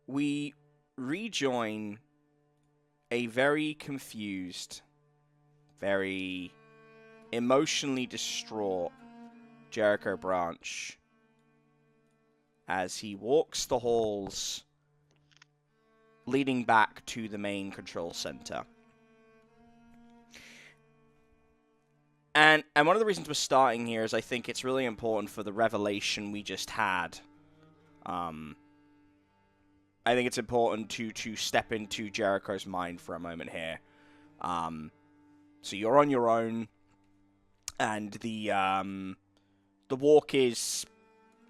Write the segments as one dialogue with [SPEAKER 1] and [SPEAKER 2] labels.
[SPEAKER 1] we rejoin a very confused, very emotionally distraught Jericho Branch as he walks the halls leading back to the main control center. And one of the reasons we're starting here is I think it's really important for the revelation we just had. I think it's important to step into Jericho's mind for a moment here. So you're on your own, and the walk is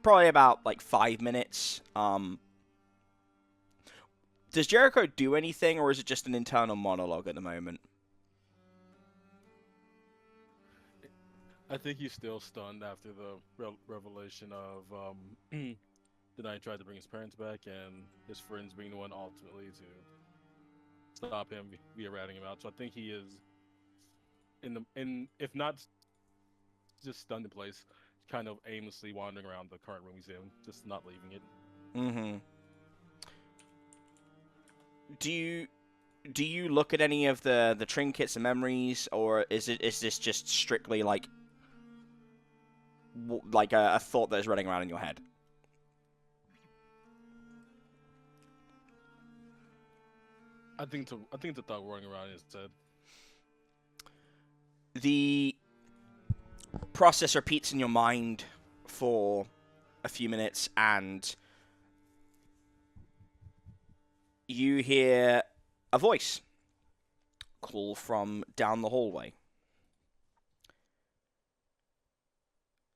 [SPEAKER 1] probably about like 5 minutes. Does Jericho do anything, or is it just an internal monologue at the moment?
[SPEAKER 2] I think he's still stunned after the revelation of the night tried to bring his parents back, and his friends being the one ultimately to stop him via ratting him out. So I think he is in if not just stunned in place, kind of aimlessly wandering around the current room he's in, just not leaving it.
[SPEAKER 1] Mm-hmm. Do you look at any of the trinkets and memories, or is this just strictly like a thought that is running around in your head?
[SPEAKER 2] I think it's a thought running around in his head.
[SPEAKER 1] The process repeats in your mind for a few minutes, and you hear a voice call from down the hallway.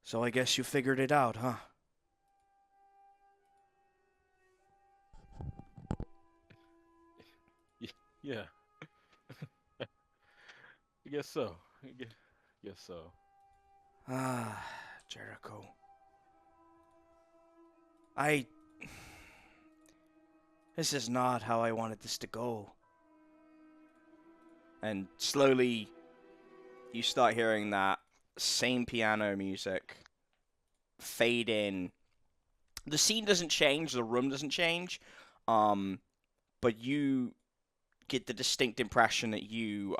[SPEAKER 1] So I guess you figured it out, huh?
[SPEAKER 2] Yeah. I guess so. Guess so.
[SPEAKER 1] Ah, Jericho. This is not how I wanted this to go. And slowly, you start hearing that same piano music fade in. The scene doesn't change, the room doesn't change, but you get the distinct impression that you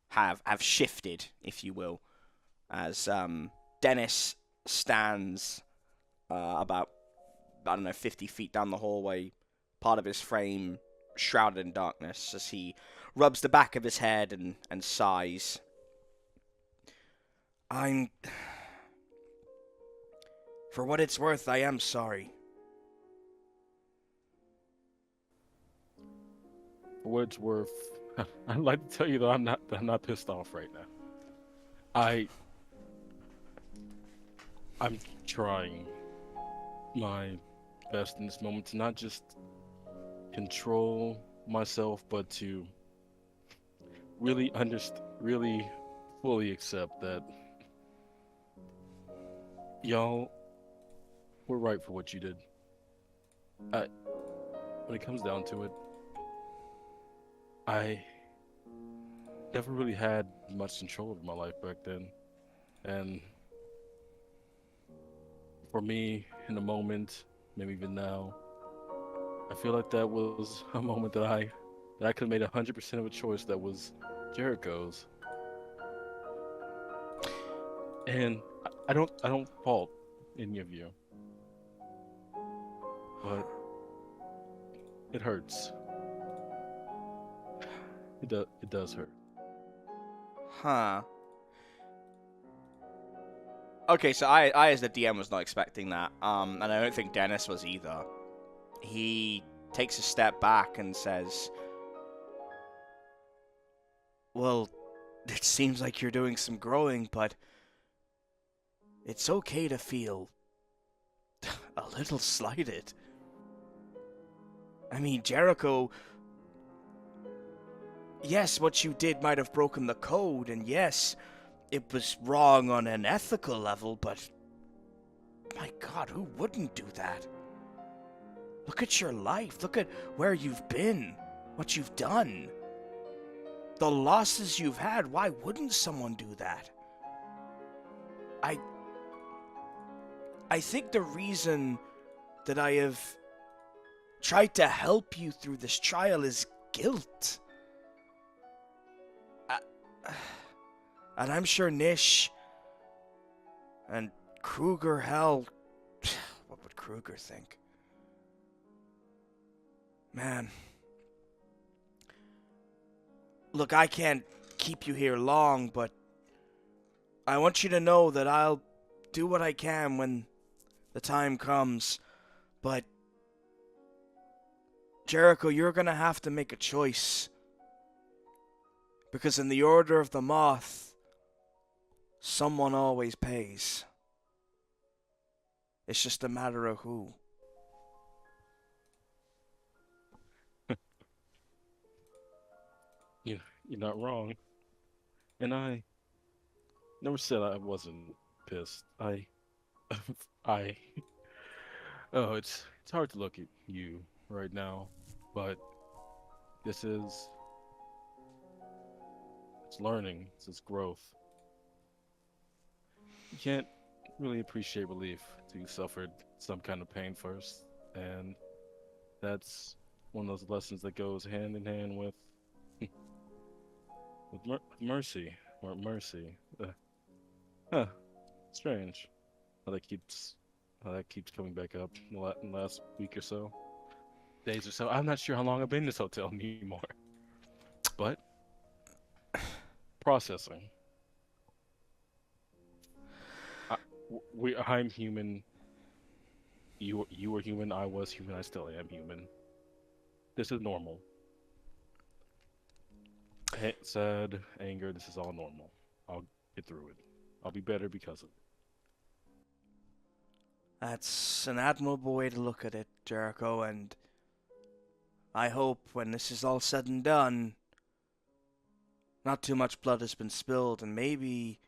[SPEAKER 1] have shifted, if you will, as Dennis stands about, I don't know, 50 feet down the hallway, part of his frame shrouded in darkness, as he rubs the back of his head and sighs. For what it's worth, I am sorry.
[SPEAKER 2] For what it's worth, I'd like to tell you that I'm not pissed off right now. I'm trying my best in this moment to not just control myself, but to really really fully accept that y'all were right for what you did. When it comes down to it, I never really had much control over my life back then, and for me, in the moment, maybe even now, I feel like that was a moment that I could have made 100% of a choice that was Jericho's, and I don't fault any of you, but it hurts. It does hurt.
[SPEAKER 1] Huh. Okay, so I as the DM was not expecting that, and I don't think Dennis was either. He takes a step back and says, well, it seems like you're doing some growing, but it's okay to feel a little slighted. I mean, Jericho, yes, what you did might have broken the code, and yes, it was wrong on an ethical level, but my God, who wouldn't do that? Look at your life. Look at where you've been, what you've done, the losses you've had. Why wouldn't someone do that? I think the reason that I have tried to help you through this trial is guilt. And I'm sure Nish and Kruger, hell, what would Kruger think? Man. Look, I can't keep you here long, but I want you to know that I'll do what I can when the time comes. But Jericho, you're gonna have to make a choice. Because in the Order of the Moth, someone always pays. It's just a matter of who.
[SPEAKER 2] You're not wrong. And I never said I wasn't pissed. I oh, it's hard to look at you right now, but this is it's learning, it's growth. You can't really appreciate relief until you suffered some kind of pain first, and that's one of those lessons that goes hand in hand with mercy or mercy. Huh, strange how that keeps coming back up in the last week or so, days or so. I'm not sure how long I've been in this hotel anymore, but processing. I'm human. You were human. I was human. I still am human. This is normal. Sad, anger. This is all normal. I'll get through it. I'll be better because of it.
[SPEAKER 1] That's an admirable way to look at it, Jericho, and I hope when this is all said and done, not too much blood has been spilled, and maybe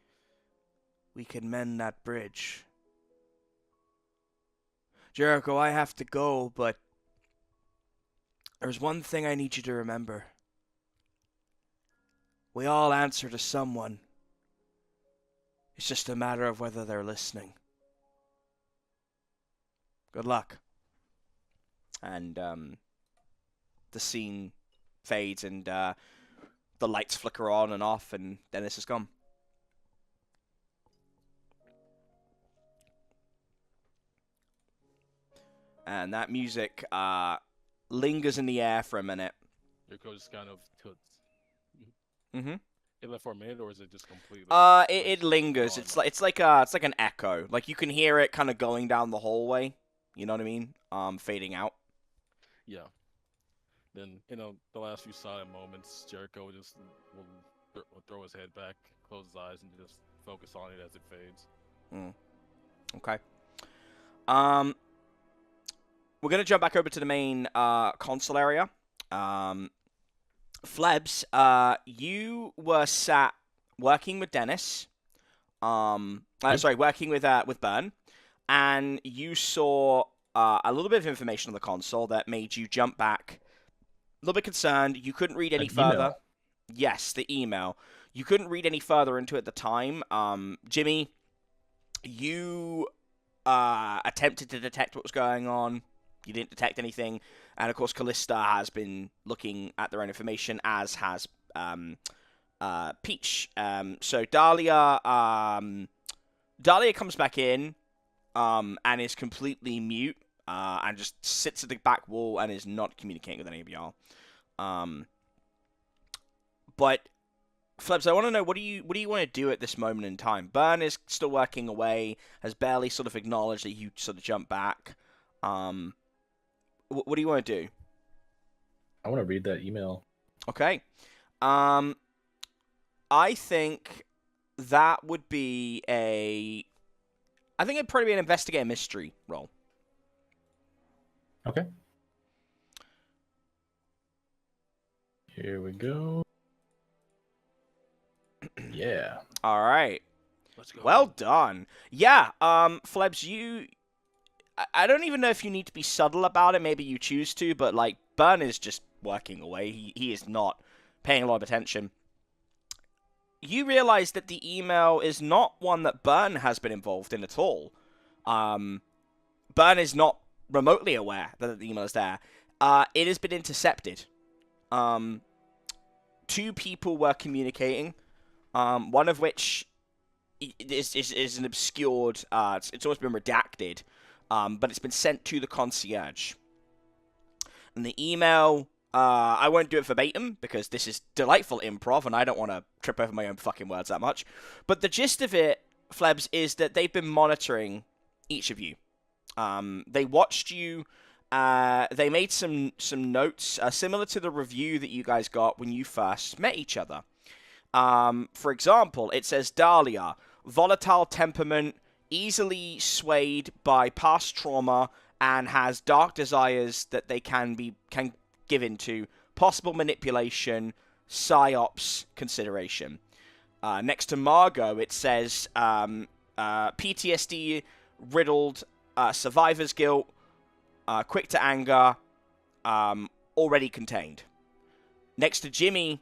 [SPEAKER 1] we can mend that bridge. Jericho, I have to go, but there's one thing I need you to remember. We all answer to someone. It's just a matter of whether they're listening. Good luck. And the scene fades and the lights flicker on and off and Dennis is gone. And that music lingers in the air for a minute.
[SPEAKER 2] Your coach just kind of toots.
[SPEAKER 1] Mm-hmm.
[SPEAKER 2] Is that for a minute, or is it just completely?
[SPEAKER 1] It lingers. It's like an echo. Like you can hear it kind of going down the hallway. You know what I mean? Fading out.
[SPEAKER 2] Yeah. Then the last few silent moments, Jericho just will throw his head back, close his eyes, and just focus on it as it fades.
[SPEAKER 1] Okay. We're gonna jump back over to the main console area. Flebs, you were sat working with Dennis. Working with Byrne, and you saw a little bit of information on the console that made you jump back, a little bit concerned. You couldn't read any further.
[SPEAKER 3] Email.
[SPEAKER 1] Yes, the email. You couldn't read any further into it at the time. Jimmy, you attempted to detect what was going on. You didn't detect anything. And, of course, Callista has been looking at their own information, as has Peach. So Dahlia comes back in and is completely mute and just sits at the back wall and is not communicating with any of y'all. But, Flebs, I want to know, what do you want to do at this moment in time? Byrne is still working away, has barely sort of acknowledged that you sort of jumped back. What do you want to do?
[SPEAKER 3] I want to read that email.
[SPEAKER 1] Okay. I think that would be I think it'd probably be an investigate mystery roll.
[SPEAKER 3] Okay. Here we go. Yeah.
[SPEAKER 1] All right.
[SPEAKER 2] Let's go.
[SPEAKER 1] Well done. Yeah, Flebs, I don't even know if you need to be subtle about it. Maybe you choose to, but, like, Byrne is just working away. He is not paying a lot of attention. You realize that the email is not one that Byrne has been involved in at all. Byrne is not remotely aware that the email is there. It has been intercepted. 2 people were communicating, one of which is an obscured, it's always been redacted, but it's been sent to the concierge. And the email, I won't do it verbatim, because this is delightful improv, and I don't want to trip over my own fucking words that much. But the gist of it, Flebs, is that they've been monitoring each of you. They watched you. They made some notes similar to the review that you guys got when you first met each other. For example, it says Dahlia, volatile temperament, easily swayed by past trauma, and has dark desires that they can give into possible manipulation, psyops consideration. Next to Margot, it says PTSD riddled, survivor's guilt, quick to anger, already contained. Next to Jimmy,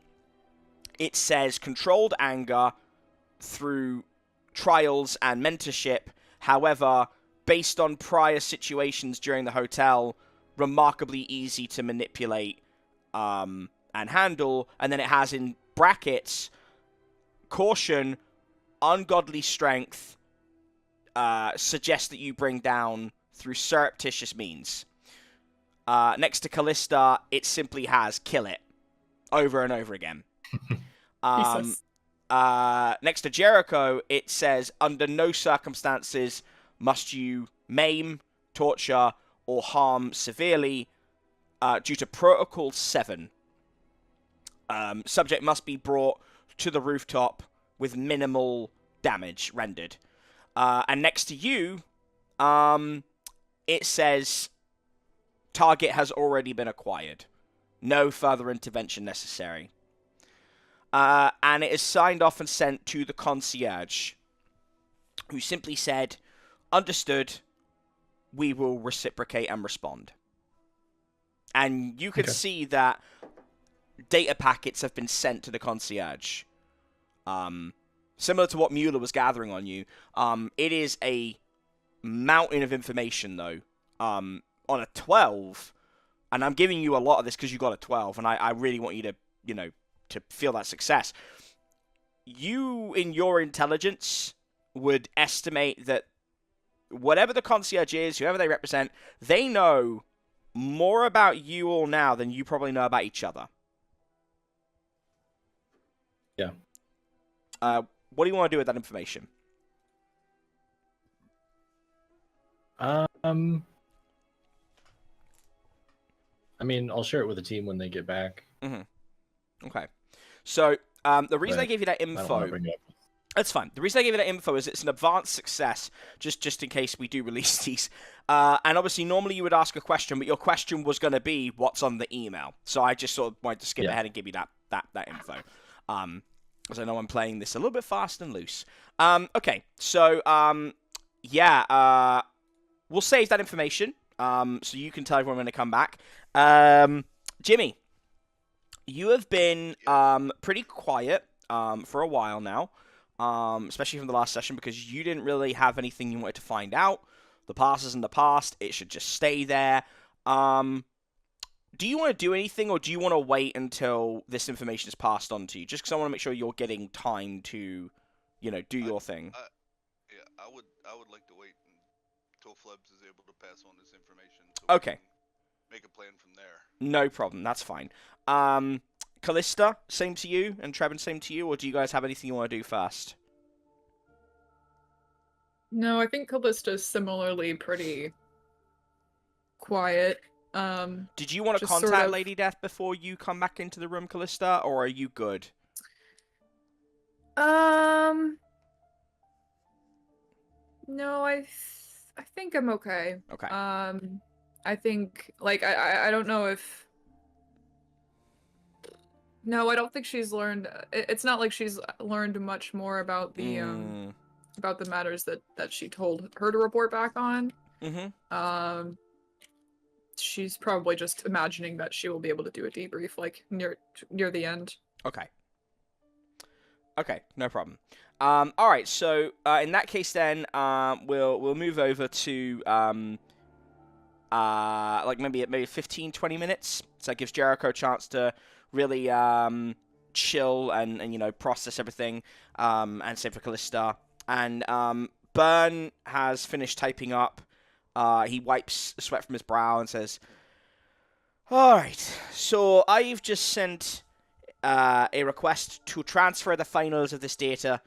[SPEAKER 1] it says controlled anger through trials and mentorship. However, based on prior situations during the hotel, remarkably easy to manipulate and handle. And then it has in brackets, caution, ungodly strength, suggests that you bring down through surreptitious means. Next to Callista, it simply has kill it over and over again. Next to Jericho, it says under no circumstances must you maim, torture, or harm severely due to Protocol 7. Subject must be brought to the rooftop with minimal damage rendered. And next to you, it says target has already been acquired. No further intervention necessary. And it is signed off and sent to the concierge, who simply said, understood, we will reciprocate and respond. And you could see that data packets have been sent to the concierge. Similar to what Mueller was gathering on you. It is a mountain of information, though. On a 12, and I'm giving you a lot of this because you got a 12, and I really want you to, to feel that success. You, in your intelligence, would estimate that whatever the concierge is, whoever they represent, they know more about you all now than you probably know about each other.
[SPEAKER 3] Yeah.
[SPEAKER 1] What do you want to do with that information?
[SPEAKER 3] I mean, I'll share it with the team when they get back.
[SPEAKER 1] Mm-hmm. Okay. So, the reason I gave you that
[SPEAKER 3] I don't
[SPEAKER 1] info...
[SPEAKER 3] want to bring it up.
[SPEAKER 1] That's fine. The reason I gave you that info is it's an advanced success, just in case we do release these. And obviously, normally you would ask a question, but your question was going to be what's on the email. So I just sort of wanted to skip ahead and give you that info. Because I know I'm playing this a little bit fast and loose. Okay, so, we'll save that information, so you can tell everyone when to come back. Jimmy, you have been pretty quiet for a while now. Especially from the last session, because you didn't really have anything you wanted to find out. The past is in the past. It should just stay there. Do you want to do anything, or do you want to wait until this information is passed on to you? Just because I want to make sure you're getting time to, do your thing.
[SPEAKER 4] I would like to wait until Flebs is able to pass on this information. So
[SPEAKER 1] Okay.
[SPEAKER 4] Make a plan from there.
[SPEAKER 1] No problem. That's fine. Callista, same to you, and Trevin, same to you, or do you guys have anything you want to do first?
[SPEAKER 5] No, I think Callista's similarly pretty quiet.
[SPEAKER 1] Did you want to contact Lady Death before you come back into the room, Callista, or are you good?
[SPEAKER 5] No, I think I'm okay.
[SPEAKER 1] Okay.
[SPEAKER 5] I think, I don't know if... No, I don't think she's learned... It's not like she's learned much more about the, about the matters that she told her to report back on.
[SPEAKER 1] Mm-hmm.
[SPEAKER 5] She's probably just imagining that she will be able to do a debrief, near the end.
[SPEAKER 1] Okay. Okay, no problem. Alright, so, in that case then, we'll move over to, like maybe 15, 20 minutes. So that gives Jericho a chance to really chill and process everything. And same for Callista. And Burn has finished typing up. He wipes the sweat from his brow and says, "All right, so I've just sent a request to transfer the finals of this data.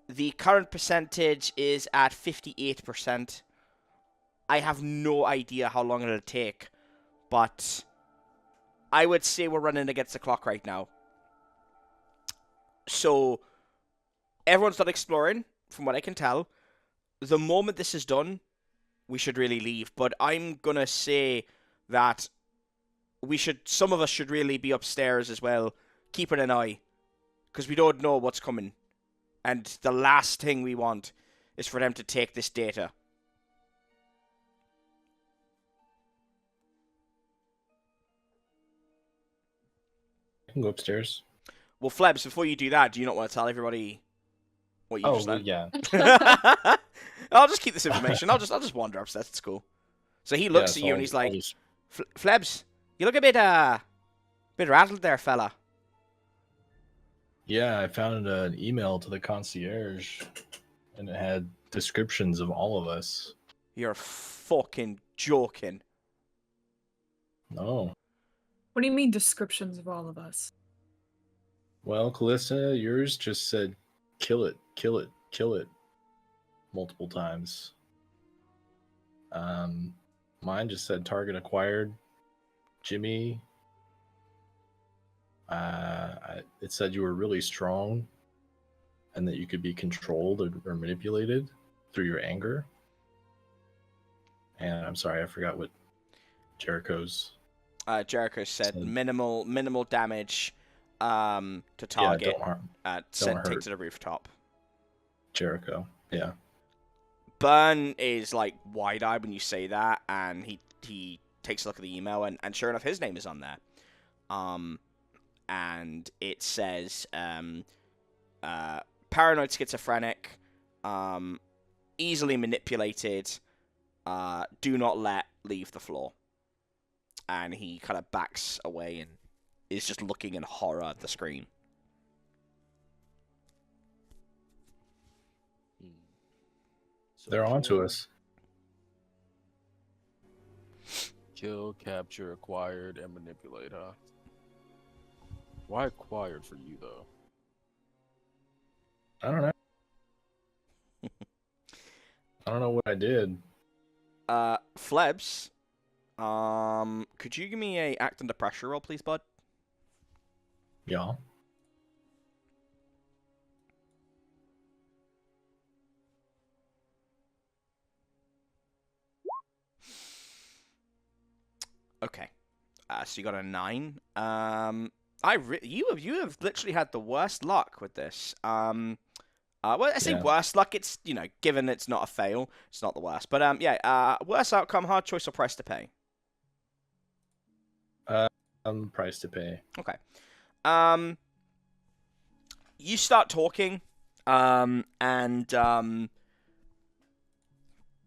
[SPEAKER 1] The current percentage is at 58%. I have no idea how long it'll take, but I would say we're running against the clock right now. So everyone's done exploring, from what I can tell. The moment this is done, we should really leave. But I'm gonna say that some of us should really be upstairs as well, keeping an eye, because we don't know what's coming. And the last thing we want is for them to take this data."
[SPEAKER 3] I can go upstairs.
[SPEAKER 1] Well, Flebs, before you do that, do you not want to tell everybody what you
[SPEAKER 3] Oh,
[SPEAKER 1] just
[SPEAKER 3] well,
[SPEAKER 1] said?
[SPEAKER 3] yeah.
[SPEAKER 1] I'll just keep this information. I'll just wander upstairs. It's cool. So he looks
[SPEAKER 3] Yeah,
[SPEAKER 1] at you
[SPEAKER 3] so
[SPEAKER 1] and he's
[SPEAKER 3] I'll
[SPEAKER 1] like,
[SPEAKER 3] just-
[SPEAKER 1] "Flebs, you look a bit rattled there, fella."
[SPEAKER 3] Yeah, I found an email to the concierge, and it had descriptions of all of us.
[SPEAKER 1] You're fucking joking.
[SPEAKER 3] No.
[SPEAKER 5] What do you mean descriptions of all of us?
[SPEAKER 3] Well, Callista, yours just said, kill it, kill it, kill it, multiple times. Mine just said target acquired. Jimmy, it said you were really strong and that you could be controlled or manipulated through your anger. And I'm sorry, I forgot what Jericho's.
[SPEAKER 1] Jericho said
[SPEAKER 3] So-
[SPEAKER 1] minimal damage to target.
[SPEAKER 3] Yeah, don't harm
[SPEAKER 1] Send take
[SPEAKER 3] hurt.
[SPEAKER 1] to the rooftop.
[SPEAKER 3] Jericho. Yeah.
[SPEAKER 1] Burn is like wide-eyed when you say that, and he takes a look at the email, and sure enough, his name is on there. And it says paranoid schizophrenic, easily manipulated, do not let leave the floor. And he kind of backs away and is just looking in horror at the screen.
[SPEAKER 2] So
[SPEAKER 3] They're on to
[SPEAKER 2] kill-
[SPEAKER 3] us.
[SPEAKER 2] Kill, capture, acquired, and manipulate, huh? Why acquired for you, though?
[SPEAKER 3] I don't know. I don't know what I did.
[SPEAKER 1] Flebs, could you give me a act under pressure roll, please, bud?
[SPEAKER 3] Yeah.
[SPEAKER 1] Okay. So you got a 9. You have literally had the worst luck with this. Well, I say
[SPEAKER 3] Yeah.
[SPEAKER 1] worst luck. It's given it's not a fail, it's not the worst. But yeah. Worst outcome, hard choice or price to pay.
[SPEAKER 3] Price to pay.
[SPEAKER 1] Okay. You start talking, and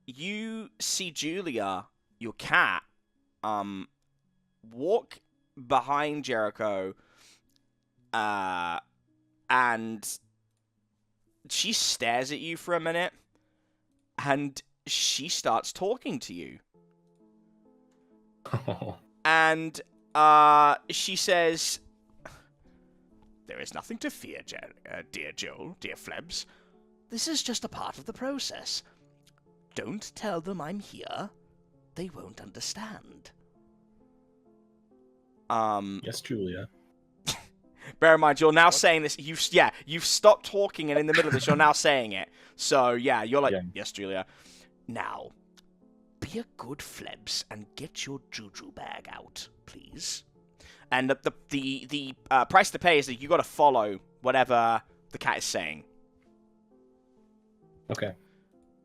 [SPEAKER 1] you see Julia, your cat, walk behind Jericho, and she stares at you for a minute, and she starts talking to you. And she says, "There is nothing to fear, dear Joel, dear Flebs. This is just a part of the process. Don't tell them I'm here. They won't understand."
[SPEAKER 3] Yes, Julia.
[SPEAKER 1] Bear in mind, you're now saying this. You've stopped talking, and in the middle of this, you're now saying it. So yeah, you're like,
[SPEAKER 3] Yeah.
[SPEAKER 1] "Yes, Julia. Now, be a good Flebs and get your juju bag out, please." And the price to pay is that you got to follow whatever the cat is saying.
[SPEAKER 3] Okay.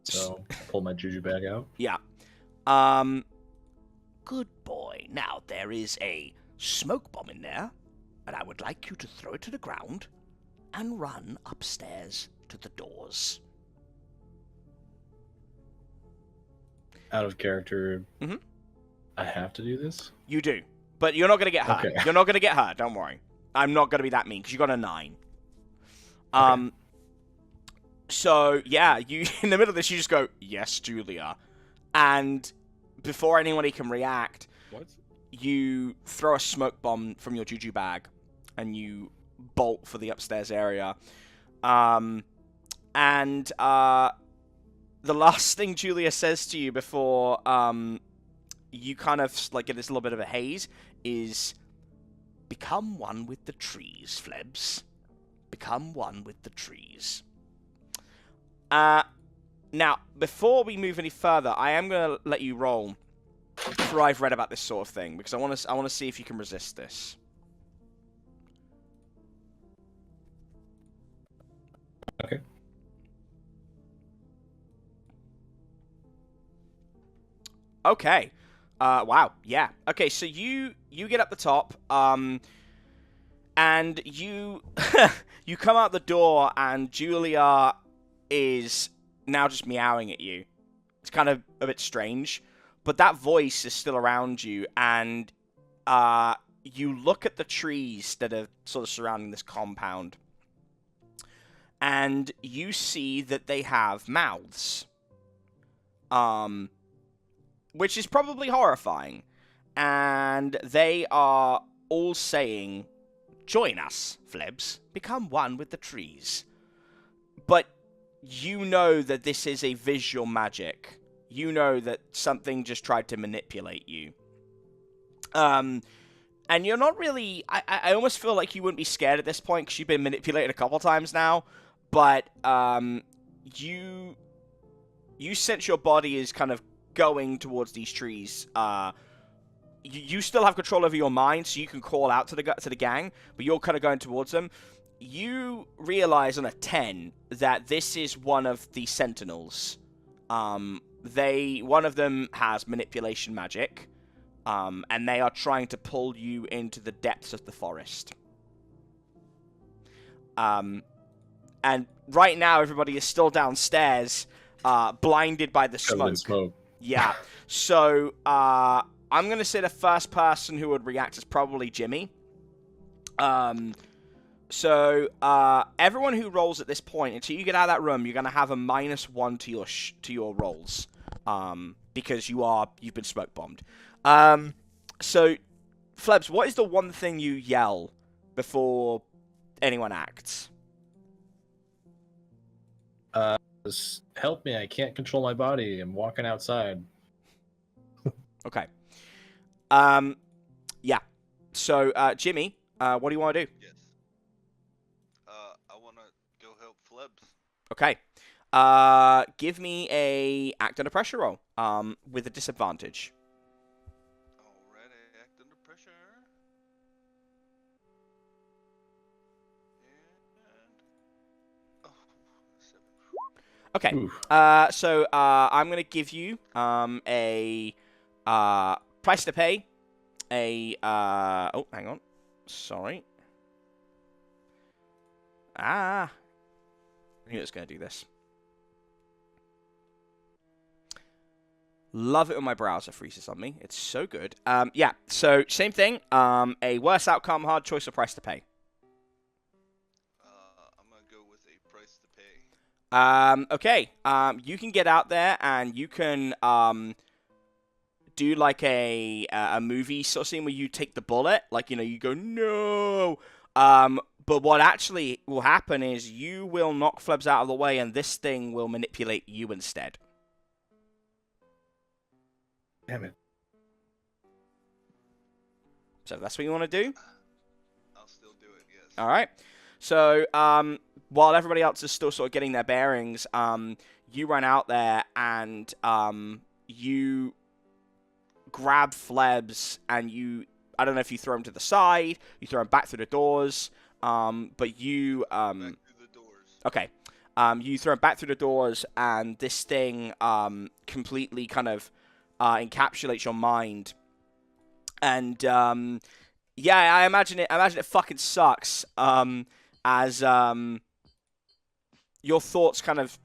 [SPEAKER 3] So pull my juju bag out.
[SPEAKER 1] Yeah. Good boy. Now there is a smoke bomb in there, and I would like you to throw it to the ground and run upstairs to the doors.
[SPEAKER 3] Out of character.
[SPEAKER 1] Mhm.
[SPEAKER 3] I have to do this?
[SPEAKER 1] You do. But you're not going to get hurt.
[SPEAKER 3] Okay.
[SPEAKER 1] You're not going to get hurt, don't worry. I'm not going to be that mean, because you got a 9.
[SPEAKER 3] Okay.
[SPEAKER 1] So, yeah, you in the middle of this, you just go, yes, Julia. And before anybody can react,
[SPEAKER 2] What?
[SPEAKER 1] you throw a smoke bomb from your juju bag, and you bolt for the upstairs area. The last thing Julia says to you before you kind of like get this little bit of a haze is, become one with the trees, Flebs. Become one with the trees. Now, before we move any further, I am going to let you roll for I've read about this sort of thing, because I want to see if you can resist this.
[SPEAKER 3] Okay.
[SPEAKER 1] Okay. Wow. Yeah. Okay, so you get up the top, and you you come out the door, and Julia is now just meowing at you. It's kind of a bit strange, but that voice is still around you, and you look at the trees that are sort of surrounding this compound, and you see that they have mouths. Which is probably horrifying. And they are all saying, join us, Flebs. Become one with the trees. But you know that this is a visual magic. You know that something just tried to manipulate you. And you're not really... I almost feel like you wouldn't be scared at this point, because you've been manipulated a couple times now. But you sense your body is kind of going towards these trees. You still have control over your mind, so you can call out to the gang, but you're kind of going towards them. You realize on a 10 that this is one of the sentinels. One of them has manipulation magic, and they are trying to pull you into the depths of the forest. And right now, everybody is still downstairs, blinded by the
[SPEAKER 3] Covered in
[SPEAKER 1] smoke.
[SPEAKER 3] smoke.
[SPEAKER 1] Yeah. So, I'm going to say the first person who would react is probably Jimmy. So, everyone who rolls at this point, until you get out of that room, you're going to have a -1 to your rolls. Because you've been smoke bombed. So, Flebs, what is the one thing you yell before anyone acts?
[SPEAKER 3] Just help me, I can't control my body. I'm walking outside.
[SPEAKER 1] Okay. Yeah. So, Jimmy, what do you want to do?
[SPEAKER 4] Yes. I want to go help Flebs.
[SPEAKER 1] Okay. Give me a act under pressure roll, with a disadvantage.
[SPEAKER 4] Alrighty, act under pressure. And... oh, 7.
[SPEAKER 1] Okay.
[SPEAKER 3] Oof.
[SPEAKER 1] So, I'm gonna give you, a, price to pay, oh, hang on. Sorry. I knew it was gonna do this. Love it when my browser freezes on me. It's so good. Yeah, so same thing. A worse outcome, hard choice, or price to pay.
[SPEAKER 4] I'm gonna go with a price to pay.
[SPEAKER 1] Okay. You can get out there and you can do like a movie sort of scene where you take the bullet, like, you go no. But what actually will happen is you will knock Flebs out of the way, and this thing will manipulate you instead.
[SPEAKER 3] Damn it.
[SPEAKER 1] So that's what you want to do?
[SPEAKER 4] I'll still do it, yes.
[SPEAKER 1] All right. So, while everybody else is still sort of getting their bearings, you run out there and you grab Flebs and I don't know if you throw him to the side, you throw him back through the doors, but you...
[SPEAKER 4] Back through the doors.
[SPEAKER 1] Okay. You throw him back through the doors, and this thing completely kind of encapsulates your mind. And yeah, I imagine it fucking sucks. As your thoughts kind of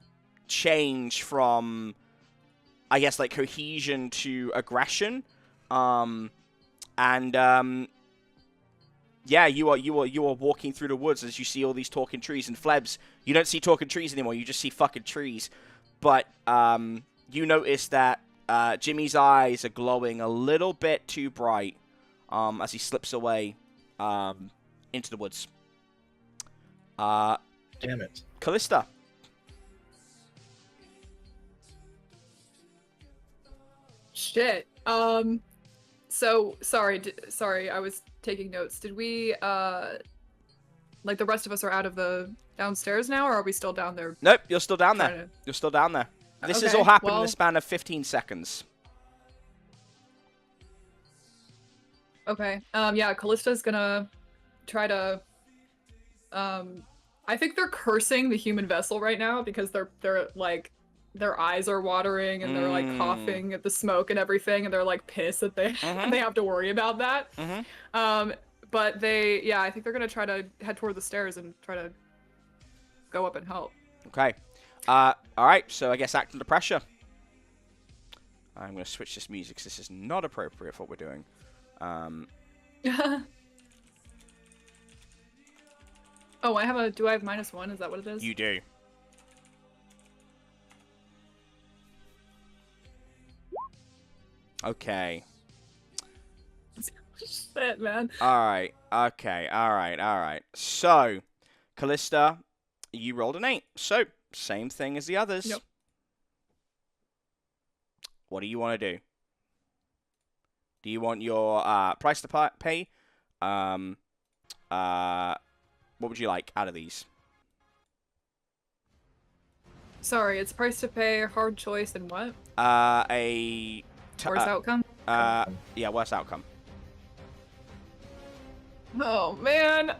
[SPEAKER 1] change from, I guess, like cohesion to aggression. Yeah, you are walking through the woods as you see all these talking trees. And Flebs, you don't see talking trees anymore. You just see fucking trees. But you notice that Jimmy's eyes are glowing a little bit too bright as he slips away into the woods.
[SPEAKER 3] Damn it.
[SPEAKER 1] Callista.
[SPEAKER 5] Shit. So sorry, I was taking notes. Did we like the rest of us are out of the downstairs now, or are we still down there?
[SPEAKER 1] Nope, you're still down there.
[SPEAKER 5] trying to-
[SPEAKER 1] You're still down there. This has
[SPEAKER 5] Okay,
[SPEAKER 1] all happened in
[SPEAKER 5] well-
[SPEAKER 1] the span of 15 seconds.
[SPEAKER 5] Okay. Yeah, Callista's gonna try to. I think they're cursing the human vessel right now because they're like their eyes are watering and they're like coughing at the smoke and everything, and they're like pissed that they they have to worry about that. But I think they're gonna try to head toward the stairs and try to go up and help.
[SPEAKER 1] Okay. All right. So I guess act under pressure. I'm gonna switch this music because this is not appropriate for what we're doing.
[SPEAKER 5] Oh, do I have -1? Is that what it is?
[SPEAKER 1] You do. Okay.
[SPEAKER 5] Shit, man.
[SPEAKER 1] Alright. Okay. Alright. So, Callista, you rolled an 8. So, same thing as the others.
[SPEAKER 5] Yep.
[SPEAKER 1] What do you want to do? Do you want your price to pay? What would you like out of these?
[SPEAKER 5] Sorry, it's price to pay, hard choice, and what? Worst outcome?
[SPEAKER 1] Yeah, worst outcome.
[SPEAKER 5] Oh, man.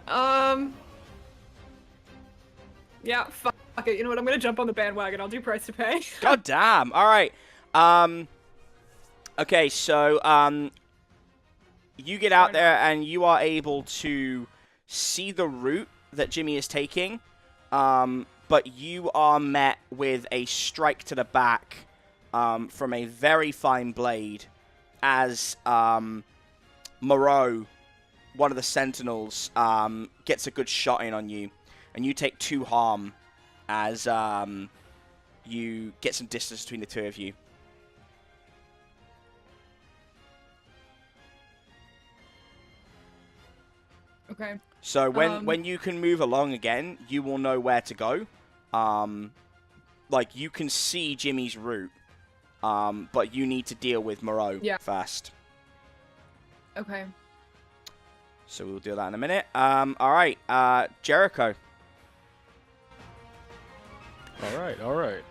[SPEAKER 5] Yeah, fuck it. You know what? I'm gonna jump on the bandwagon. I'll do price to pay.
[SPEAKER 1] God damn. All right. Okay, so you get out there and you are able to see the route that Jimmy is taking, but you are met with a strike to the back from a very fine blade as Margot, one of the sentinels, gets a good shot in on you, and you take 2 harm as you get some distance between the two of you.
[SPEAKER 5] Okay.
[SPEAKER 1] So when you can move along again, you will know where to go. Like, you can see Jimmy's route, but you need to deal with Margot first.
[SPEAKER 5] Okay.
[SPEAKER 1] So we'll do that in a minute. All right, Jericho.
[SPEAKER 2] All right.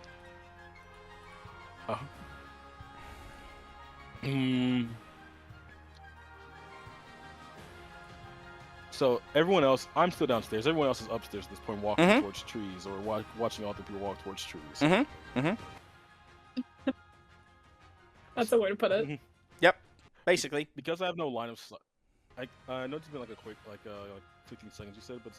[SPEAKER 2] So everyone else, I'm still downstairs. Everyone else is upstairs at this point, walking towards trees or watching all the people walk towards trees.
[SPEAKER 5] That's a way to put it.
[SPEAKER 1] Yep, basically.
[SPEAKER 2] Because I have no line of sight. I know it's been like a quick, like 15 seconds you said, but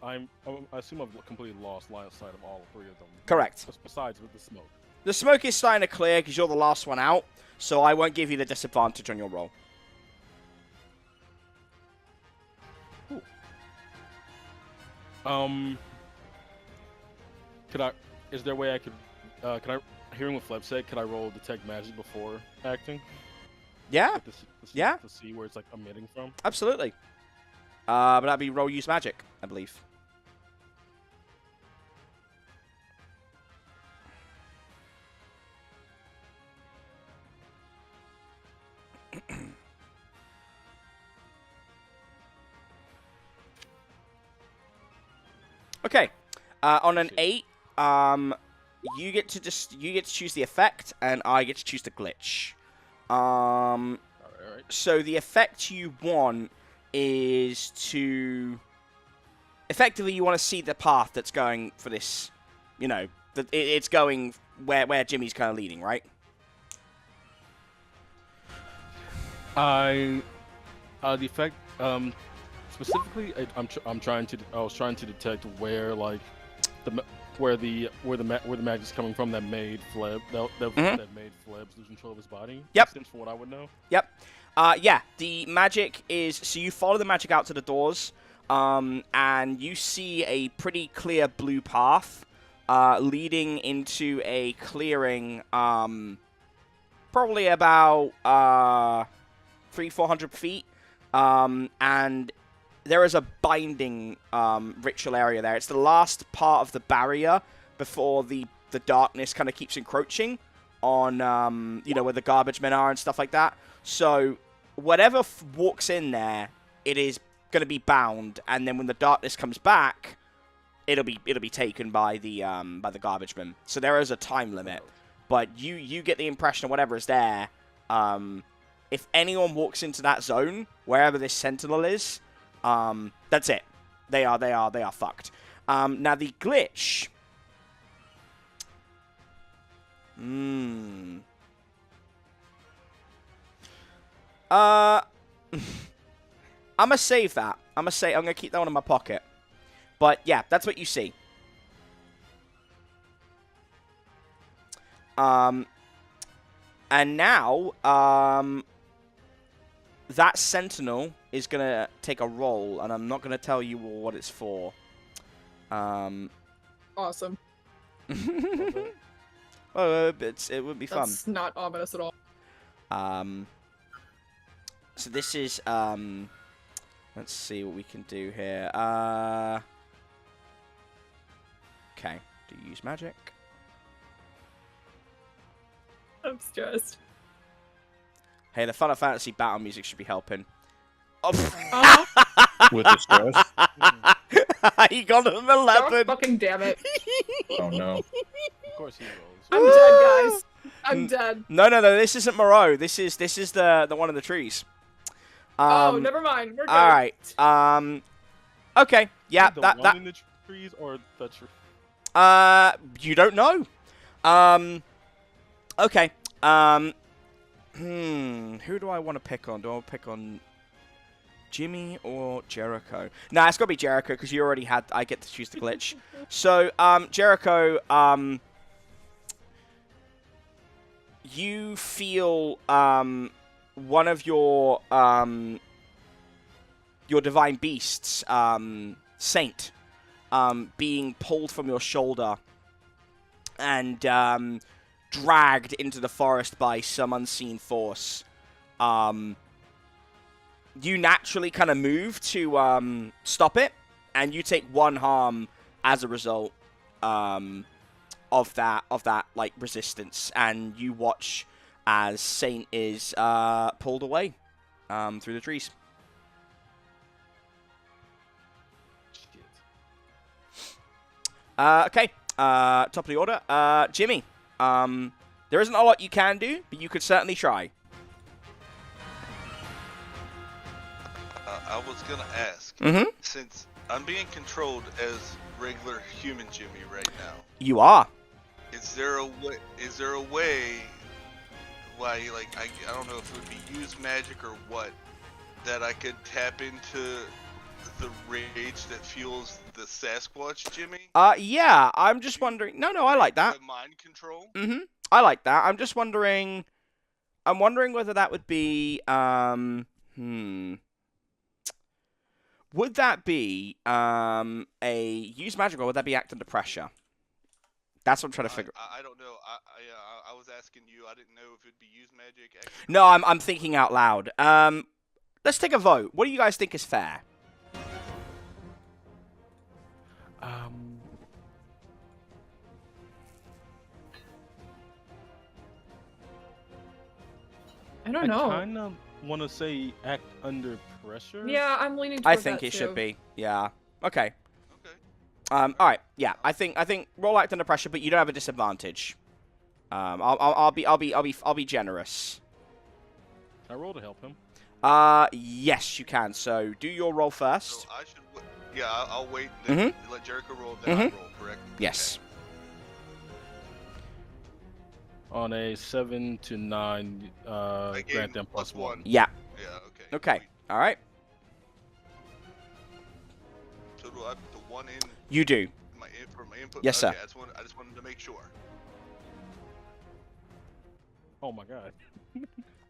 [SPEAKER 2] I assume I've completely lost line of sight of all 3 of them.
[SPEAKER 1] Correct.
[SPEAKER 2] Besides with the smoke.
[SPEAKER 1] The smoke is starting to clear because you're the last one out, so I won't give you the disadvantage on your roll.
[SPEAKER 2] Is there a way I could, hearing what Flebs said, could I roll detect magic before acting?
[SPEAKER 1] Yeah.
[SPEAKER 2] To see where it's like emitting from?
[SPEAKER 1] Absolutely. But that'd be roll use magic, I believe. Okay. On an 8, you get to choose the effect, and I get to choose the glitch.
[SPEAKER 2] Alright.
[SPEAKER 1] So the effect you want is to effectively you want to see the path that's going for this. You know, it's going where Jimmy's kind of leading, right?
[SPEAKER 2] The effect, specifically, I was trying to detect where, like, where the magic's coming from that made Fleb that made Flebs lose control of his body.
[SPEAKER 1] Yep.
[SPEAKER 2] Seems from what I would know.
[SPEAKER 1] Yep. Yeah, the magic is... So you follow the magic out to the doors, and you see a pretty clear blue path leading into a clearing, probably about 300-400 feet, and there is a binding ritual area there. It's the last part of the barrier before the darkness kind of keeps encroaching on, you know, where the garbage men are and stuff like that. So whatever walks in there, it is going to be bound, and then when the darkness comes back, it'll be taken by the garbage men. So there is a time limit, but you get the impression of whatever is there. If anyone walks into that zone, wherever this sentinel is, that's it. They are fucked. Now the glitch. I'm gonna save that. I'm gonna keep that one in my pocket. But yeah, that's what you see. And now, that sentinel is gonna take a roll, and I'm not gonna tell you what it's for.
[SPEAKER 5] Awesome.
[SPEAKER 1] Well, it would be fun.
[SPEAKER 5] That's not ominous at all.
[SPEAKER 1] So this is, let's see what we can do here. Okay, do you use magic?
[SPEAKER 5] I'm stressed.
[SPEAKER 1] Hey, the Final Fantasy battle music should be helping. Oh.
[SPEAKER 3] With the stress.
[SPEAKER 1] He got an 11.
[SPEAKER 5] God fucking damn it.
[SPEAKER 3] Oh no.
[SPEAKER 2] Of course he rolls.
[SPEAKER 5] I'm dead, guys. I'm dead.
[SPEAKER 1] No, this isn't Moreau. This is the one in the trees.
[SPEAKER 5] Oh, never mind. We're good.
[SPEAKER 1] All right. Okay. Yeah.
[SPEAKER 2] The
[SPEAKER 1] that.
[SPEAKER 2] in the trees or the tree?
[SPEAKER 1] You don't know. Okay. Who do I want to pick on? Do I want to pick on Jimmy or Jericho? Nah, it's got to be Jericho because you already had... I get to choose the glitch. So, Jericho, you feel one of your divine beasts, Saint, being pulled from your shoulder and dragged into the forest by some unseen force. You naturally kind of move to stop it, and you take one harm as a result of that like resistance, and you watch as Saint is pulled away through the trees. Okay, top of the order, Jimmy. There isn't a lot you can do, but you could certainly try.
[SPEAKER 4] I was gonna ask, since I'm being controlled as regular human Jimmy right now.
[SPEAKER 1] You are.
[SPEAKER 4] Is there a way? Is there a way? Why, like, I don't know if it would be use magic or what, that I could tap into the rage that fuels the Sasquatch Jimmy?
[SPEAKER 1] Yeah. I'm just wondering. No, I like that.
[SPEAKER 4] The mind control.
[SPEAKER 1] I like that. I'm just wondering. I'm wondering whether that would be. Would that be a use magic, or would that be act under pressure? That's what I'm trying to figure.
[SPEAKER 4] I don't know. I was asking you. I didn't know if it'd be use magic.
[SPEAKER 1] No, I'm thinking out loud. Let's take a vote. What do you guys think is fair?
[SPEAKER 5] I don't know.
[SPEAKER 2] I kind of want to say act under pressure.
[SPEAKER 5] Yeah, I'm leaning
[SPEAKER 1] I
[SPEAKER 5] towards
[SPEAKER 1] think
[SPEAKER 5] that
[SPEAKER 1] it
[SPEAKER 5] too.
[SPEAKER 1] should be. Yeah. Okay.
[SPEAKER 4] Okay.
[SPEAKER 1] All right. Yeah. I think roll act under pressure, but you don't have a disadvantage. I'll be generous.
[SPEAKER 2] I roll to help him.
[SPEAKER 1] Yes, you can. So do your roll first.
[SPEAKER 4] So I should. Yeah, I'll wait. And then let Jericho roll. Then I roll. Correct.
[SPEAKER 1] Yes.
[SPEAKER 2] On a 7 to 9, grant them +1.
[SPEAKER 1] Yeah.
[SPEAKER 4] Yeah. Okay.
[SPEAKER 1] Okay.
[SPEAKER 4] Sweet.
[SPEAKER 1] All right.
[SPEAKER 4] So do I put the 1 in
[SPEAKER 1] You do.
[SPEAKER 4] my from input.
[SPEAKER 1] Yes, sir.
[SPEAKER 4] Okay, I just wanted to make sure.
[SPEAKER 2] Oh my god.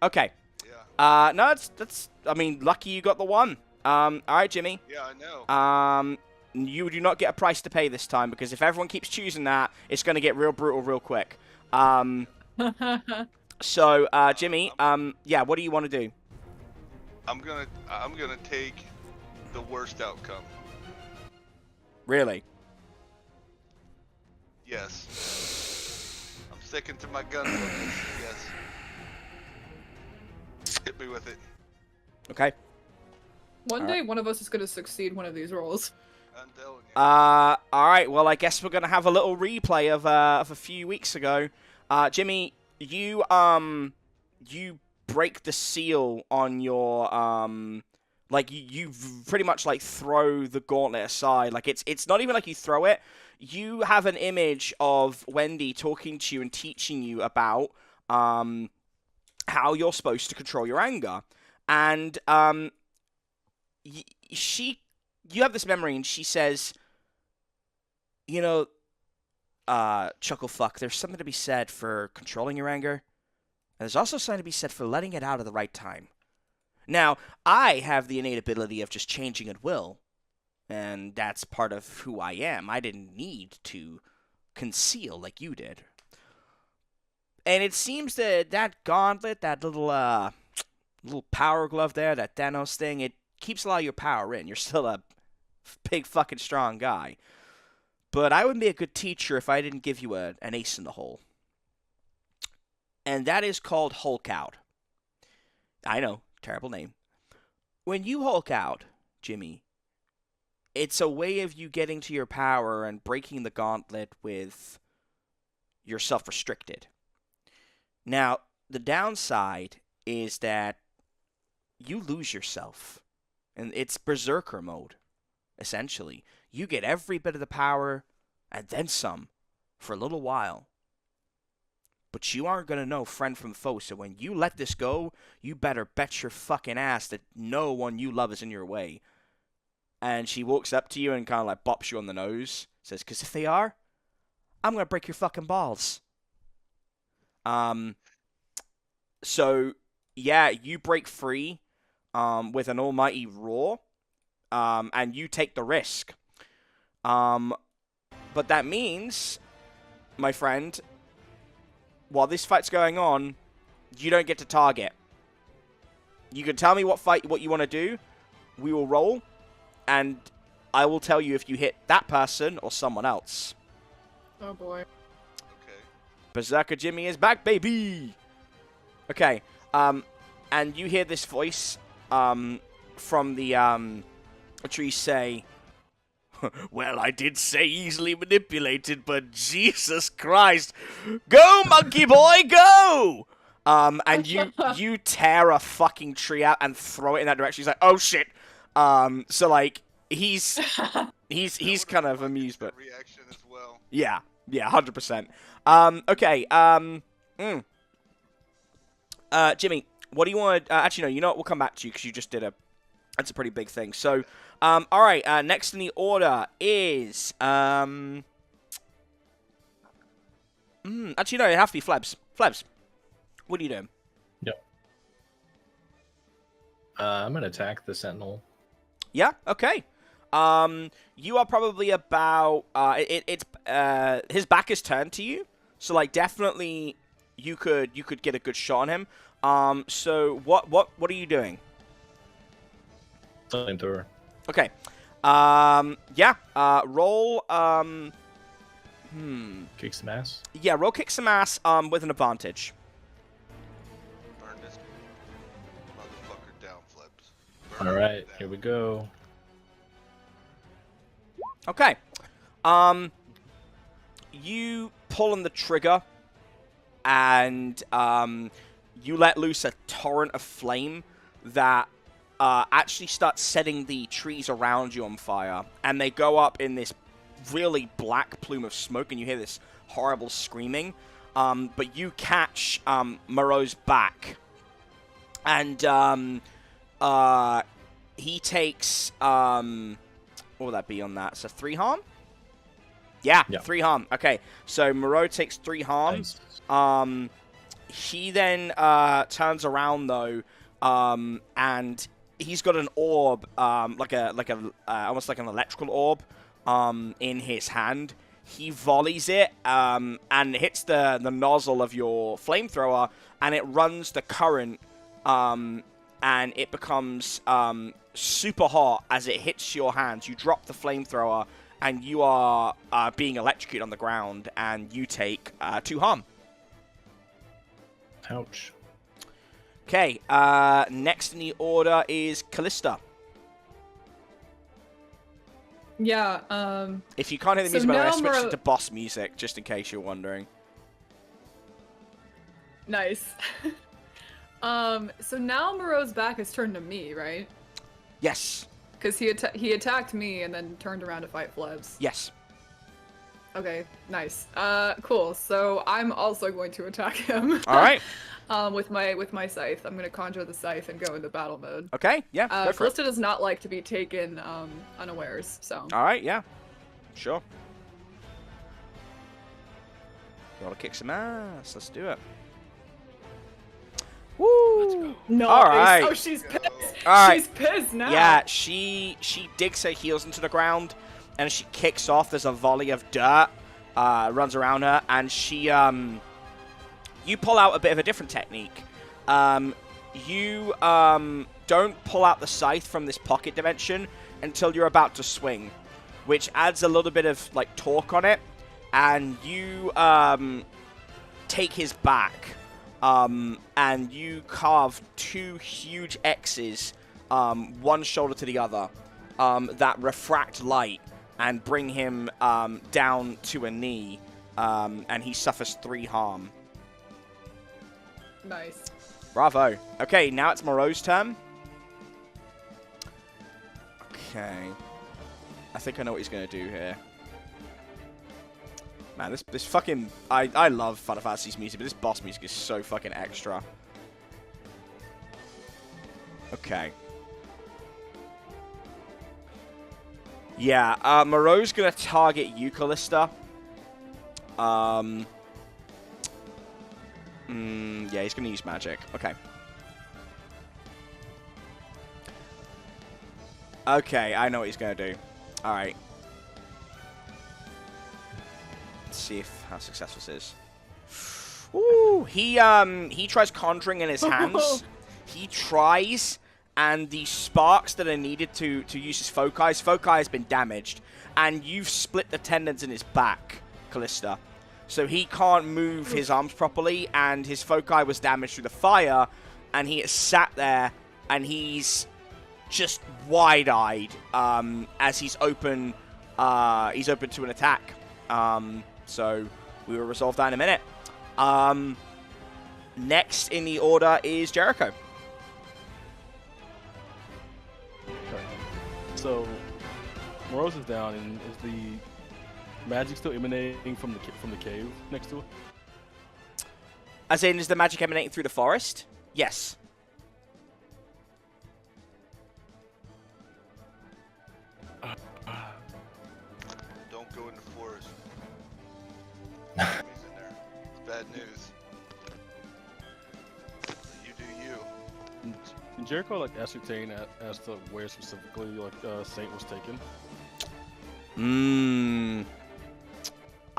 [SPEAKER 1] Okay.
[SPEAKER 4] Yeah.
[SPEAKER 1] No, that's. I mean, lucky you got the one. All right, Jimmy.
[SPEAKER 4] Yeah, I know.
[SPEAKER 1] You do not get a price to pay this time because if everyone keeps choosing that, it's going to get real brutal real quick. So, Jimmy, yeah, what do you want to do?
[SPEAKER 4] I'm gonna take the worst outcome.
[SPEAKER 1] Really?
[SPEAKER 4] Yes. I'm sticking to my guns on this. Yes. Hit me with it.
[SPEAKER 1] Okay.
[SPEAKER 5] One
[SPEAKER 1] All
[SPEAKER 5] day, one of us is gonna succeed one of these rolls.
[SPEAKER 4] I'm telling you.
[SPEAKER 1] All right. Well, I guess we're gonna have a little replay of a few weeks ago. Jimmy, you break the seal on your like you pretty much like throw the gauntlet aside. Like it's not even like you throw it. You have an image of Wendy talking to you and teaching you about how you're supposed to control your anger, and you have this memory, and she says, you know, Chucklefuck, there's something to be said for controlling your anger, and there's also something to be said for letting it out at the right time. Now, I have the innate ability of just changing at will, and that's part of who I am. I didn't need to conceal like you did. And it seems that that gauntlet, that little power glove there, that Thanos thing, it keeps a lot of your power in. You're still a big fucking strong guy. But I wouldn't be a good teacher if I didn't give you an ace in the hole. And that is called Hulk Out. I know, terrible name. When you Hulk out, Jimmy, it's a way of you getting to your power and breaking the gauntlet with yourself restricted. Now, the downside is that you lose yourself. And it's berserker mode, essentially. You get every bit of the power and then some for a little while. But you aren't going to know friend from foe, so when you let this go, you better bet your fucking ass that no one you love is in your way. And she walks up to you and kind of like bops you on the nose. Says, because if they are, I'm going to break your fucking balls. So, yeah, you break free with an almighty roar, and you take the risk. But that means, my friend, while this fight's going on, you don't get to target. You can tell me what you want to do. We will roll, and I will tell you if you hit that person or someone else.
[SPEAKER 5] Oh boy.
[SPEAKER 4] Okay.
[SPEAKER 1] Berserker Jimmy is back, baby! Okay, and you hear this voice from the tree say, well, I did say easily manipulated, but Jesus Christ. Go, monkey boy, go! And you tear a fucking tree out and throw it in that direction. He's like, oh shit. So like, he's kind of amused, but
[SPEAKER 4] Reaction as well.
[SPEAKER 1] yeah, 100%. Okay, Jimmy, what do you want to... actually, no, you know what? We'll come back to you because you just did that's a pretty big thing. So, all right, next in the order is... actually, no, it has to be Flebs. Flebs, what are you doing?
[SPEAKER 3] Yep. I'm going to attack the Sentinel.
[SPEAKER 1] Yeah, okay. You are probably about... his back is turned to you, so, like, definitely... You could get a good shot on him. So what are you doing?
[SPEAKER 3] Flamethrower.
[SPEAKER 1] Okay. Yeah. Roll.
[SPEAKER 3] Kick some ass.
[SPEAKER 1] Yeah. Roll kick some ass. With an advantage.
[SPEAKER 4] Burn this motherfucker down, Flebs. Burn
[SPEAKER 3] All right,
[SPEAKER 4] it down.
[SPEAKER 3] here we go.
[SPEAKER 1] Okay. You pull on the trigger. And you let loose a torrent of flame that actually starts setting the trees around you on fire. And they go up in this really black plume of smoke, and you hear this horrible screaming. But you catch Margot's back. And he takes... what would that be on that? So 3 harm? Yeah,
[SPEAKER 3] Yeah.
[SPEAKER 1] 3 harm. Okay, so Margot takes 3 harm.
[SPEAKER 3] Nice.
[SPEAKER 1] He then turns around though, and he's got an orb, like a almost like an electrical orb, in his hand. He volleys it, and hits the nozzle of your flamethrower, and it runs the current, and it becomes super hot as it hits your hands. You drop the flamethrower, and you are being electrocuted on the ground, and you take 2 harm.
[SPEAKER 3] Ouch.
[SPEAKER 1] Okay, next in the order is Callista.
[SPEAKER 5] Yeah,
[SPEAKER 1] If you can't hear the
[SPEAKER 5] So
[SPEAKER 1] music, by the way, I
[SPEAKER 5] now
[SPEAKER 1] switched
[SPEAKER 5] Margot-
[SPEAKER 1] it to boss music, just in case you're wondering.
[SPEAKER 5] nice. So now Moreau's back is turned to me, right?
[SPEAKER 1] Yes.
[SPEAKER 5] Because he attacked me and then turned around to fight Flebs.
[SPEAKER 1] Yes.
[SPEAKER 5] Okay, nice. Cool. So I'm also going to attack him.
[SPEAKER 1] All right.
[SPEAKER 5] With my scythe. I'm gonna conjure the scythe and go into battle mode.
[SPEAKER 1] Okay, yeah, go for it.
[SPEAKER 5] Callista does not like to be taken unawares, so.
[SPEAKER 1] All right, yeah. Sure. Gotta kick some ass. Let's do it. Woo!
[SPEAKER 2] Let's go.
[SPEAKER 5] No.
[SPEAKER 1] All right.
[SPEAKER 5] Oh, she's pissed.
[SPEAKER 1] All right.
[SPEAKER 5] She's pissed now.
[SPEAKER 1] Yeah, she digs her heels into the ground, and as she kicks off, there's a volley of dirt runs around her, and she you pull out a bit of a different technique. You don't pull out the scythe from this pocket dimension until you're about to swing, which adds a little bit of like torque on it, and you take his back, and you carve 2 huge X's, one shoulder to the other, that refract light and bring him down to a knee, and he suffers 3 harm.
[SPEAKER 5] Nice.
[SPEAKER 1] Bravo. Okay, now it's Moreau's turn. Okay. I think I know what he's going to do here. Man, this fucking... I love Final Fantasy's music, but this boss music is so fucking extra. Okay. Yeah, Moreau's going to target you, Callista. Yeah, he's going to use magic. Okay. Okay, I know what he's going to do. Alright. Let's see how successful this is. Ooh, he tries conjuring in his hands. He tries, and the sparks that are needed to use his foci has been damaged, and you've split the tendons in his back, Callista. So he can't move his arms properly, and his foci was damaged through the fire, and he is sat there, and he's just wide-eyed as he's open to an attack. So we will resolve that in a minute. Next in the order is Jericho.
[SPEAKER 2] Okay. So Morose is down, and is the magic still emanating from the cave next to it?
[SPEAKER 1] As in, is the magic emanating through the forest? Yes.
[SPEAKER 4] Don't go in the forest. Enemies in there. It's bad news. You do you.
[SPEAKER 2] Can Jericho like ascertain as to where specifically like Saint was taken?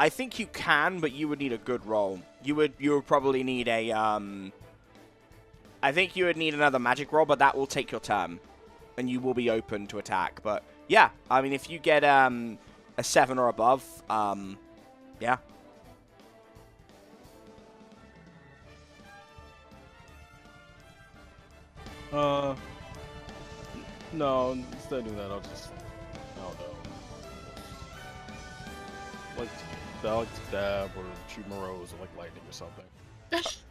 [SPEAKER 1] I think you can, but you would need a good roll. You would probably need a I think you would need another magic roll, but that will take your turn, and you will be open to attack. But yeah, I mean, if you get a 7 or above, yeah.
[SPEAKER 2] No, instead of doing that, I'll just, I don't know, like stab or shoot Morose or like lightning or something.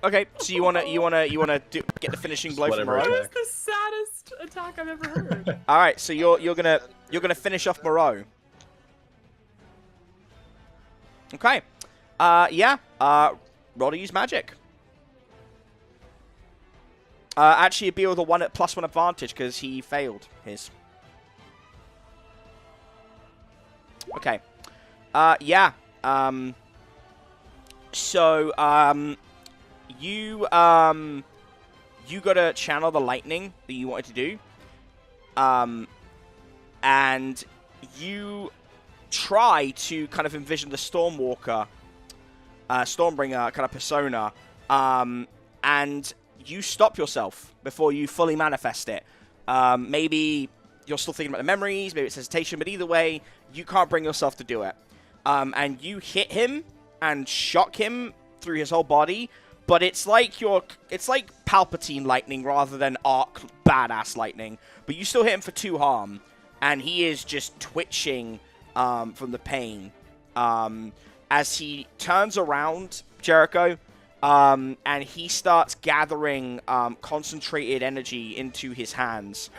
[SPEAKER 1] Okay, so you wanna get the finishing blow from
[SPEAKER 3] Whatever
[SPEAKER 1] Moreau?
[SPEAKER 5] That
[SPEAKER 3] attack.
[SPEAKER 5] was the saddest attack I've ever heard.
[SPEAKER 1] All right, so you're gonna finish off Moreau. Okay, yeah. Roll to use magic. Actually, it'd be with a +1 advantage because he failed his. Okay. Yeah. So, you gotta channel the lightning that you wanted to do. And you try to kind of envision the Stormwalker, Stormbringer kind of persona, and you stop yourself before you fully manifest it. Maybe you're still thinking about the memories, maybe it's hesitation, but either way, you can't bring yourself to do it. And you hit him and shock him through his whole body, but it's like Palpatine lightning rather than arc badass lightning. But you still hit him for 2 harm, and he is just twitching from the pain. As he turns around, Jericho, and he starts gathering concentrated energy into his hands.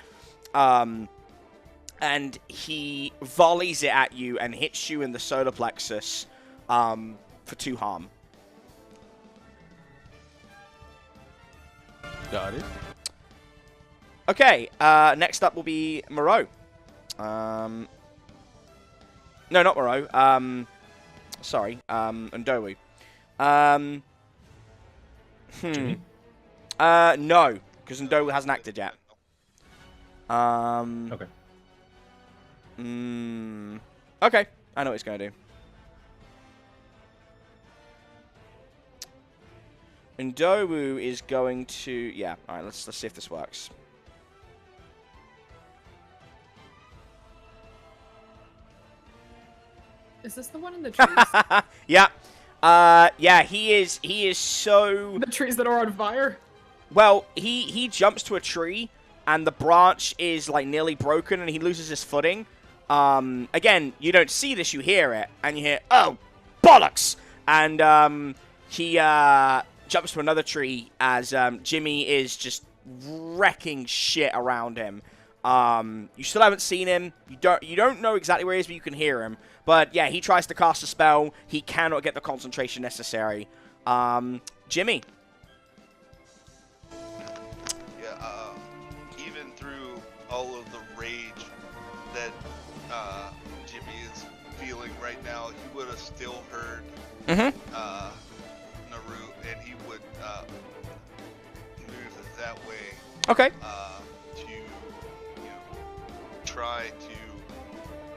[SPEAKER 1] And he volleys it at you and hits you in the solar plexus for 2 harm.
[SPEAKER 2] Got it.
[SPEAKER 1] Okay, next up will be Moreau. No, not Moreau. Sorry, Ndowu. No, because Ndowu hasn't acted yet.
[SPEAKER 3] Okay.
[SPEAKER 1] Okay, I know what he's going to do. Ndowu is going to... Yeah, alright, let's see if this works.
[SPEAKER 5] Is this the one in the trees?
[SPEAKER 1] Yeah. Yeah, he is so...
[SPEAKER 5] The trees that are on fire?
[SPEAKER 1] Well, he jumps to a tree, and the branch is, like, nearly broken, and he loses his footing. Again, you don't see this, you hear it, and you hear, oh, bollocks! And, he, jumps to another tree as, Jimmy is just wrecking shit around him. You still haven't seen him. You don't know exactly where he is, but you can hear him. But, yeah, he tries to cast a spell. He cannot get the concentration necessary. Jimmy.
[SPEAKER 4] Yeah, even through all of the rage that Jimmy is feeling right now, he would have still heard Naru, and he would move that way.
[SPEAKER 1] Okay.
[SPEAKER 4] To try to,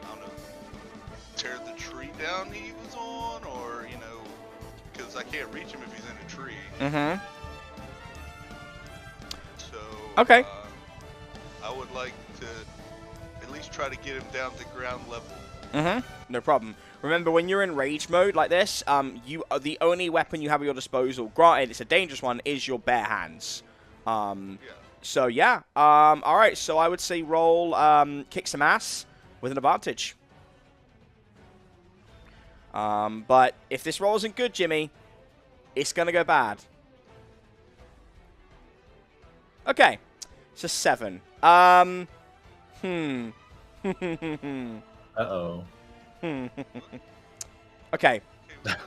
[SPEAKER 4] I don't know, tear the tree down he was on, or because I can't reach him if he's in a tree. So
[SPEAKER 1] Okay.
[SPEAKER 4] I would like to at least try to get him down to ground level.
[SPEAKER 1] No problem. Remember, when you're in rage mode like this, the only weapon you have at your disposal, granted it's a dangerous one, is your bare hands.
[SPEAKER 4] Yeah.
[SPEAKER 1] So yeah. All right. So I would say roll kick some ass with an advantage. But if this roll isn't good, Jimmy, it's gonna go bad. Okay. It's a 7.
[SPEAKER 3] Uh-oh.
[SPEAKER 1] Okay.
[SPEAKER 4] I'm okay with this.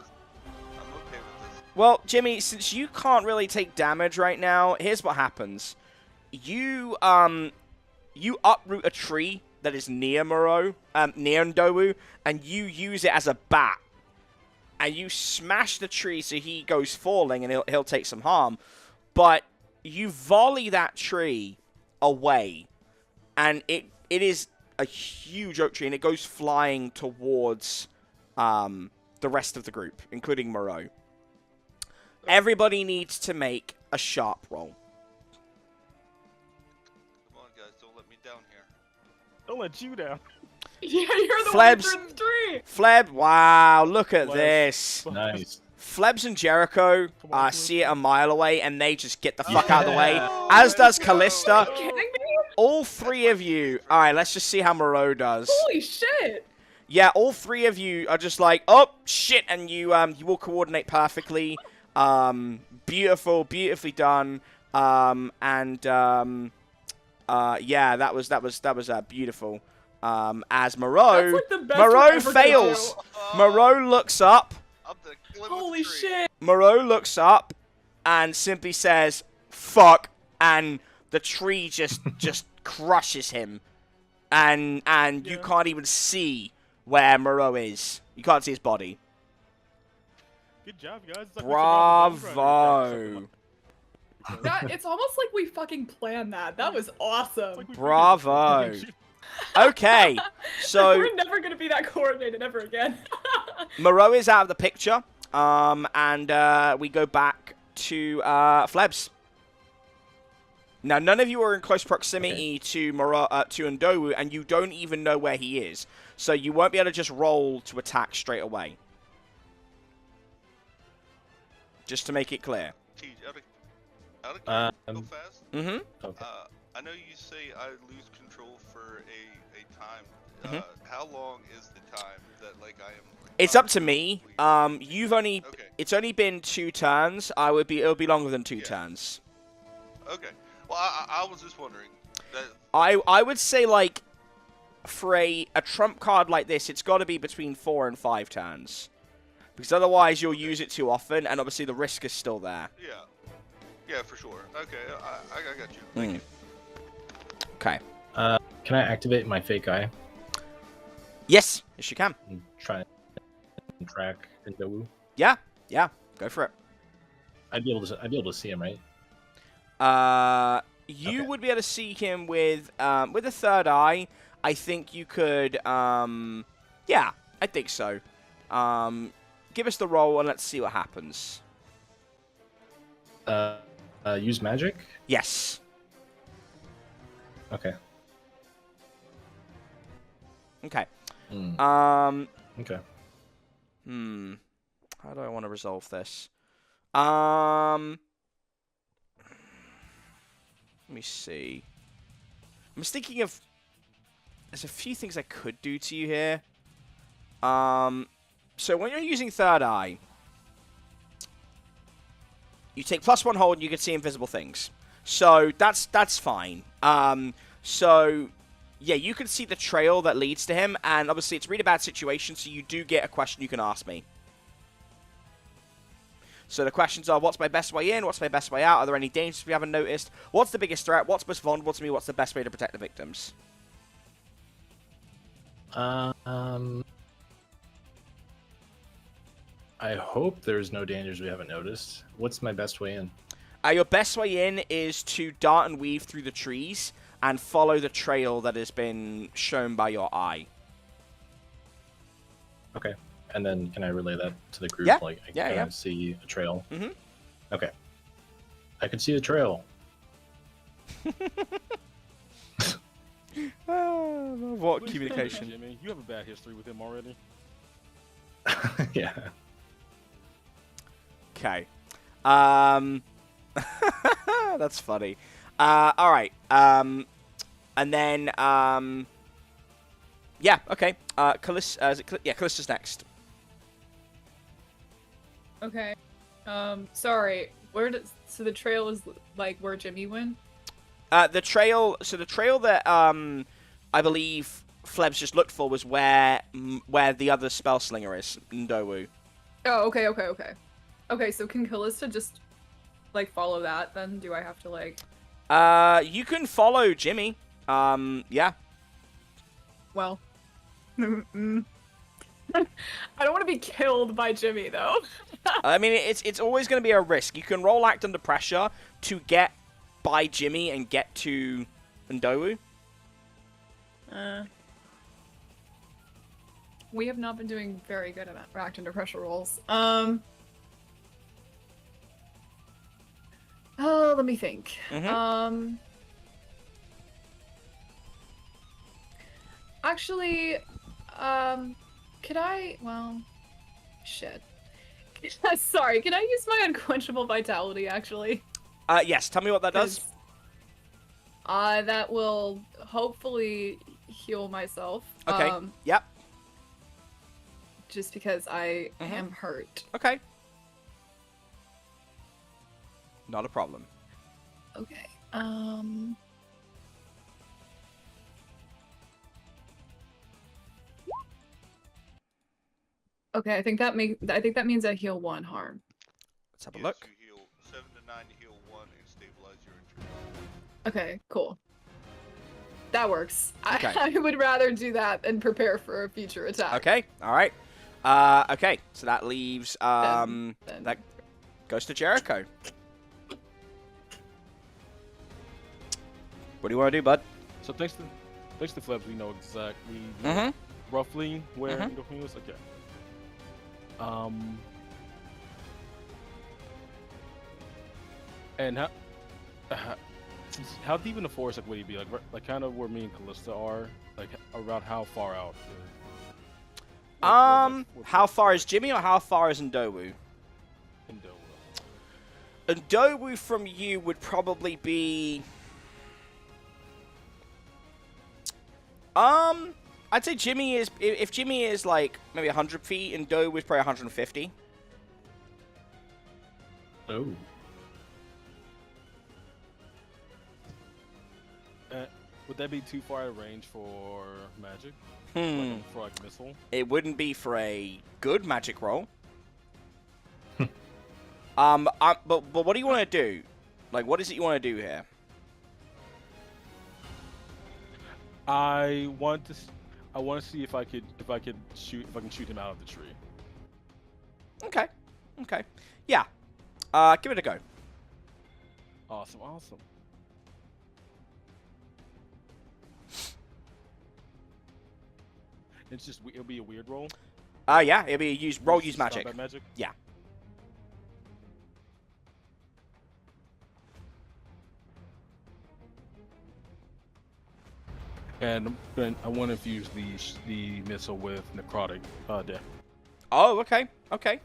[SPEAKER 1] Well, Jimmy, since you can't really take damage right now, here's what happens. You uproot a tree that is near near Ndowu, and you use it as a bat. And you smash the tree so he goes falling and he'll take some harm. But you volley that tree away. And it is a huge oak tree, and it goes flying towards the rest of the group, including Moreau. Everybody needs to make a sharp roll.
[SPEAKER 4] Come on, guys, don't let me down here.
[SPEAKER 2] Don't let you down.
[SPEAKER 5] Yeah, you're the
[SPEAKER 1] Flebs.
[SPEAKER 5] one through the tree.
[SPEAKER 1] Fleb, wow, look at
[SPEAKER 2] Flebs.
[SPEAKER 1] this.
[SPEAKER 3] Nice.
[SPEAKER 1] Flebs and Jericho
[SPEAKER 2] on,
[SPEAKER 1] see it a mile away, and they just get the fuck out of the way.
[SPEAKER 3] Yeah.
[SPEAKER 1] As does
[SPEAKER 4] Let's
[SPEAKER 1] Callista.
[SPEAKER 4] go.
[SPEAKER 5] Are you kidding me?
[SPEAKER 1] All 3 of you. All right, let's just see how Moreau does.
[SPEAKER 5] Holy shit.
[SPEAKER 1] Yeah, all 3 of you are just like, oh shit, and you will coordinate perfectly. Beautiful, beautifully done. Yeah, that was beautiful. As Moreau,
[SPEAKER 5] That's like the best
[SPEAKER 1] Moreau
[SPEAKER 5] we're ever gonna
[SPEAKER 1] fails.
[SPEAKER 5] do.
[SPEAKER 1] Moreau looks up.
[SPEAKER 4] I'm gonna kill him
[SPEAKER 5] Holy
[SPEAKER 4] with the tree.
[SPEAKER 5] shit.
[SPEAKER 1] Moreau looks up and simply says, fuck, and the tree just crushes him. And you can't even see where Margot is. You can't see his body.
[SPEAKER 2] Good job, guys. It's like we survived the bomb
[SPEAKER 1] Bravo.
[SPEAKER 5] It's almost like we fucking planned that. That was awesome.
[SPEAKER 2] Like we freaking-
[SPEAKER 1] Bravo. Okay, so
[SPEAKER 5] We're never gonna be that coordinated ever again.
[SPEAKER 1] Margot is out of the picture. And we go back to Flebs. Now, none of you are in close proximity to Ndowu, and you don't even know where he is. So you won't be able to just roll to attack straight away. Just to make it clear.
[SPEAKER 4] Teach, out of go fast.
[SPEAKER 1] Mm-hmm.
[SPEAKER 3] Okay.
[SPEAKER 4] I know you say I lose control for a time.
[SPEAKER 1] Mm-hmm.
[SPEAKER 4] How long is the time that like I am?
[SPEAKER 1] It's up to me. You've only
[SPEAKER 4] Okay.
[SPEAKER 1] it's only been 2 turns. It'll be longer than 2 turns.
[SPEAKER 4] Okay. Well, I was just wondering. That,
[SPEAKER 1] I would say like for a trump card like this, it's got to be between 4 and 5 turns. Because otherwise you'll use it too often, and obviously the risk is still there.
[SPEAKER 4] yeah. Yeah, for sure. Okay, I got you. Thank you.
[SPEAKER 1] Okay.
[SPEAKER 3] Can I activate my fake eye
[SPEAKER 1] Yes, yes you can.
[SPEAKER 3] and try and track Ndowu?
[SPEAKER 1] Yeah, go for it.
[SPEAKER 3] I'd be able to see him, right?
[SPEAKER 1] You
[SPEAKER 3] Okay.
[SPEAKER 1] would be able to see him with a third eye. I think you could. Yeah, I think so. Give us the roll and let's see what happens.
[SPEAKER 3] Use magic.
[SPEAKER 1] Yes.
[SPEAKER 3] Okay.
[SPEAKER 1] Okay.
[SPEAKER 3] Mm, okay.
[SPEAKER 1] How do I want to resolve this? Let me see. I'm just thinking of. There's a few things I could do to you here. So when you're using third eye, you take +1 hold and you can see invisible things. So that's fine. So yeah, you can see the trail that leads to him, and obviously it's a really bad situation, so you do get a question you can ask me. So the questions are, what's my best way in? What's my best way out? Are there any dangers we haven't noticed? What's the biggest threat? What's most vulnerable to me? What's the best way to protect the victims?
[SPEAKER 3] I hope there's no dangers we haven't noticed. What's my best way in?
[SPEAKER 1] Your best way in is to dart and weave through the trees and follow the trail that has been shown by your eye.
[SPEAKER 3] Okay. And then can I relay that to the group?
[SPEAKER 1] Yeah.
[SPEAKER 3] Like, I
[SPEAKER 1] Yeah,
[SPEAKER 3] can
[SPEAKER 1] yeah.
[SPEAKER 3] see a trail.
[SPEAKER 1] Mm-hmm.
[SPEAKER 3] Okay. I can see a trail.
[SPEAKER 1] What
[SPEAKER 2] Please
[SPEAKER 1] communication?
[SPEAKER 2] finish, Jimmy. You have a bad history with him already.
[SPEAKER 3] Yeah.
[SPEAKER 1] Okay. That's funny. All right. And then, yeah, okay. Callista, Callista's next.
[SPEAKER 5] Okay. Sorry. So the trail is like where Jimmy went?
[SPEAKER 1] The trail that, I believe Flebs just looked for was where the other spell slinger is, Ndowu.
[SPEAKER 5] Oh, okay. Okay, so can Callista just like follow that then? Do I have to like
[SPEAKER 1] You can follow Jimmy. Yeah.
[SPEAKER 5] well I don't want to be killed by Jimmy though.
[SPEAKER 1] I mean, it's always going to be a risk. You can roll act under pressure to get by Jimmy and get to Ndowu.
[SPEAKER 5] We have not been doing very good at act under pressure rolls. Oh, let me think.
[SPEAKER 1] Mhm.
[SPEAKER 5] Actually, could I? Well, shit. Sorry, can I use my unquenchable vitality? Actually.
[SPEAKER 1] Yes. Tell me what that does.
[SPEAKER 5] That will hopefully heal myself.
[SPEAKER 1] Okay. Yep.
[SPEAKER 5] Just because I am hurt.
[SPEAKER 1] Okay. Not a problem.
[SPEAKER 5] Okay. Okay, I think that means I heal 1 harm.
[SPEAKER 1] Let's have a
[SPEAKER 4] Yes,
[SPEAKER 1] look.
[SPEAKER 4] You heal 7 to 9 to heal 1 and stabilize your injury.
[SPEAKER 5] Okay, cool. that works.
[SPEAKER 1] Okay.
[SPEAKER 5] I would rather do that and prepare for a future attack.
[SPEAKER 1] Okay, all right. Okay, so that leaves
[SPEAKER 5] Then-
[SPEAKER 1] that goes to Jericho. What do you want to do, bud?
[SPEAKER 2] So thanks to Flebs, we know exactly
[SPEAKER 1] Mm-hmm.
[SPEAKER 2] roughly where
[SPEAKER 1] Mhm.
[SPEAKER 2] Indofini was. Okay. And how deep in the forest would he be? Like kind of where me and Callista are, like around how far out?
[SPEAKER 1] How far is Jimmy or how far is Ndowu? Ndowu from you would probably be... I'd say Jimmy is... If Jimmy is, like, maybe 100 feet, Ndowu is probably 150.
[SPEAKER 3] Oh.
[SPEAKER 2] Would that be too far out of range for magic? For like missile?
[SPEAKER 1] It wouldn't be for a good magic roll. But what do you want to do? Like, what is it you want to do here?
[SPEAKER 2] I want to see if I can shoot him out of the tree.
[SPEAKER 1] Okay. Okay. Yeah. Give it a go.
[SPEAKER 2] Awesome. It'll be a weird roll.
[SPEAKER 1] Yeah, it'll be a use
[SPEAKER 2] Combat
[SPEAKER 1] magic.
[SPEAKER 2] magic.
[SPEAKER 1] Yeah.
[SPEAKER 2] And then I want to infuse the missile with necrotic death.
[SPEAKER 1] Oh, okay. Okay.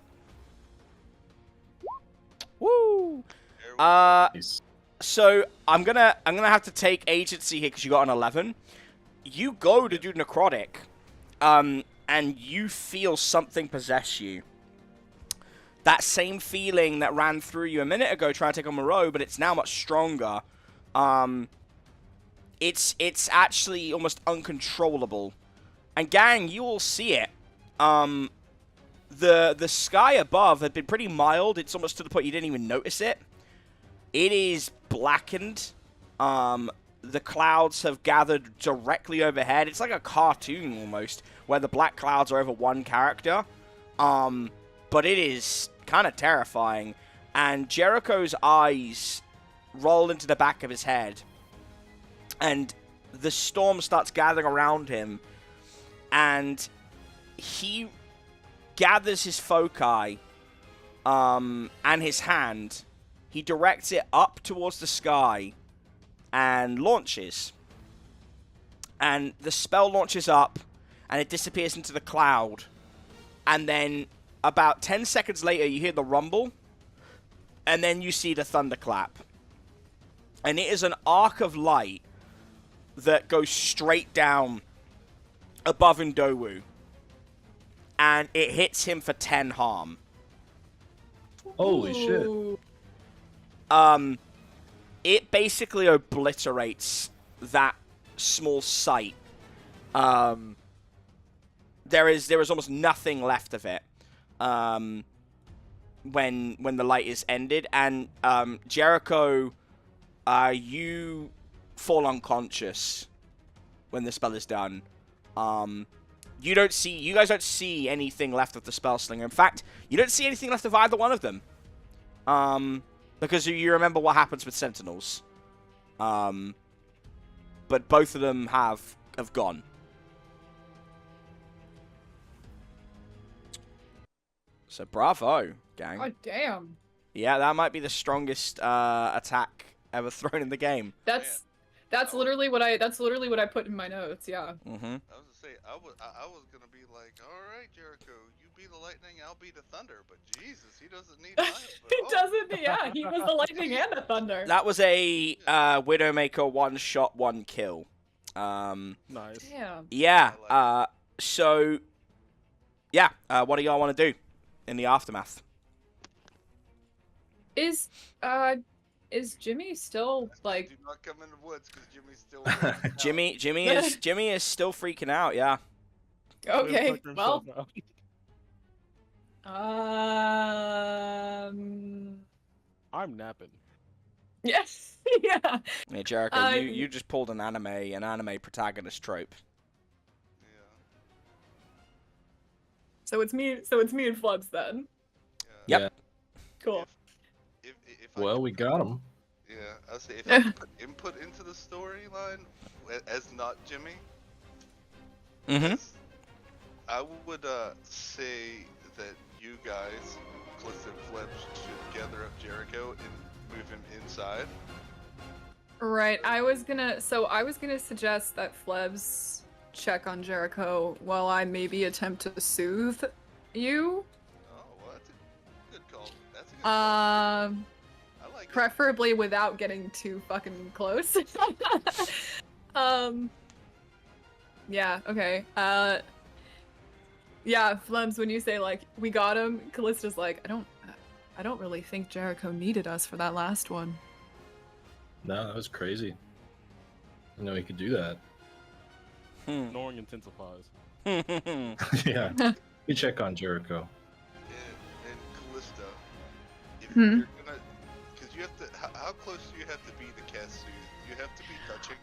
[SPEAKER 1] Woo!
[SPEAKER 4] There we
[SPEAKER 3] Nice.
[SPEAKER 1] So I'm gonna have to take agency here because you got an 11. You go to do necrotic, and you feel something possess you. That same feeling that ran through you a minute ago trying to take on Margot, but it's now much stronger. It's actually almost uncontrollable. And gang, you all see it. The sky above had been pretty mild. It's almost to the point you didn't even notice it. It is blackened. The clouds have gathered directly overhead. It's like a cartoon almost, where the black clouds are over one character. But it is kind of terrifying. And Jericho's eyes roll into the back of his head. And the storm starts gathering around him. And he gathers his foci and his hand. He directs it up towards the sky and launches. And the spell launches up and it disappears into the cloud. And then about 10 seconds later, you hear the rumble. And then you see the thunderclap. And it is an arc of light that goes straight down above Ndowu. And it hits him for 10 harm.
[SPEAKER 3] Holy shit.
[SPEAKER 5] Ooh.
[SPEAKER 1] It basically obliterates that small site. There is almost nothing left of it. When the light is ended, and Jericho, you fall unconscious when the spell is done. You guys don't see anything left of the spell slinger. In fact, you don't see anything left of either one of them. Because you remember what happens with Sentinels. But both of them have gone. So bravo, gang.
[SPEAKER 5] God damn.
[SPEAKER 1] Yeah, that might be the strongest attack ever thrown in the game.
[SPEAKER 5] That's literally what I put in my notes. Yeah.
[SPEAKER 1] Mm-hmm.
[SPEAKER 4] I was gonna say I was gonna be like, all right, Jericho, you be the lightning, I'll be the thunder. But Jesus, he doesn't need fire.
[SPEAKER 5] He doesn't. Yeah, he was the lightning and the thunder.
[SPEAKER 1] That was a Widowmaker 1-shot, 1-kill.
[SPEAKER 2] Nice.
[SPEAKER 5] Damn.
[SPEAKER 1] Yeah. So, yeah. What do y'all want to do in the aftermath?
[SPEAKER 5] Is Jimmy still like?
[SPEAKER 4] Do not come in the woods because Jimmy's still.
[SPEAKER 1] Jimmy is still freaking out. Yeah.
[SPEAKER 5] Okay.
[SPEAKER 2] Fuck
[SPEAKER 5] Well.
[SPEAKER 2] himself out.
[SPEAKER 5] Um.
[SPEAKER 2] I'm napping.
[SPEAKER 5] Yes. Yeah.
[SPEAKER 1] Yeah, Jericho,
[SPEAKER 5] Uh,
[SPEAKER 1] you just pulled an anime protagonist trope.
[SPEAKER 4] Yeah.
[SPEAKER 5] So it's me and Flubs then.
[SPEAKER 1] Yep.
[SPEAKER 3] Yeah.
[SPEAKER 5] Cool.
[SPEAKER 4] If I
[SPEAKER 3] Well,
[SPEAKER 4] could
[SPEAKER 3] we
[SPEAKER 4] put,
[SPEAKER 3] got him.
[SPEAKER 4] yeah, I'll say if I could put input into the storyline as not Jimmy,
[SPEAKER 1] Mm-hmm.
[SPEAKER 4] I would say that you guys, Callista and Flebs, should gather up Jericho and move him inside.
[SPEAKER 5] Right. I was gonna suggest that Flebs check on Jericho while I maybe attempt to soothe you.
[SPEAKER 4] Oh, well, that's a good call. That's a good call. I like it.
[SPEAKER 5] Preferably without getting too fucking close. Yeah, okay. Yeah, Flebs, when you say like we got him, Callista's like, I don't really think Jericho needed us for that last one.
[SPEAKER 3] No, that was crazy. I know he could do that.
[SPEAKER 2] Ignoring intensifies.
[SPEAKER 3] Yeah. You check on Jericho.
[SPEAKER 4] And Callista, if
[SPEAKER 5] Hmm.
[SPEAKER 4] you're gonna, because you have to, how close do you have to be to cast Soothe? You have to be touching.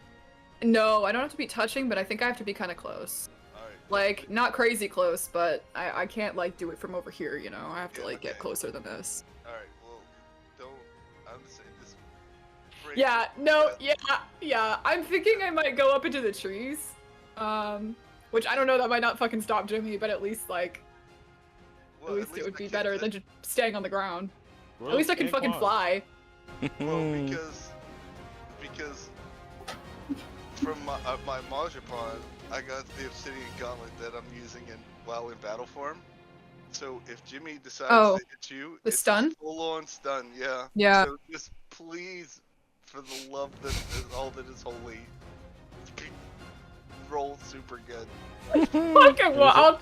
[SPEAKER 5] No, I don't have to be touching, but I think I have to be kind of close.
[SPEAKER 4] Alright.
[SPEAKER 5] Like, not crazy close, but I can't, like, do it from over here, you know? I have to,
[SPEAKER 4] Yeah,
[SPEAKER 5] like, get
[SPEAKER 4] okay.
[SPEAKER 5] closer than this.
[SPEAKER 4] Alright, well, I'm just saying this. break-
[SPEAKER 5] Yeah, no, yeah. I'm thinking I might go up into the trees. Which I don't know, that might not fucking stop Jimmy, but at least, like,
[SPEAKER 4] Well,
[SPEAKER 5] at least it would
[SPEAKER 4] I
[SPEAKER 5] be
[SPEAKER 4] can-
[SPEAKER 5] better than just staying on the ground.
[SPEAKER 2] Bro,
[SPEAKER 5] At least I can
[SPEAKER 2] can't
[SPEAKER 5] fucking
[SPEAKER 2] climb.
[SPEAKER 5] fly.
[SPEAKER 4] Well, because from my Margipon, I got the obsidian gauntlet that I'm using while in battle form. So if Jimmy decides
[SPEAKER 5] Oh,
[SPEAKER 4] to hit you,
[SPEAKER 5] the
[SPEAKER 4] it's
[SPEAKER 5] stun?
[SPEAKER 4] a full-on stun. Yeah.
[SPEAKER 5] Yeah.
[SPEAKER 4] So just please, for the love that is all that is holy, roll super good.
[SPEAKER 5] Fucking well,
[SPEAKER 2] Because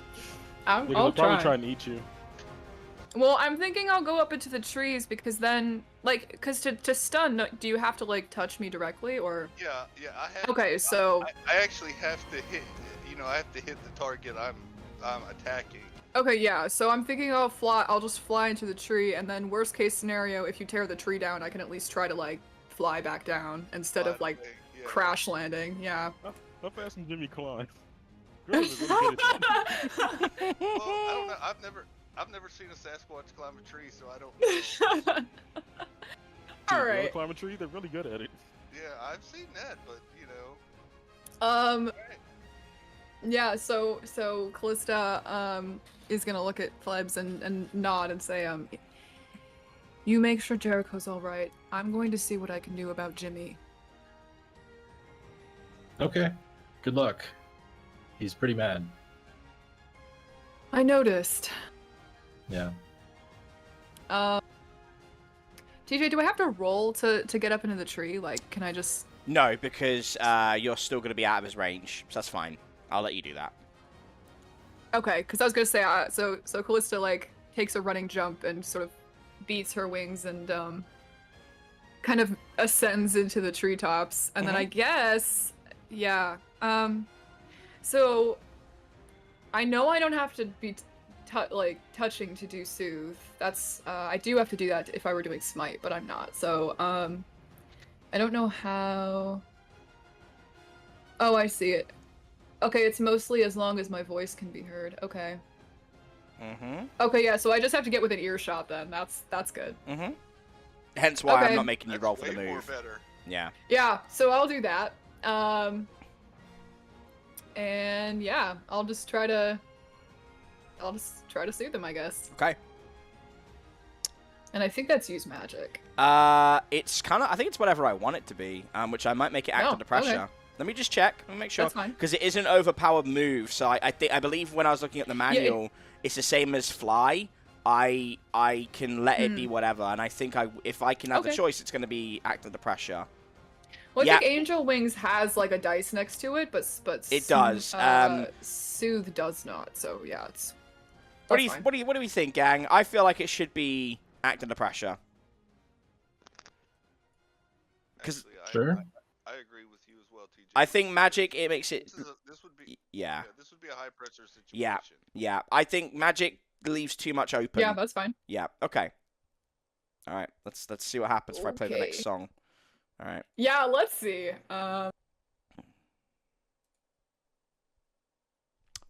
[SPEAKER 5] I'll
[SPEAKER 2] they'll probably
[SPEAKER 5] try.
[SPEAKER 2] try and eat you.
[SPEAKER 5] Well, I'm thinking I'll go up into the trees because then, like, because to stun, do you have to, like, touch me directly or?
[SPEAKER 4] Yeah, I have.
[SPEAKER 5] Okay, so
[SPEAKER 4] I actually have to hit. I have to hit the target I'm attacking.
[SPEAKER 5] okay, yeah. So I'm thinking I'll just fly into the tree, and then worst case scenario, if you tear the tree down, I can at least try to like fly back down instead of like
[SPEAKER 4] Yeah.
[SPEAKER 5] crash landing. Yeah.
[SPEAKER 2] How fast can Jimmy climb? Girls are really good at that.
[SPEAKER 4] Well, I don't know. I've never seen a Sasquatch climb a tree, so I don't know.
[SPEAKER 2] Dude,
[SPEAKER 5] All
[SPEAKER 2] you wanna
[SPEAKER 5] right.
[SPEAKER 2] climb a tree? They're really good at it.
[SPEAKER 4] Yeah, I've seen that, but
[SPEAKER 5] Um.
[SPEAKER 4] Alright.
[SPEAKER 5] Yeah. So Callista is gonna look at Flebs and nod and say you make sure Jericho's all right. I'm going to see what I can do about Jimmy.
[SPEAKER 3] Okay. Good luck. He's pretty mad.
[SPEAKER 5] I noticed.
[SPEAKER 3] Yeah.
[SPEAKER 5] TJ, do I have to roll to get up into the tree? Like, can I just?
[SPEAKER 1] No, because you're still going to be out of his range, so that's fine. I'll let you do that.
[SPEAKER 5] Okay, because I was gonna say, so Callista like takes a running jump and sort of beats her wings and kind of ascends into the treetops, and then I guess, yeah. So I know I don't have to be touching to do soothe. That's I do have to do that if I were doing smite, but I'm not. So I don't know how. Oh, I see it. Okay, it's mostly as long as my voice can be heard. Okay.
[SPEAKER 1] Mm-hmm.
[SPEAKER 5] Okay, yeah, so I just have to get within earshot then. That's good.
[SPEAKER 1] Mm-hmm. Hence why
[SPEAKER 5] Okay.
[SPEAKER 1] I'm not making you
[SPEAKER 4] That's
[SPEAKER 1] roll for
[SPEAKER 4] way
[SPEAKER 1] the
[SPEAKER 4] more
[SPEAKER 1] move.
[SPEAKER 4] better.
[SPEAKER 1] Yeah.
[SPEAKER 5] Yeah, so I'll do that. And yeah, I'll just try to soothe them, I guess.
[SPEAKER 1] Okay.
[SPEAKER 5] And I think that's use magic.
[SPEAKER 1] It's kind of. I think it's whatever I want it to be. Which I might make it act
[SPEAKER 5] Oh,
[SPEAKER 1] under pressure.
[SPEAKER 5] okay.
[SPEAKER 1] Let me just check. Let me make sure.
[SPEAKER 5] That's fine.
[SPEAKER 1] Because it is an overpowered move. So I believe when I was looking at the manual, it's the same as fly. I can let it be whatever, and I think if I can have the
[SPEAKER 5] Okay.
[SPEAKER 1] choice, it's going to be act under pressure.
[SPEAKER 5] Well, I
[SPEAKER 1] Yeah.
[SPEAKER 5] think Angel Wings has like a dice next to it, but
[SPEAKER 1] It does.
[SPEAKER 5] Soothe does not. So yeah, it's.
[SPEAKER 1] What
[SPEAKER 5] that's fine.
[SPEAKER 1] do we think, gang? I feel like it should be act under pressure. 'Cause-
[SPEAKER 4] Actually,
[SPEAKER 3] Sure.
[SPEAKER 4] I agree with you as well, TJ.
[SPEAKER 1] I think magic it makes it.
[SPEAKER 4] This would be
[SPEAKER 1] Yeah.
[SPEAKER 4] this would be a high pressure situation.
[SPEAKER 1] Yeah. Yeah. I think magic leaves too much open.
[SPEAKER 5] Yeah, that's fine.
[SPEAKER 1] Yeah. Okay. All right. Let's see what happens if I play the next
[SPEAKER 5] Okay.
[SPEAKER 1] song. All right.
[SPEAKER 5] Yeah, let's see.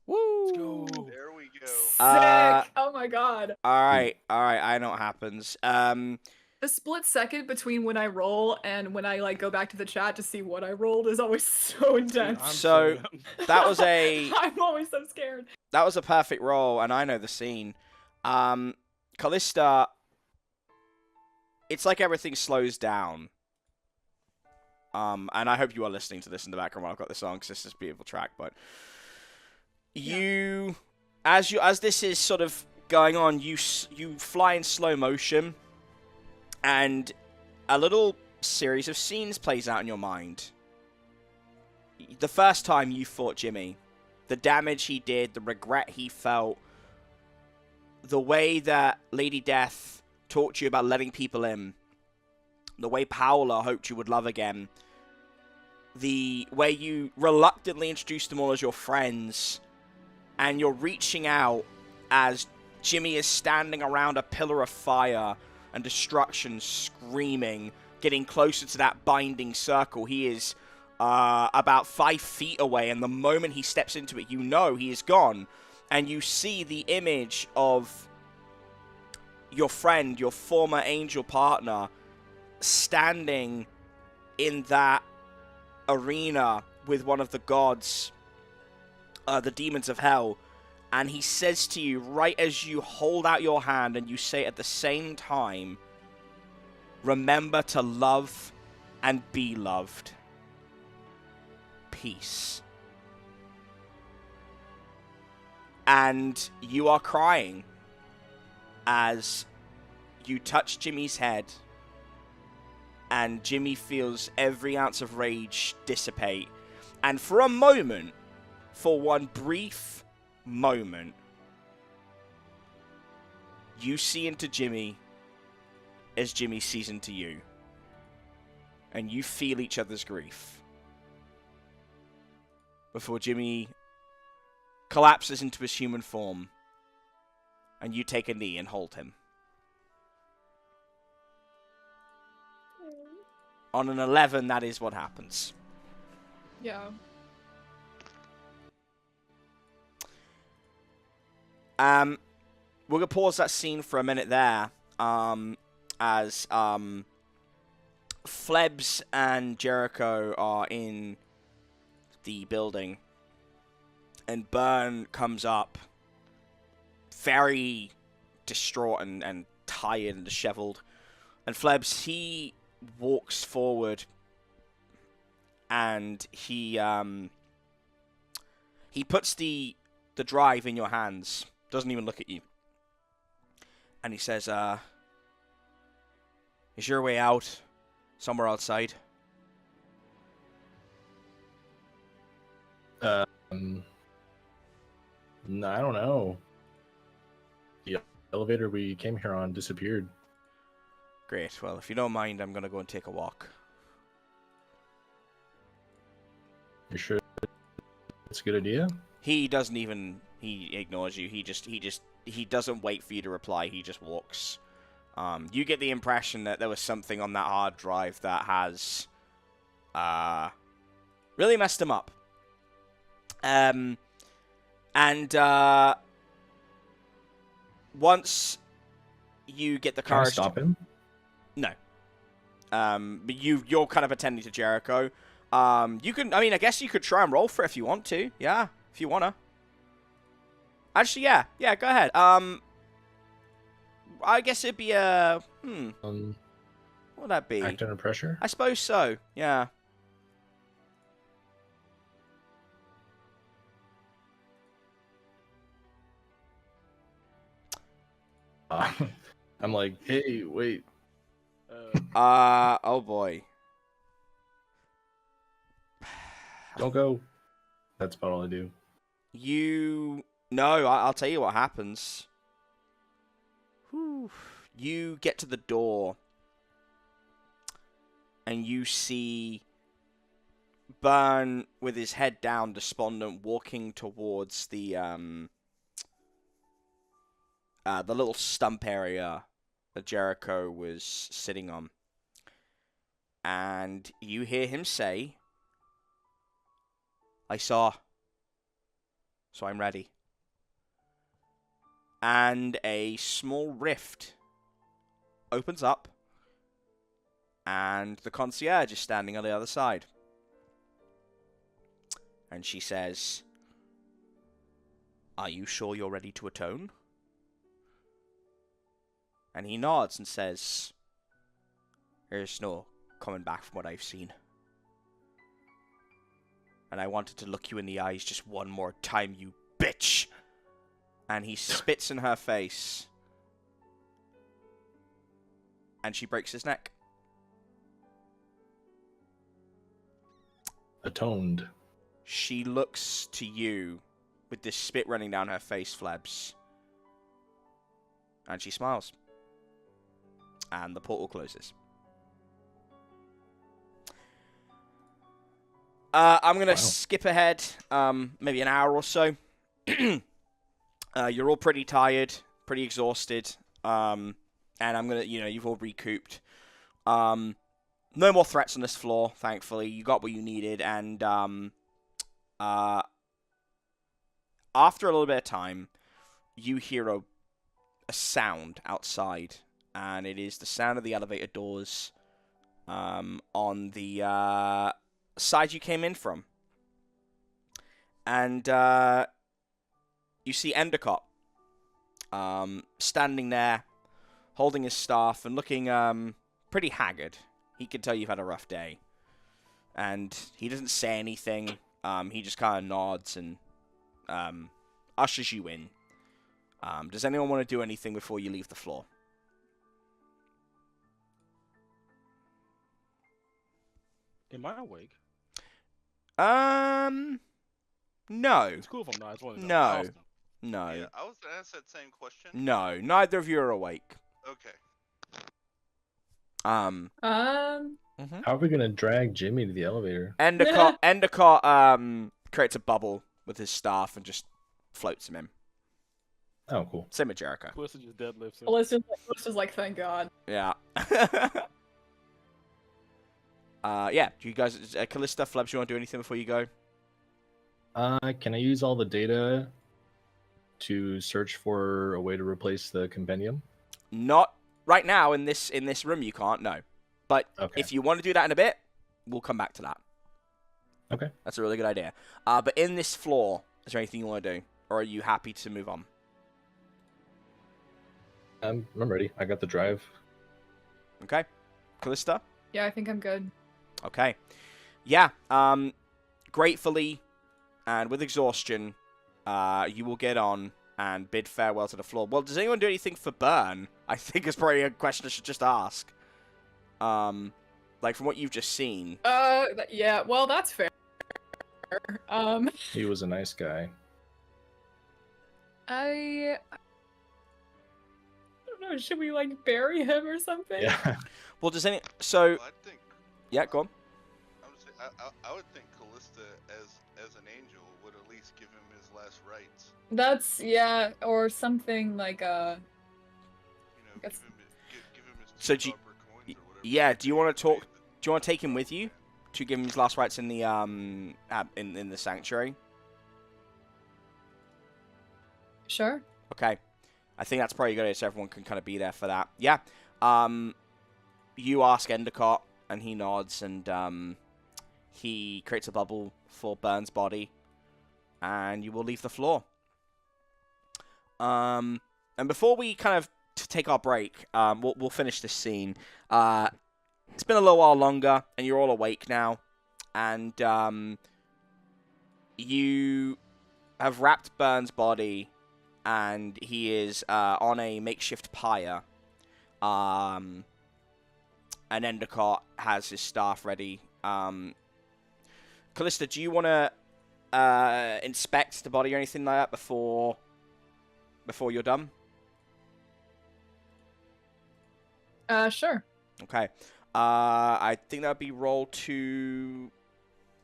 [SPEAKER 1] Woo!
[SPEAKER 2] Let's go.
[SPEAKER 4] There we go.
[SPEAKER 5] Sick! Oh my god.
[SPEAKER 1] All right. I know what happens.
[SPEAKER 5] The split second between when I roll and when I like go back to the chat to see what I rolled is always so intense.
[SPEAKER 2] I'm
[SPEAKER 1] So that was a
[SPEAKER 5] I'm always so scared.
[SPEAKER 1] that was a perfect roll, and I know the scene. Callista, it's like everything slows down. And I hope you are listening to this in the background while I've got this on, because this is a beautiful track. But as this is sort of going on, you fly in slow motion, and a little series of scenes plays out in your mind. The first time you fought Jimmy, the damage he did, the regret he felt, the way that Lady Death taught you about letting people in, the way Paola hoped you would love again, the way you reluctantly introduced them all as your friends, and you're reaching out as Jimmy is standing around a pillar of fire and destruction, screaming, getting closer to that binding circle. He is about 5 feet away, and the moment he steps into it, you know he is gone. And you see the image of your friend, your former angel partner, standing in that arena with one of the gods, the demons of hell, and he says to you, right as you hold out your hand and you say at the same time, remember to love and be loved. Peace. And you are crying as you touch Jimmy's head, and Jimmy feels every ounce of rage dissipate. And for a moment, for one brief moment, you see into Jimmy as Jimmy sees into you. And you feel each other's grief. Before Jimmy collapses into his human form, and you take a knee and hold him. On an 11, that is what happens.
[SPEAKER 5] Yeah.
[SPEAKER 1] We're gonna pause that scene for a minute there, as Flebs and Jericho are in the building, and Burn comes up, very distraught and tired and disheveled, and Flebs, he walks forward, and he puts the drive in your hands. Doesn't even look at you. And he says, is your way out somewhere outside?
[SPEAKER 3] No, I don't know. The elevator we came here on disappeared.
[SPEAKER 1] Great. Well, if you don't mind, I'm going to go and take a walk.
[SPEAKER 3] You sure it's a good idea?
[SPEAKER 1] He doesn't even... He ignores you. He doesn't wait for you to reply. He just walks. You get the impression that there was something on that hard drive that has really messed him up. Once you get the
[SPEAKER 3] Can I
[SPEAKER 1] courage...
[SPEAKER 3] stop him?
[SPEAKER 1] No. But you're kind of attending to Jericho. You can... I mean, I guess you could try and roll for it if you want to. Yeah, if you want to. Actually, yeah. Yeah, go ahead. I guess it'd be a... what would that be?
[SPEAKER 3] Act under pressure?
[SPEAKER 1] I suppose so, yeah.
[SPEAKER 3] I'm like, hey, wait.
[SPEAKER 1] Oh boy.
[SPEAKER 3] Don't go. That's about all I do.
[SPEAKER 1] No, I'll tell you what happens. Whew. You get to the door, and you see Burn with his head down, despondent, walking towards the little stump area that Jericho was sitting on. And you hear him say, I saw, so I'm ready. And a small rift opens up, and the concierge is standing on the other side. And she says, are you sure you're ready to atone? And he nods and says, there's no coming back from what I've seen. And I wanted to look you in the eyes just one more time, you bitch! And he spits in her face. And she breaks his neck.
[SPEAKER 3] Atoned.
[SPEAKER 1] She looks to you with this spit running down her face, Flebs. And she smiles. And the portal closes. I'm going to skip ahead, maybe an hour or so. You're all pretty tired, pretty exhausted. And I'm going to, you've all recouped. No more threats on this floor, thankfully. You got what you needed. And after a little bit of time, you hear a sound outside. And it is the sound of the elevator doors on the side you came in from. And you see Endicott standing there, holding his staff and looking pretty haggard. He can tell you've had a rough day. And he doesn't say anything. He just kind of nods and ushers you in. Does anyone want to do anything before you leave the floor?
[SPEAKER 2] Am I awake?
[SPEAKER 1] No.
[SPEAKER 2] It's cool if I'm not. I just wanted to
[SPEAKER 1] No.
[SPEAKER 2] know.
[SPEAKER 1] No.
[SPEAKER 4] Yeah, I was gonna ask that same question.
[SPEAKER 1] No. Neither of you are awake.
[SPEAKER 4] Okay.
[SPEAKER 3] How are we gonna drag Jimmy to the elevator?
[SPEAKER 1] Endicott creates a bubble with his staff and just floats him in.
[SPEAKER 3] Oh, cool.
[SPEAKER 1] Same with Jericho.
[SPEAKER 2] Callista just deadlifts him.
[SPEAKER 5] Alyssa's like, thank God.
[SPEAKER 1] Yeah. Yeah. Do you guys, Callista, Flebs, you want to do anything before you go?
[SPEAKER 3] Can I use all the data to search for a way to replace the compendium?
[SPEAKER 1] Not right now in this room. You can't. No. But
[SPEAKER 3] Okay.
[SPEAKER 1] if you want to do that in a bit, we'll come back to that.
[SPEAKER 3] Okay.
[SPEAKER 1] That's a really good idea. But in this floor, is there anything you want to do, or are you happy to move on?
[SPEAKER 3] I'm ready. I got the drive.
[SPEAKER 1] Okay. Callista?
[SPEAKER 5] Yeah, I think I'm good.
[SPEAKER 1] Okay. Yeah. Gratefully and with exhaustion, you will get on and bid farewell to the floor. Well, does anyone do anything for burn? I think it's probably a question I should just ask. Like from what you've just seen.
[SPEAKER 5] Yeah, well, that's fair.
[SPEAKER 3] He was a nice guy.
[SPEAKER 5] I don't know, should we, like, bury him or something?
[SPEAKER 3] Yeah.
[SPEAKER 1] Well, does any... So...
[SPEAKER 4] Well, I think.
[SPEAKER 1] Yeah, go on.
[SPEAKER 4] I would think Callista, as an angel, would at least give him his last rites.
[SPEAKER 5] That's, yeah, or something like,
[SPEAKER 4] You know, give
[SPEAKER 5] Guess-
[SPEAKER 4] him his
[SPEAKER 1] So
[SPEAKER 4] two
[SPEAKER 1] do you-
[SPEAKER 4] copper coins or whatever.
[SPEAKER 1] yeah, do you want to
[SPEAKER 4] Pay
[SPEAKER 1] talk... Do you want to take him with you to give him his last rites in the in the sanctuary?
[SPEAKER 5] sure.
[SPEAKER 1] Okay, I think that's probably good, so everyone can kind of be there for that. Yeah. You ask Endicott, and he nods, and he creates a bubble for Burn's body, and you will leave the floor. And before we kind of take our break, we'll finish this scene. It's been a little while longer, and you're all awake now, and you have wrapped Burn's body, and he is on a makeshift pyre. And Endicott has his staff ready. Callista, do you want to inspect the body or anything like that before you're done?
[SPEAKER 5] Sure.
[SPEAKER 1] Okay. I think that would be roll to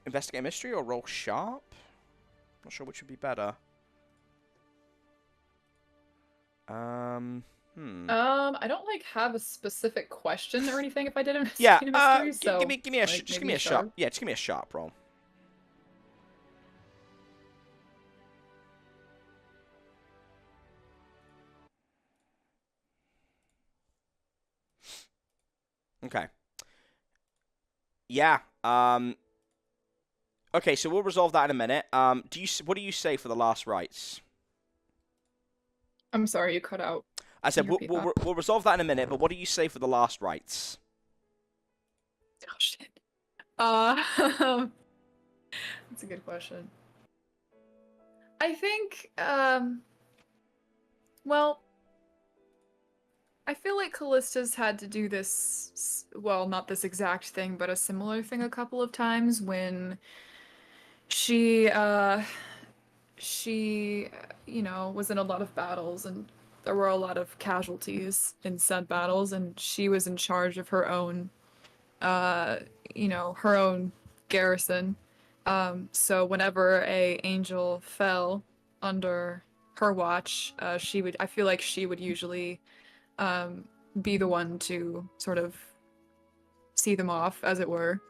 [SPEAKER 1] investigate mystery or roll sharp. Not sure which would be better.
[SPEAKER 5] I don't like have a specific question or anything if I did
[SPEAKER 1] Yeah.
[SPEAKER 5] investigate a mystery. So
[SPEAKER 1] Give me a
[SPEAKER 5] like,
[SPEAKER 1] just give
[SPEAKER 5] maybe
[SPEAKER 1] me a sharp.
[SPEAKER 5] sharp.
[SPEAKER 1] Yeah, just give me a sharp roll. Okay. Yeah. Okay, so we'll resolve that in a minute. What do you say for the last rites?
[SPEAKER 5] I'm sorry, you cut out.
[SPEAKER 1] I said
[SPEAKER 5] Can you repeat that?
[SPEAKER 1] we'll resolve that in a minute. But what do you say for the last rites?
[SPEAKER 5] Oh shit. That's a good question. I think, well, I feel like Callista's had to do this, well, not this exact thing, but a similar thing a couple of times when she, was in a lot of battles and there were a lot of casualties in said battles, and she was in charge of her own, her own garrison. So whenever a angel fell under her watch, I feel like she would usually be the one to sort of see them off, as it were,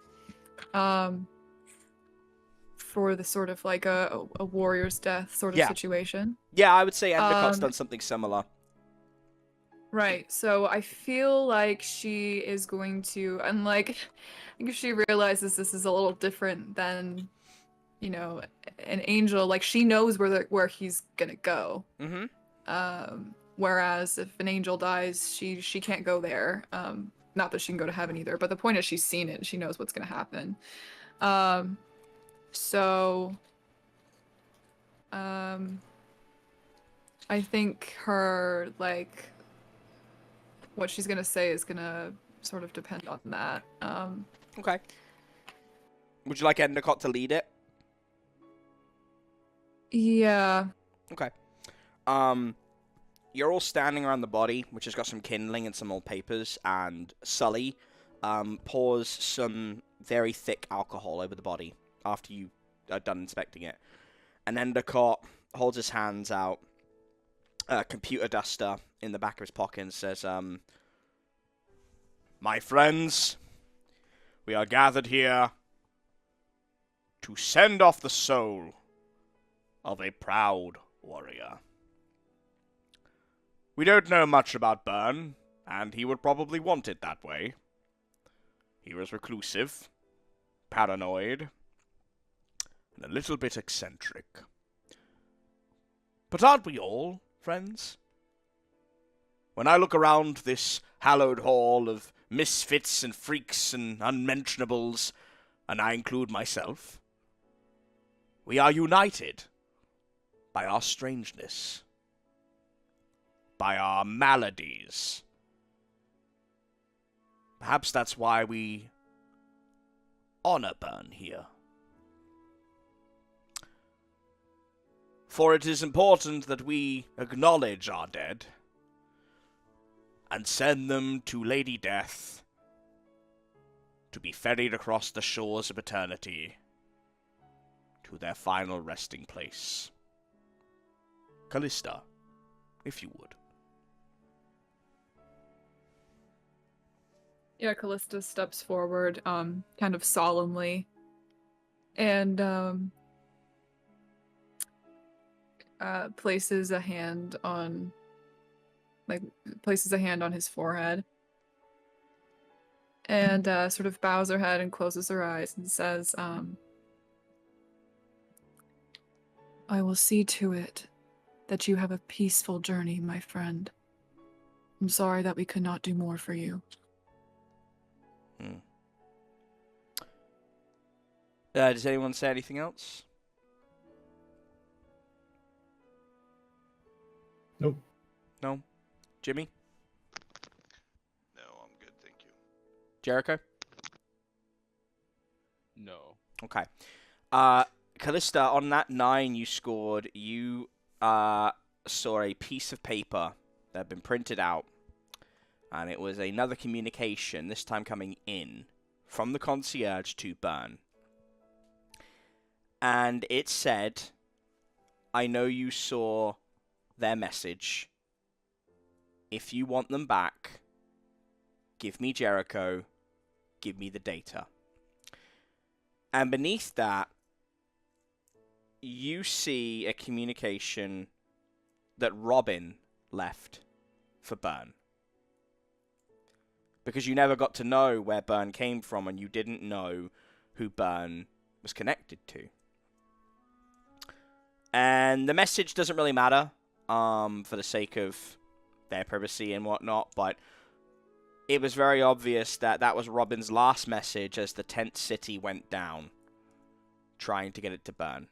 [SPEAKER 5] for the sort of like a warrior's death sort of
[SPEAKER 1] Yeah.
[SPEAKER 5] situation.
[SPEAKER 1] Yeah, I would say Endicott's done something similar.
[SPEAKER 5] Right, so I feel like she is going to, and like, I think if she realizes this is a little different than, an angel, like she knows where he's gonna go.
[SPEAKER 1] Mm-hmm.
[SPEAKER 5] Whereas if an angel dies, she can't go there. Not that she can go to heaven either, but the point is she's seen it and she knows what's gonna happen. So I think her, like, what she's gonna say is gonna sort of depend on that.
[SPEAKER 1] Okay. Would you like Endicott to lead it?
[SPEAKER 5] Yeah.
[SPEAKER 1] Okay. You're all standing around the body, which has got some kindling and some old papers, and Sully pours some very thick alcohol over the body after you are done inspecting it. And Endicott holds his hands out, a computer duster in the back of his pocket, and says, "My friends, we are gathered here to send off the soul of a proud warrior. We don't know much about Byrne, and he would probably want it that way. He was reclusive, paranoid, and a little bit eccentric. But aren't we all, friends? When I look around this hallowed hall of misfits and freaks and unmentionables, and I include myself, we are united by our strangeness, by our maladies. Perhaps that's why we honor Byrne here. For it is important that we acknowledge our dead and send them to Lady Death to be ferried across the shores of eternity to their final resting place. Callista, if you would."
[SPEAKER 5] Yeah, Callista steps forward, kind of solemnly, and places a hand on his forehead, and sort of bows her head and closes her eyes and says, "I will see to it that you have a peaceful journey, my friend. I'm sorry that we could not do more for you."
[SPEAKER 1] Does anyone say anything else?
[SPEAKER 3] Nope.
[SPEAKER 1] No? Jimmy?
[SPEAKER 4] No, I'm good, thank you.
[SPEAKER 1] Jericho?
[SPEAKER 2] No.
[SPEAKER 1] Okay. Callista, on that 9 you scored, you saw a piece of paper that had been printed out, and it was another communication, this time coming in from the concierge to Byrne. And it said, "I know you saw their message. if you want them back, give me Jericho, give me the data. And beneath that, you see a communication that Robin left for Burn. Because you never got to know where Burn came from, and you didn't know who Burn was connected to. And the message doesn't really matter, for the sake of their privacy and whatnot, but it was very obvious that that was Robin's last message as the tent city went down, trying to get it to Burn.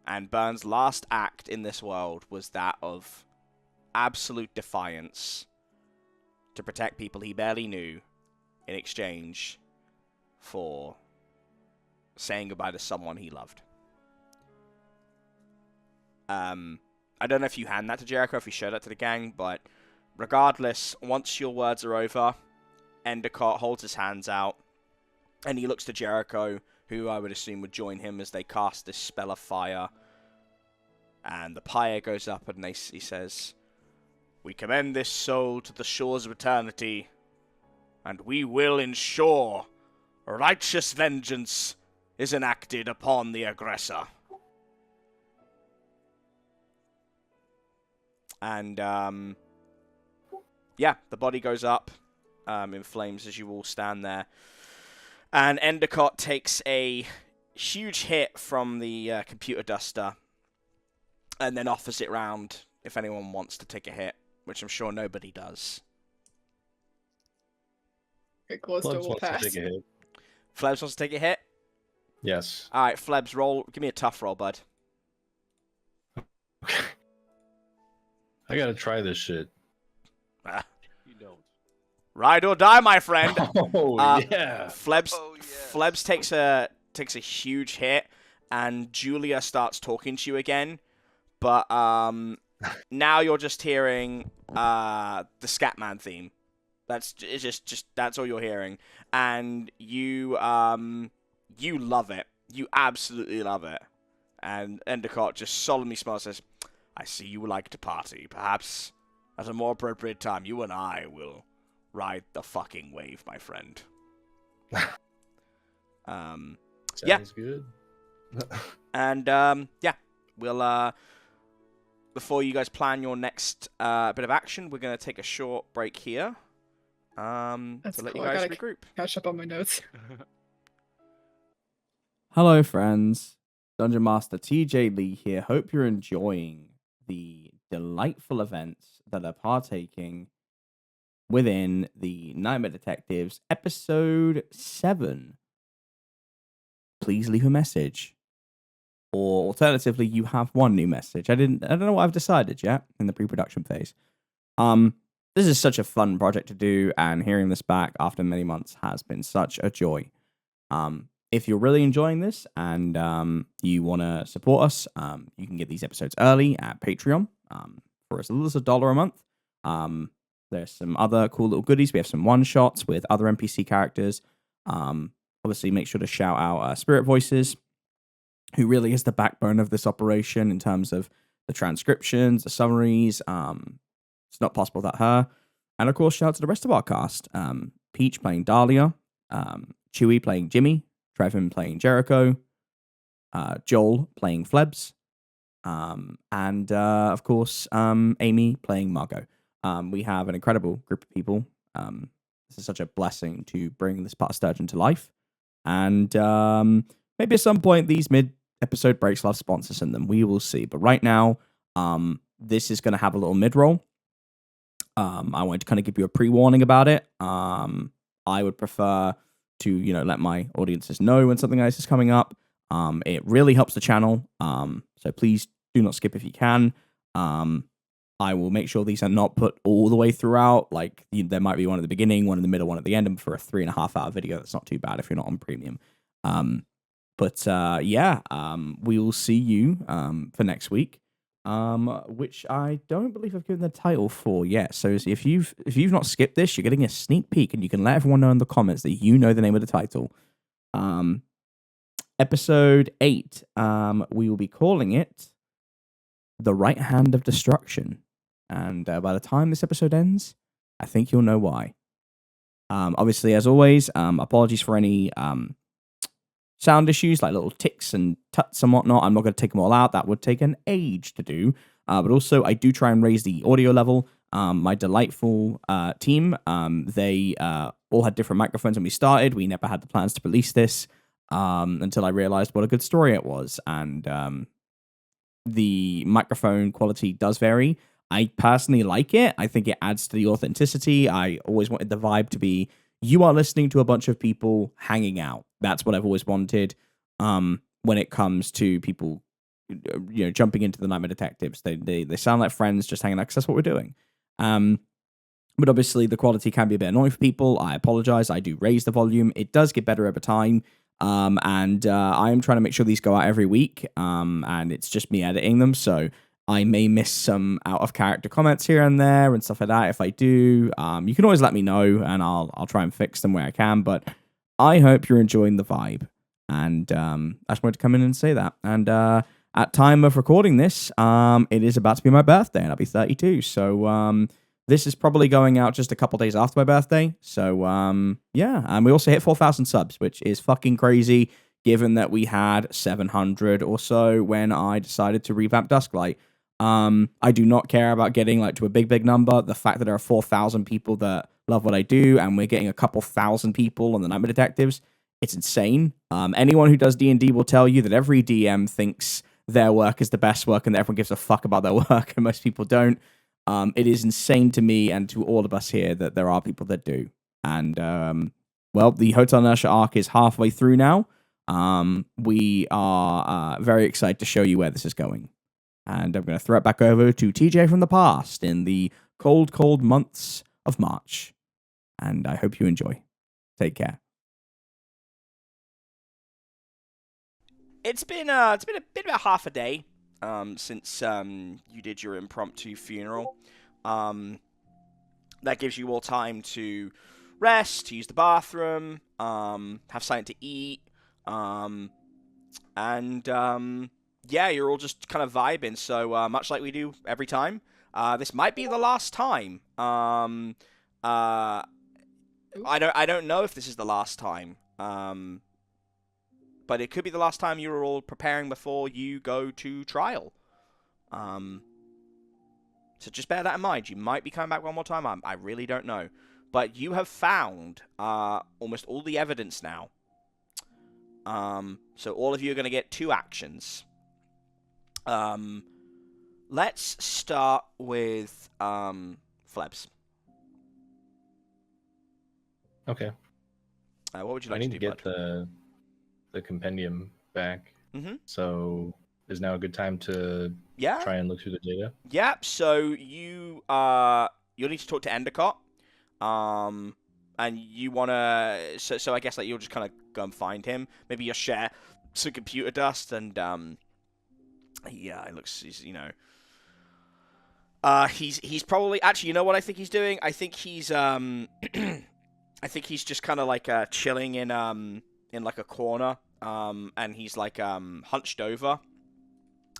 [SPEAKER 1] And Burn's last act in this world was that of absolute defiance to protect people he barely knew in exchange for saying goodbye to someone he loved. I don't know if you hand that to Jericho, if you show that to the gang, but regardless, once your words are over, Endicott holds his hands out, and he looks to Jericho, who I would assume would join him as they cast this spell of fire. And the pyre goes up, and he says, "We commend this soul to the shores of eternity, and we will ensure righteous vengeance is enacted upon the aggressor." And, yeah, the body goes up in flames as you all stand there. And Endicott takes a huge hit from the computer duster and then offers it round if anyone wants to take a hit, which I'm sure nobody does.
[SPEAKER 5] Okay, Callista will
[SPEAKER 3] wants to
[SPEAKER 5] pass.
[SPEAKER 3] take a hit.
[SPEAKER 1] Flebs wants to take a hit?
[SPEAKER 3] Yes.
[SPEAKER 1] Alright, Flebs, roll. Give me a tough roll, bud.
[SPEAKER 3] Okay. I gotta try this shit.
[SPEAKER 2] You don't.
[SPEAKER 1] Ride or die, my friend.
[SPEAKER 3] Oh yeah.
[SPEAKER 1] Flebs,
[SPEAKER 4] Oh, yes.
[SPEAKER 1] Flebs takes a huge hit, and Julia starts talking to you again. But now you're just hearing the Scatman theme. That's that's all you're hearing, and you love it. You absolutely love it. And Endicott just solemnly smiles and says, "I see you like to party. Perhaps at a more appropriate time, you and I will ride the fucking wave, my friend."
[SPEAKER 3] Sounds good.
[SPEAKER 1] And yeah, we'll before you guys plan your next bit of action, we're gonna take a short break here.
[SPEAKER 5] That's
[SPEAKER 1] To let
[SPEAKER 5] cool.
[SPEAKER 1] you
[SPEAKER 5] I
[SPEAKER 1] guys
[SPEAKER 5] gotta
[SPEAKER 1] regroup.
[SPEAKER 5] catch up on my notes.
[SPEAKER 6] Hello, friends. Dungeon Master TJ Lee here. Hope you're enjoying the delightful events that are partaking within the Nightmare Detectives episode 7. Please leave a message. Or alternatively, you have one new message. I don't know what I've decided yet in the pre-production phase. This is such a fun project to do, and hearing this back after many months has been such a joy. If you're really enjoying this and you want to support us, you can get these episodes early at Patreon for as little as $1 a month. There's some other cool little goodies. We have some one-shots with other NPC characters. Obviously, make sure to shout out Spirit Voices, who really is the backbone of this operation in terms of the transcriptions, the summaries. It's not possible without her. And of course, shout out to the rest of our cast. Peach playing Dahlia, Chewy playing Jimmy, Trevin playing Jericho, Joel playing Flebs, and of course, Amy playing Margot. We have an incredible group of people. This is such a blessing to bring this part of Sturgeon to life. And maybe at some point, these mid-episode breaks will have sponsors in them. We will see. But right now, this is going to have a little mid-roll. I wanted to kind of give you a pre-warning about it. I would prefer to, let my audiences know when something else is coming up. It really helps the channel. So please do not skip if you can. I will make sure these are not put all the way throughout. Like, there might be one at the beginning, one in the middle, one at the end. And for a 3.5 hour video, that's not too bad if you're not on premium. We will see you for next week. Which I don't believe I've given the title for yet. So if you've not skipped this, you're getting a sneak peek, and you can let everyone know in the comments that you know the name of the title. Episode 8. We will be calling it The Right Hand of Destruction. And by the time this episode ends, I think you'll know why. Obviously, as always, apologies for any sound issues, like little ticks and tuts and whatnot. I'm not going to take them all out. That would take an age to do. But also, I do try and raise the audio level. My delightful team, they all had different microphones when we started. We never had the plans to release this until I realized what a good story it was. And the microphone quality does vary. I personally like it. I think it adds to the authenticity. I always wanted the vibe to be, you are listening to a bunch of people hanging out. That's what I've always wanted when it comes to people, jumping into the Nightmare Detectives. They sound like friends just hanging out because that's what we're doing. But obviously the quality can be a bit annoying for people. I apologize. I do raise the volume. It does get better over time. And I am trying to make sure these go out every week. And it's just me editing them. So I may miss some out of character comments here and there and stuff like that. If I do, you can always let me know and I'll try and fix them where I can. But I hope you're enjoying the vibe. And I just wanted to come in and say that. And at time of recording this, it is about to be my birthday and I'll be 32. So this is probably going out just a couple days after my birthday. So yeah, and we also hit 4,000 subs, which is fucking crazy given that we had 700 or so when I decided to revamp Dusklight. I do not care about getting like to a big number. The fact that there are 4,000 people that love what I do and we're getting a couple thousand people on the Nightmare Detectives, it's insane. Anyone who does D&D will tell you that every DM thinks their work is the best work and that everyone gives a fuck about their work and most people don't. It is insane to me and to all of us here that there are people that do. And well, the Hotel Inertia arc is halfway through now. We are very excited to show you where this is going. And I'm going to throw it back over to TJ from the past in the cold months of March. And I hope you enjoy. Take care.
[SPEAKER 1] It's been a bit about half a day since you did your impromptu funeral. That gives you all time to rest, to use the bathroom, have something to eat, and yeah, you're all just kind of vibing. So much like we do every time, this might be the last time. I don't know if this is the last time. But it could be the last time you were all preparing before you go to trial. So just bear that in mind. You might be coming back one more time. I really don't know. But you have found almost all the evidence now. So all of you are going to get 2 actions. Let's start with Flebs.
[SPEAKER 3] Okay.
[SPEAKER 1] What would you like
[SPEAKER 3] I need
[SPEAKER 1] to
[SPEAKER 3] to
[SPEAKER 1] do,
[SPEAKER 3] get the compendium back.
[SPEAKER 1] Mm-hmm.
[SPEAKER 3] So is now a good time to try and look through the data?
[SPEAKER 1] Yeah, so you'll need to talk to Endicott. And you wanna so I guess like you'll just kinda go and find him. Maybe you'll share some computer dust and yeah, it looks he's probably actually, you know what I think he's doing? I think he's I think he's just kinda like chilling in like a corner. And he's like hunched over.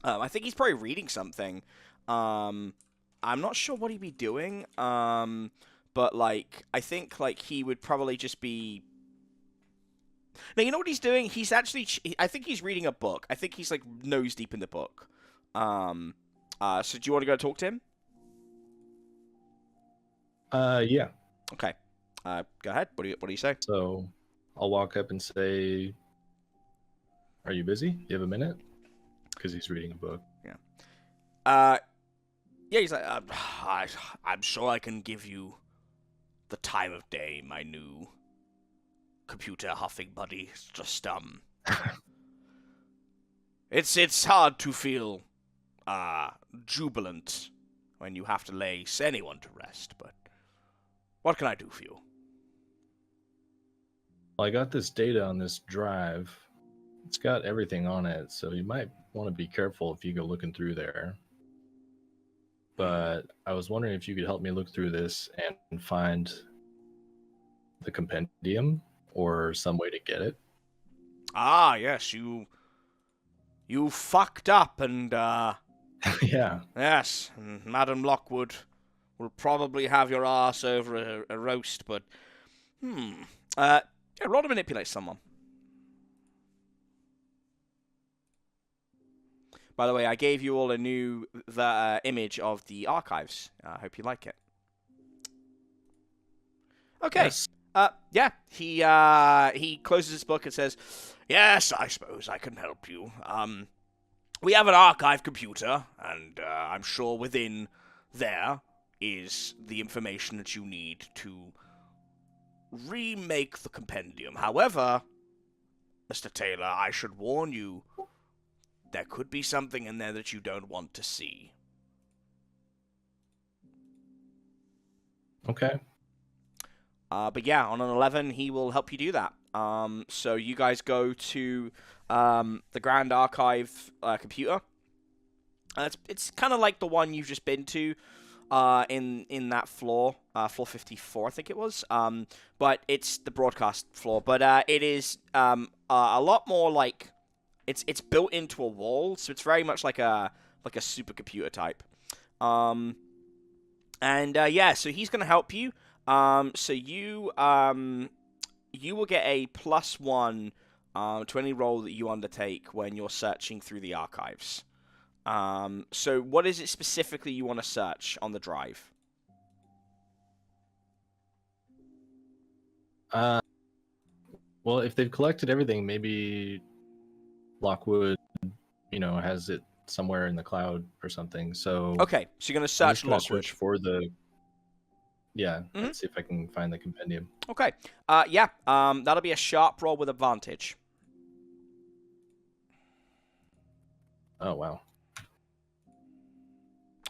[SPEAKER 1] I think he's probably reading something. I'm not sure what he'd be doing. But like I think like he would probably just be. Now you know what he's doing? He's actually. I think he's reading a book. I think he's like nose deep in the book. So do you want to go talk to him?
[SPEAKER 3] Yeah.
[SPEAKER 1] Okay. Go ahead. What do you say?
[SPEAKER 3] So I'll walk up and say, "Are you busy? You have a minute?" Because he's reading a book.
[SPEAKER 1] Yeah. Yeah. He's like, I'm sure I can give you the time of day, my new computer huffing buddy. It's just it's hard to feel jubilant when you have to lay anyone to rest. But what can I do for you?
[SPEAKER 3] Well, I got this data on this drive. It's got everything on it, so you might want to be careful if you go looking through there. But I was wondering if you could help me look through this and find the compendium or some way to get it.
[SPEAKER 1] Ah, yes, you fucked up and
[SPEAKER 3] Yeah.
[SPEAKER 1] Yes, and Madam Lockwood will probably have your ass over a roast, but yeah, roll to manipulate someone. By the way, I gave you all a new image of the archives. I hope you like it. Okay.
[SPEAKER 3] Yes.
[SPEAKER 1] Yeah, he closes his book and says, "Yes, I suppose I can help you. We have an archive computer, and I'm sure within there is the information that you need to remake the compendium. However, Mr. Taylor, I should warn you, there could be something in there that you don't want to see."
[SPEAKER 3] Okay.
[SPEAKER 1] But yeah, on an 11, he will help you do that. So you guys go to the Grand Archive computer. It's kind of like the one you've just been to in that floor, floor 54, I think it was. But it's the broadcast floor. But it is a lot more like it's built into a wall, so it's very much like a supercomputer type. And yeah, so he's gonna help you. So you will get a +1 to any role that you undertake when you're searching through the archives. So what is it specifically you want to search on the drive?
[SPEAKER 3] Well, if they've collected everything, maybe Lockwood, has it somewhere in the cloud or something. So
[SPEAKER 1] Okay, so you're gonna
[SPEAKER 3] I'm
[SPEAKER 1] search
[SPEAKER 3] just gonna
[SPEAKER 1] Lockwood.
[SPEAKER 3] search for the. Yeah,
[SPEAKER 1] Mhm.
[SPEAKER 3] let's see if I can find the compendium.
[SPEAKER 1] Okay. Yeah. That'll be a sharp roll with advantage.
[SPEAKER 3] Oh wow.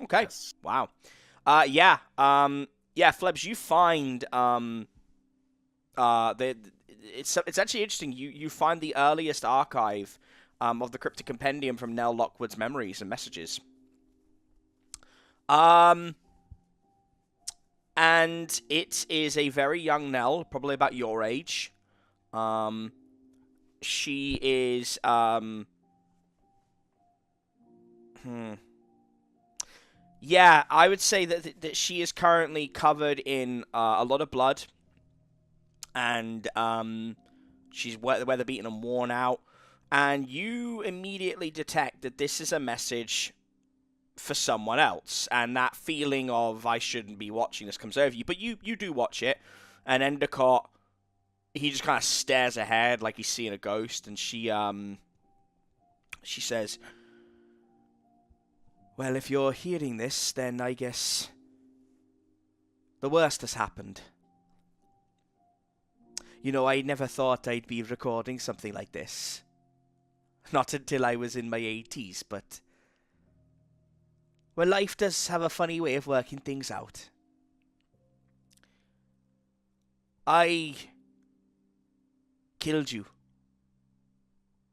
[SPEAKER 1] Okay.
[SPEAKER 3] Yes.
[SPEAKER 1] Wow. Yeah. Yeah, Flebs, you find it's actually interesting. You find the earliest archive of the cryptic compendium from Nell Lockwood's memories and messages. And it is a very young Nell, probably about your age. She is Yeah, I would say that she is currently covered in a lot of blood, and she's weather beaten and worn out. And you immediately detect that this is a message for someone else, and that feeling of I shouldn't be watching this comes over you. But you do watch it, and Endicott, he just kind of stares ahead like he's seeing a ghost, and she says, "Well, if you're hearing this, then I guess the worst has happened. I never thought I'd be recording something like this. Not until I was in my 80s, but well, life does have a funny way of working things out. I killed you.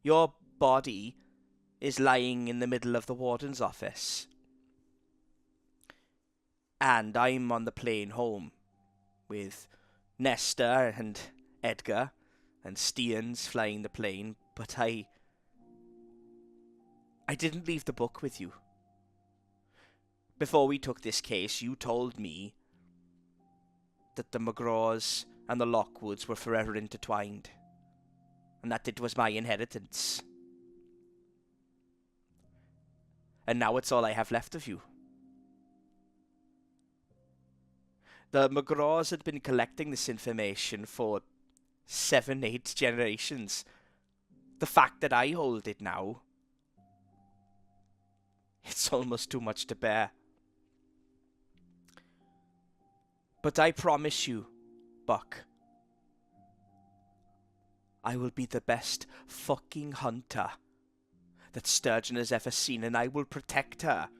[SPEAKER 1] Your body is lying in the middle of the warden's office. And I'm on the plane home with Nestor and Edgar and Stearns flying the plane, but I didn't leave the book with you. Before we took this case, you told me that the McGraws and the Lockwoods were forever intertwined, and that it was my inheritance. And now it's all I have left of you. The McGraws had been collecting this information for 7-8 generations. The fact that I hold it now, it's almost too much to bear. But I promise you, Buck, I will be the best fucking hunter that Sturgeon has ever seen, and I will protect her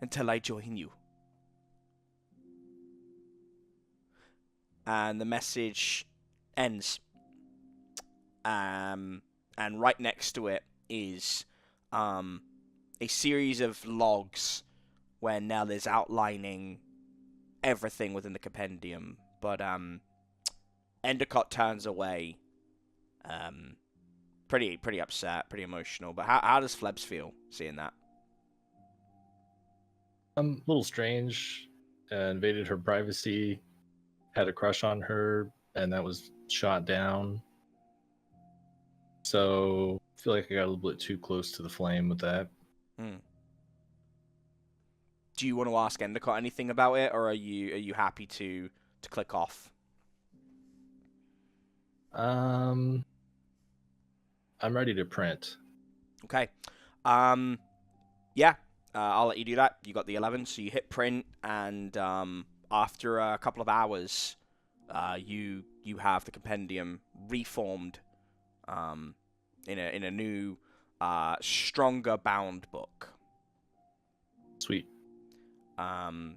[SPEAKER 1] until I join you." And the message ends. And right next to it is a series of logs where Nell is outlining everything within the compendium. But Endicott turns away, pretty upset, pretty emotional. But how does Flebs feel seeing that?
[SPEAKER 3] A little strange. Invaded her privacy. Had a crush on her, and that was shot down. So I feel like I got a little bit too close to the flame with that.
[SPEAKER 1] Do you want to ask Endicott anything about it, or are you happy to click off?
[SPEAKER 3] I'm ready to print.
[SPEAKER 1] Okay. Yeah. I'll let you do that. You got the 11, so you hit print, and after a couple of hours, you have the compendium reformed in a new, stronger bound book.
[SPEAKER 3] Sweet.
[SPEAKER 1] And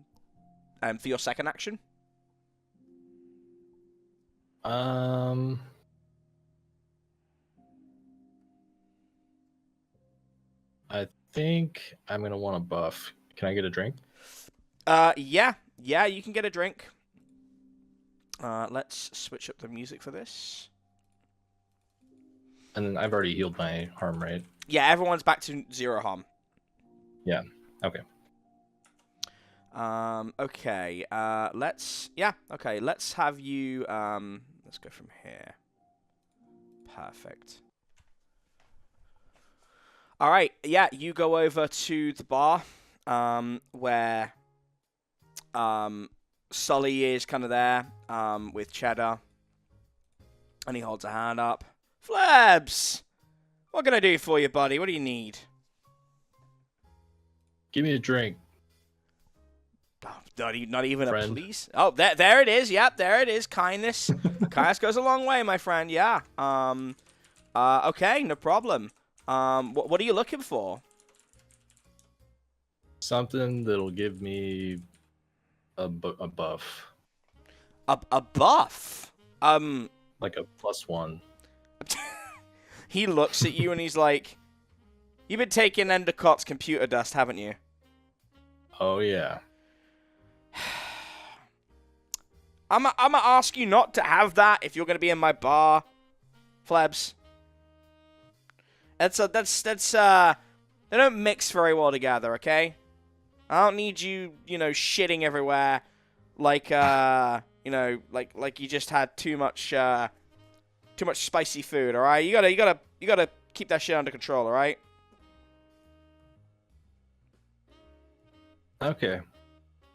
[SPEAKER 1] for your second action?
[SPEAKER 3] I think I'm gonna want a buff. Can I get a drink?
[SPEAKER 1] Yeah, you can get a drink. Let's switch up the music for this.
[SPEAKER 3] And then I've already healed my harm, right?
[SPEAKER 1] Yeah, everyone's back to 0 harm.
[SPEAKER 3] Yeah. Okay.
[SPEAKER 1] Okay. Let's have you. Let's go from here. Perfect. All right. Yeah, you go over to the bar, where Sully is kind of there, with Cheddar, and he holds a hand up. Flebs, what can I do for you, buddy? What do you need?
[SPEAKER 3] Give me a drink.
[SPEAKER 1] Oh, not even
[SPEAKER 3] Friend.
[SPEAKER 1] a please. Oh, there it is. Yep, there it is. Kindness, kindness goes a long way, my friend. Yeah. Okay, no problem. What are you looking for?
[SPEAKER 3] Something that'll give me a buff.
[SPEAKER 1] A buff.
[SPEAKER 3] Like a +1.
[SPEAKER 1] He looks at you and he's like, "You've been taking Endicott's computer dust, haven't you?"
[SPEAKER 3] Oh yeah.
[SPEAKER 1] I'm gonna ask you not to have that if you're gonna be in my bar, Flebs. They don't mix very well together, okay? I don't need you, shitting everywhere, like like you just had too much spicy food. All right, you gotta keep that shit under control. All right.
[SPEAKER 3] Okay.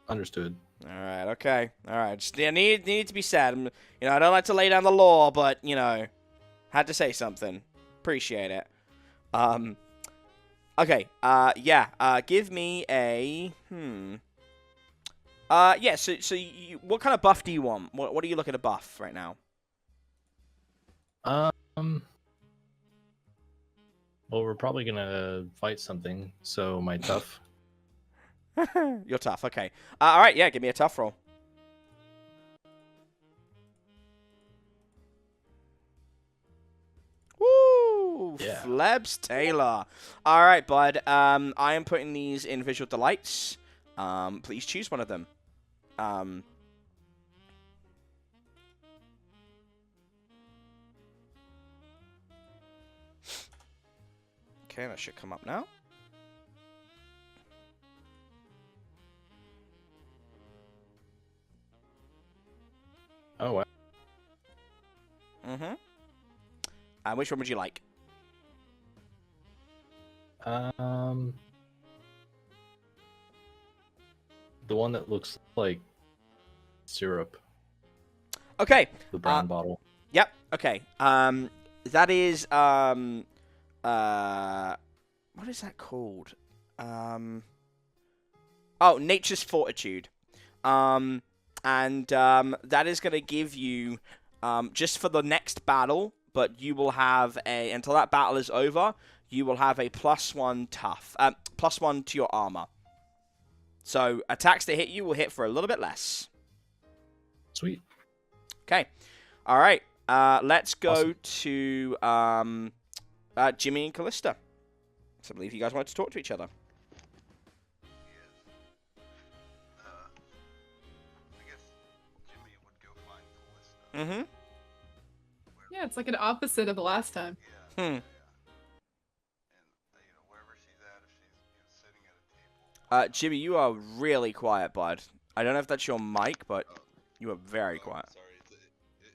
[SPEAKER 3] Understood.
[SPEAKER 1] All right. Okay. All right. Just need to be said. I don't like to lay down the law, but had to say something. Appreciate it. Okay. Yeah. Give me a Yeah. So what kind of buff do you want? What are you looking to buff right now?
[SPEAKER 3] Well, we're probably gonna fight something, so my tough.
[SPEAKER 1] You're tough. Okay. All right. Yeah. Give me a tough roll. Woo!
[SPEAKER 3] Yeah.
[SPEAKER 1] Flebs Taylor. All right, bud. I am putting these in visual delights. Please choose one of them. Okay, that should come up now.
[SPEAKER 3] Oh wow.
[SPEAKER 1] Mm-hmm. Which one would you like?
[SPEAKER 3] The one that looks like syrup.
[SPEAKER 1] Okay.
[SPEAKER 3] The brown bottle.
[SPEAKER 1] Yep. Okay. That is what is that called? Oh, Nature's Fortitude. And that is going to give you just for the next battle, but you will have until that battle is over, you will have a +1 tough, +1 to your armor. So attacks that hit you will hit for a little bit less.
[SPEAKER 3] Sweet.
[SPEAKER 1] Okay. All right. Let's go
[SPEAKER 3] Awesome.
[SPEAKER 1] to Jimmy and Callista. So I believe you guys wanted to talk to each other.
[SPEAKER 4] I guess Jimmy would go find Callista.
[SPEAKER 1] Mm-hmm.
[SPEAKER 5] Yeah, it's like an opposite of the last time.
[SPEAKER 4] Yeah. And wherever she's at, if she's sitting at a table.
[SPEAKER 1] Jimmy, you are really quiet, bud. I don't know if that's your mic, but you are very quiet.
[SPEAKER 4] Sorry.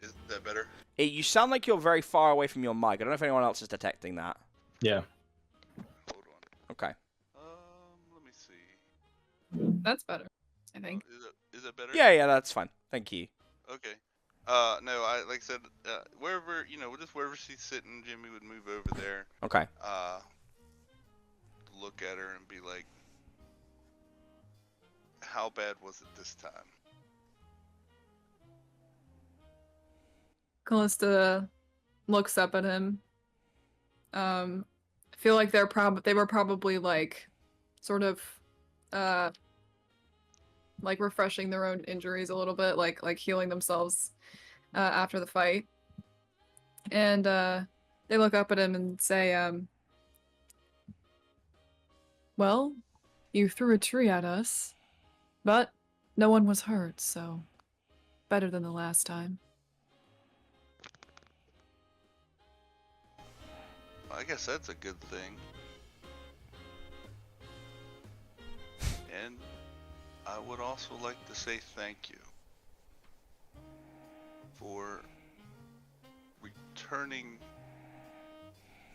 [SPEAKER 4] Is that better?
[SPEAKER 1] You sound like you're very far away from your mic. I don't know if anyone else is detecting that.
[SPEAKER 3] Yeah.
[SPEAKER 4] Hold on.
[SPEAKER 1] Okay.
[SPEAKER 4] Let me see.
[SPEAKER 5] That's better, I think.
[SPEAKER 4] Is it better?
[SPEAKER 1] Yeah, that's fine. Thank you.
[SPEAKER 4] Okay. No, like I said, wherever, just wherever she's sitting, Jimmy would move over there.
[SPEAKER 1] Okay.
[SPEAKER 4] Look at her and be like, how bad was it this time?
[SPEAKER 5] Callista looks up at him. I feel like they were probably like sort of like refreshing their own injuries a little bit, like healing themselves after the fight. And they look up at him and say, well, you threw a tree at us, but no one was hurt, so better than the last time.
[SPEAKER 4] I guess that's a good thing. And I would also like to say thank you for returning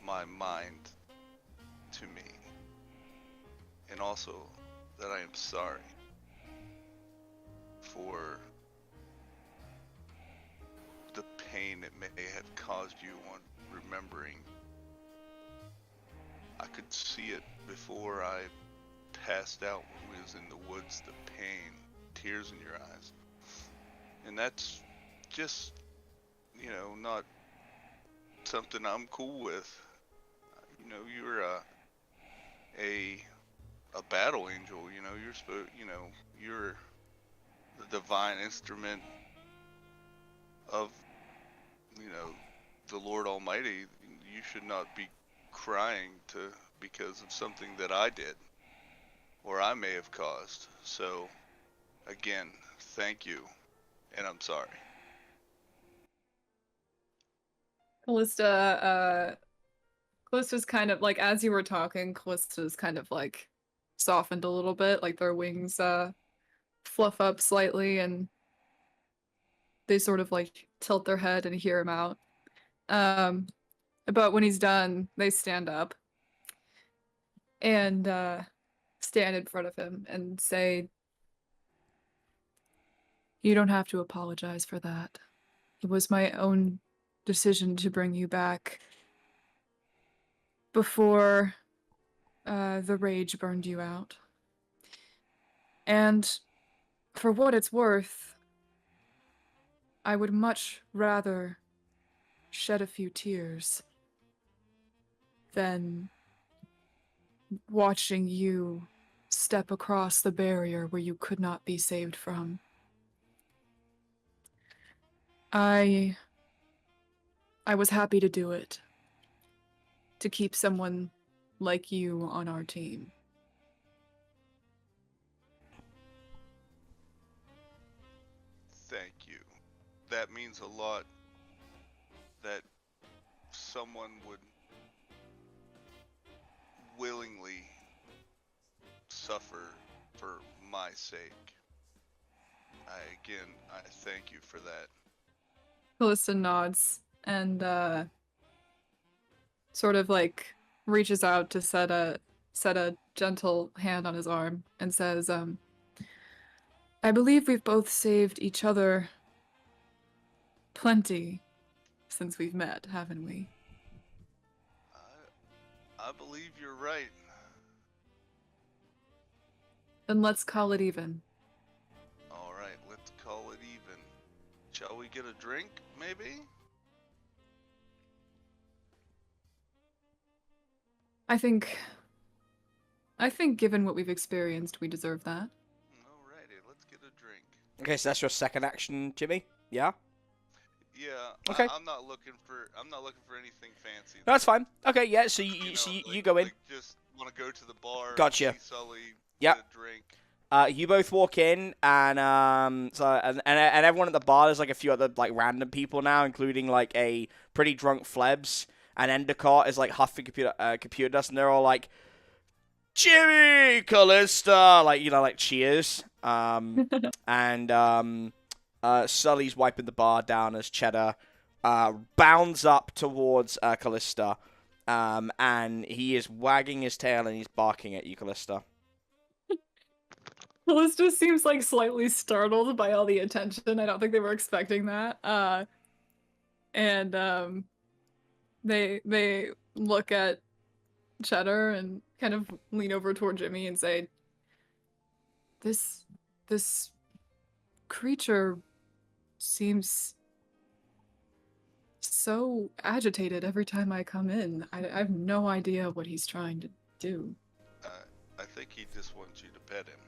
[SPEAKER 4] my mind to me. And also that I am sorry for the pain it may have caused you on remembering. I could see it before I passed out when we was in the woods, the pain, tears in your eyes. And that's just, not something I'm cool with. You're a battle angel, you're supposed, you're the divine instrument of, the Lord Almighty. You should not be crying because of something that I did or I may have caused. So again, thank you, and I'm sorry.
[SPEAKER 5] Callista's kind of like, as you were talking, Callista's kind of like softened a little bit, like their wings fluff up slightly and they sort of like tilt their head and hear him out. But when he's done, they stand up and stand in front of him and say, "You don't have to apologize for that. It was my own decision to bring you back before the rage burned you out. And for what it's worth, I would much rather shed a few tears than watching you step across the barrier where you could not be saved from. I was happy to do it, to keep someone like you on our team."
[SPEAKER 4] Thank you. That means a lot that someone would willingly suffer for my sake. I thank you for that.
[SPEAKER 5] Callista nods and sort of like reaches out to set a gentle hand on his arm and says, "I believe we've both saved each other plenty since we've met, haven't we?"
[SPEAKER 4] I believe you're right.
[SPEAKER 5] Then let's call it even.
[SPEAKER 4] All right, let's call it even. Shall we get a drink, maybe?
[SPEAKER 5] I think given what we've experienced, we deserve that.
[SPEAKER 4] Alrighty, let's get a drink.
[SPEAKER 1] Okay, so that's your second action, Jimmy? Yeah?
[SPEAKER 4] Yeah.
[SPEAKER 1] Okay.
[SPEAKER 4] I'm not looking for anything fancy.
[SPEAKER 1] No, that's fine. Okay, yeah, so you go in.
[SPEAKER 4] Like just want to go to the bar.
[SPEAKER 1] Gotcha.
[SPEAKER 4] See Sully,
[SPEAKER 1] Yep.
[SPEAKER 4] get a drink.
[SPEAKER 1] You both walk in, and and everyone at the bar, there's like a few other like random people now, including like a pretty drunk Flebs, and Endicott is like huffing computer dust, and they're all like, Jimmy, Callista, like, you know, like cheers. And Sully's wiping the bar down as Cheddar bounds up towards Callista. And he is wagging his tail and he's barking at you, Callista.
[SPEAKER 5] Callista seems like slightly startled by all the attention. I don't think they were expecting that. And they look at Cheddar and kind of lean over toward Jimmy and say, This creature seems so agitated every time I come in. I have no idea what he's trying to do.
[SPEAKER 4] I think he just wants you to pet him.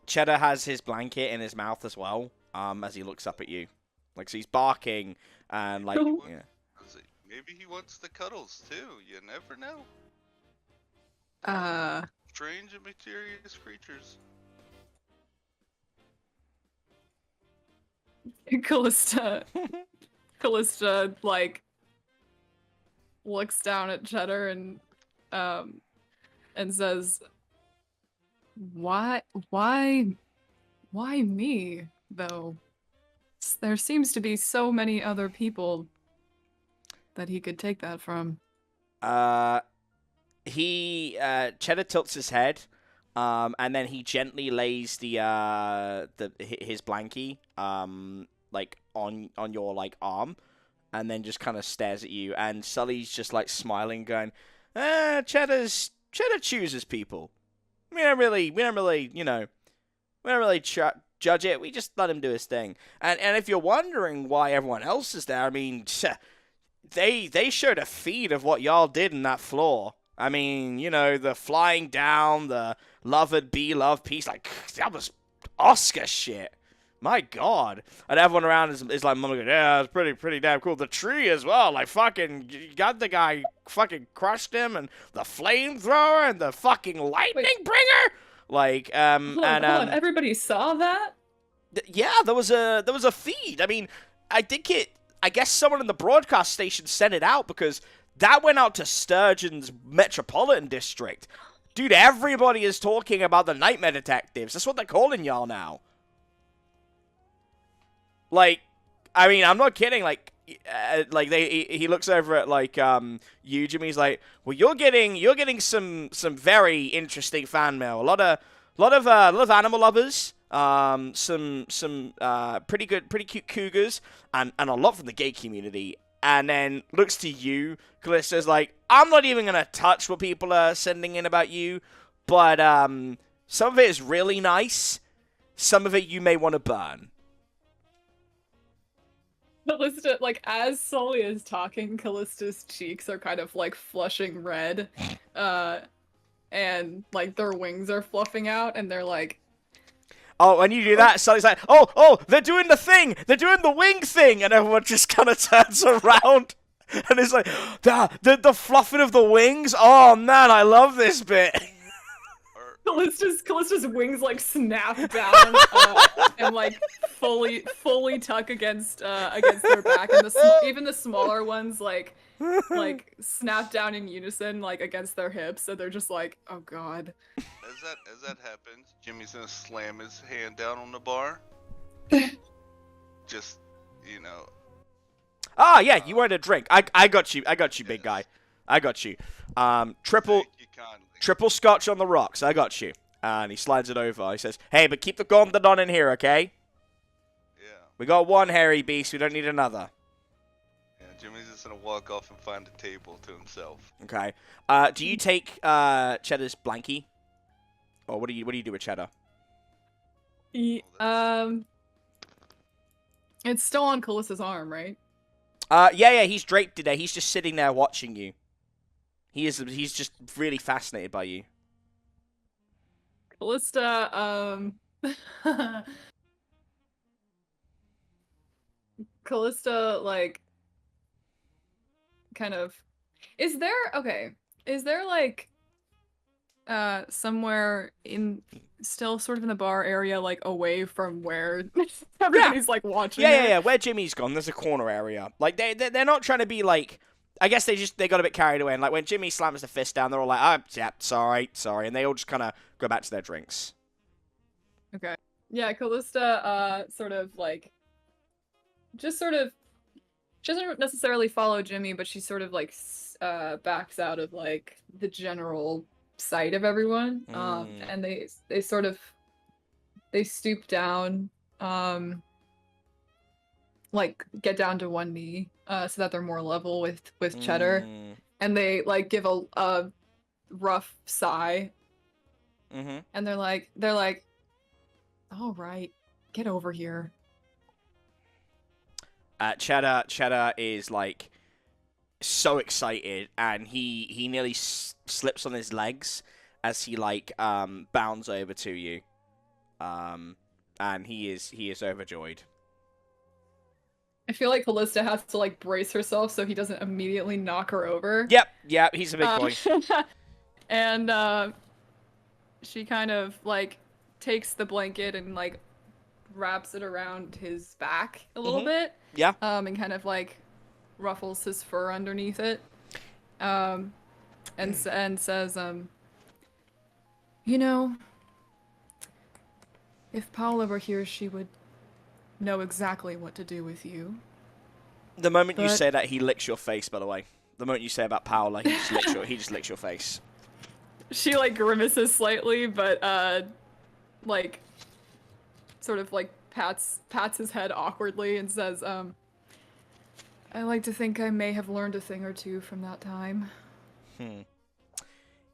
[SPEAKER 1] Cheddar has his blanket in his mouth as well, as he looks up at you. Like, so he's barking and like, yeah.
[SPEAKER 4] Maybe he wants the cuddles too. You never know. Strange and mysterious creatures.
[SPEAKER 5] Callista, like, looks down at Cheddar and says, Why me, though? There seems to be so many other people that he could take that from.
[SPEAKER 1] Cheddar tilts his head, and then he gently lays his blankie, like on your like arm, and then just kind of stares at you. And Sully's just like smiling, going, Cheddar chooses people. We don't really, you know, we don't really judge it. We just let him do his thing. And if you're wondering why everyone else is there, I mean, they showed a feed of what y'all did in that floor. I mean, you know, the flying down, the loved be love peace, like, that was Oscar shit. My God. And everyone around is like, yeah, it's pretty damn cool. The tree as well, like, fucking, got the guy, fucking crushed him, and the flamethrower, and the fucking lightning bringer. Like,
[SPEAKER 5] Hold on, everybody saw that?
[SPEAKER 1] Yeah, there was a feed. I mean, I guess someone in the broadcast station sent it out because that went out to Sturgeon's metropolitan district. Dude, everybody is talking about the Nightmare Detectives. That's what they're calling y'all now. Like, I mean, I'm not kidding. Like he looks over at like you, Jimmy. He's like, well, you're getting some very interesting fan mail. A lot of animal lovers. Some pretty cute cougars, and a lot from the gay community. And then looks to you, Callista's like, I'm not even gonna touch what people are sending in about you, but some of it is really nice. Some of it you may want to burn.
[SPEAKER 5] Callista, like, as Sully is talking, Callista's cheeks are kind of like flushing red, and like their wings are fluffing out, and they're like,
[SPEAKER 1] oh, when you do that, Sully's like, oh, they're doing the thing! They're doing the wing thing! And everyone just kind of turns around. And it's like, the fluffing of the wings? Oh, man, I love this bit.
[SPEAKER 5] Callista's wings, like, snap down, and, like, fully tuck against their back. And even the smaller ones, like, snap down in unison, like, against their hips. So they're just like, oh, God.
[SPEAKER 4] As that happens, Jimmy's gonna slam his hand down on the bar. Just, you know.
[SPEAKER 1] Ah, yeah, you wanted a drink. I got you, big guy. I got you. Triple scotch on the rocks. I got you. And he slides it over. He says, hey, but keep the gauntlet on in here, okay?
[SPEAKER 4] Yeah.
[SPEAKER 1] We got one hairy beast. We don't need another.
[SPEAKER 4] Yeah, Jimmy's just gonna walk off and find a table to himself.
[SPEAKER 1] Okay. Do you take Cheddar's blankie? Or what do you do with Cheddar?
[SPEAKER 5] It's still on Callista's arm, right?
[SPEAKER 1] Yeah, he's draped today. He's just sitting there watching you. He's just really fascinated by you.
[SPEAKER 5] Callista, Callista, like, kind of, is there like somewhere still sort of in the bar area, like away from where everybody's like watching?
[SPEAKER 1] Yeah. Where Jimmy's gone, there's a corner area. Like they're not trying to be like I guess they got a bit carried away, and like when Jimmy slams the fist down, they're all like, "Oh, yeah, sorry," and they all just kind of go back to their drinks.
[SPEAKER 5] Okay. Yeah, Callista, sort of like, she doesn't necessarily follow Jimmy, but she sort of like backs out of like the general sight of everyone. And they sort of stoop down, like get down to one knee, so that they're more level with Cheddar, and they like give a rough sigh, and they're like, all right, get over here.
[SPEAKER 1] Cheddar is like so excited, and he nearly slips on his legs as he like bounds over to you, and he is overjoyed.
[SPEAKER 5] I feel like Callista has to like brace herself so he doesn't immediately knock her over.
[SPEAKER 1] Yep, he's a big boy.
[SPEAKER 5] And she kind of like takes the blanket and like wraps it around his back a little bit.
[SPEAKER 1] Yeah.
[SPEAKER 5] And kind of like ruffles his fur underneath it. And says, you know, if Paula were here, she would know exactly what to do with you.
[SPEAKER 1] The moment you say that, he licks your face, by the way. The moment you say about Paula, he just licks your face.
[SPEAKER 5] She like grimaces slightly, but like sort of like pats his head awkwardly and says, I like to think I may have learned a thing or two from that time.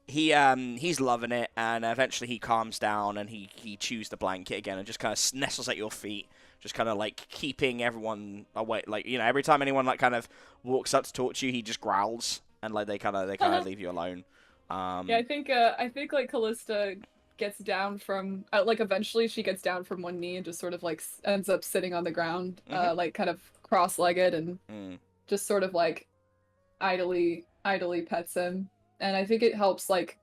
[SPEAKER 1] He's loving it, and eventually he calms down and he chews the blanket again and just kind of nestles at your feet, just kind of like keeping everyone away. Like, you know, every time anyone like kind of walks up to talk to you, he just growls and like they kind of leave you alone.
[SPEAKER 5] Yeah, I think like Callista gets down from like eventually she gets down from one knee and just sort of like ends up sitting on the ground, like kind of cross-legged and just sort of like idly pets him. And I think it helps like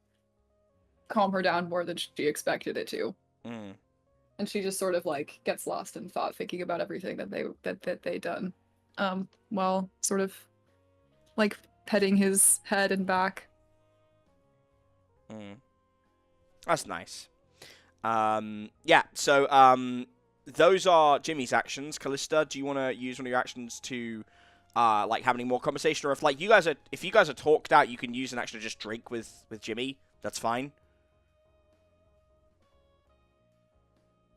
[SPEAKER 5] calm her down more than she expected it to. And she just sort of like gets lost in thought, thinking about everything that they done, while sort of like petting his head and back.
[SPEAKER 1] That's nice. Yeah. So those are Jimmy's actions. Callista, do you want to use one of your actions to like have any more conversation, or if like you guys are talked out, you can use an action to just drink with Jimmy. That's fine.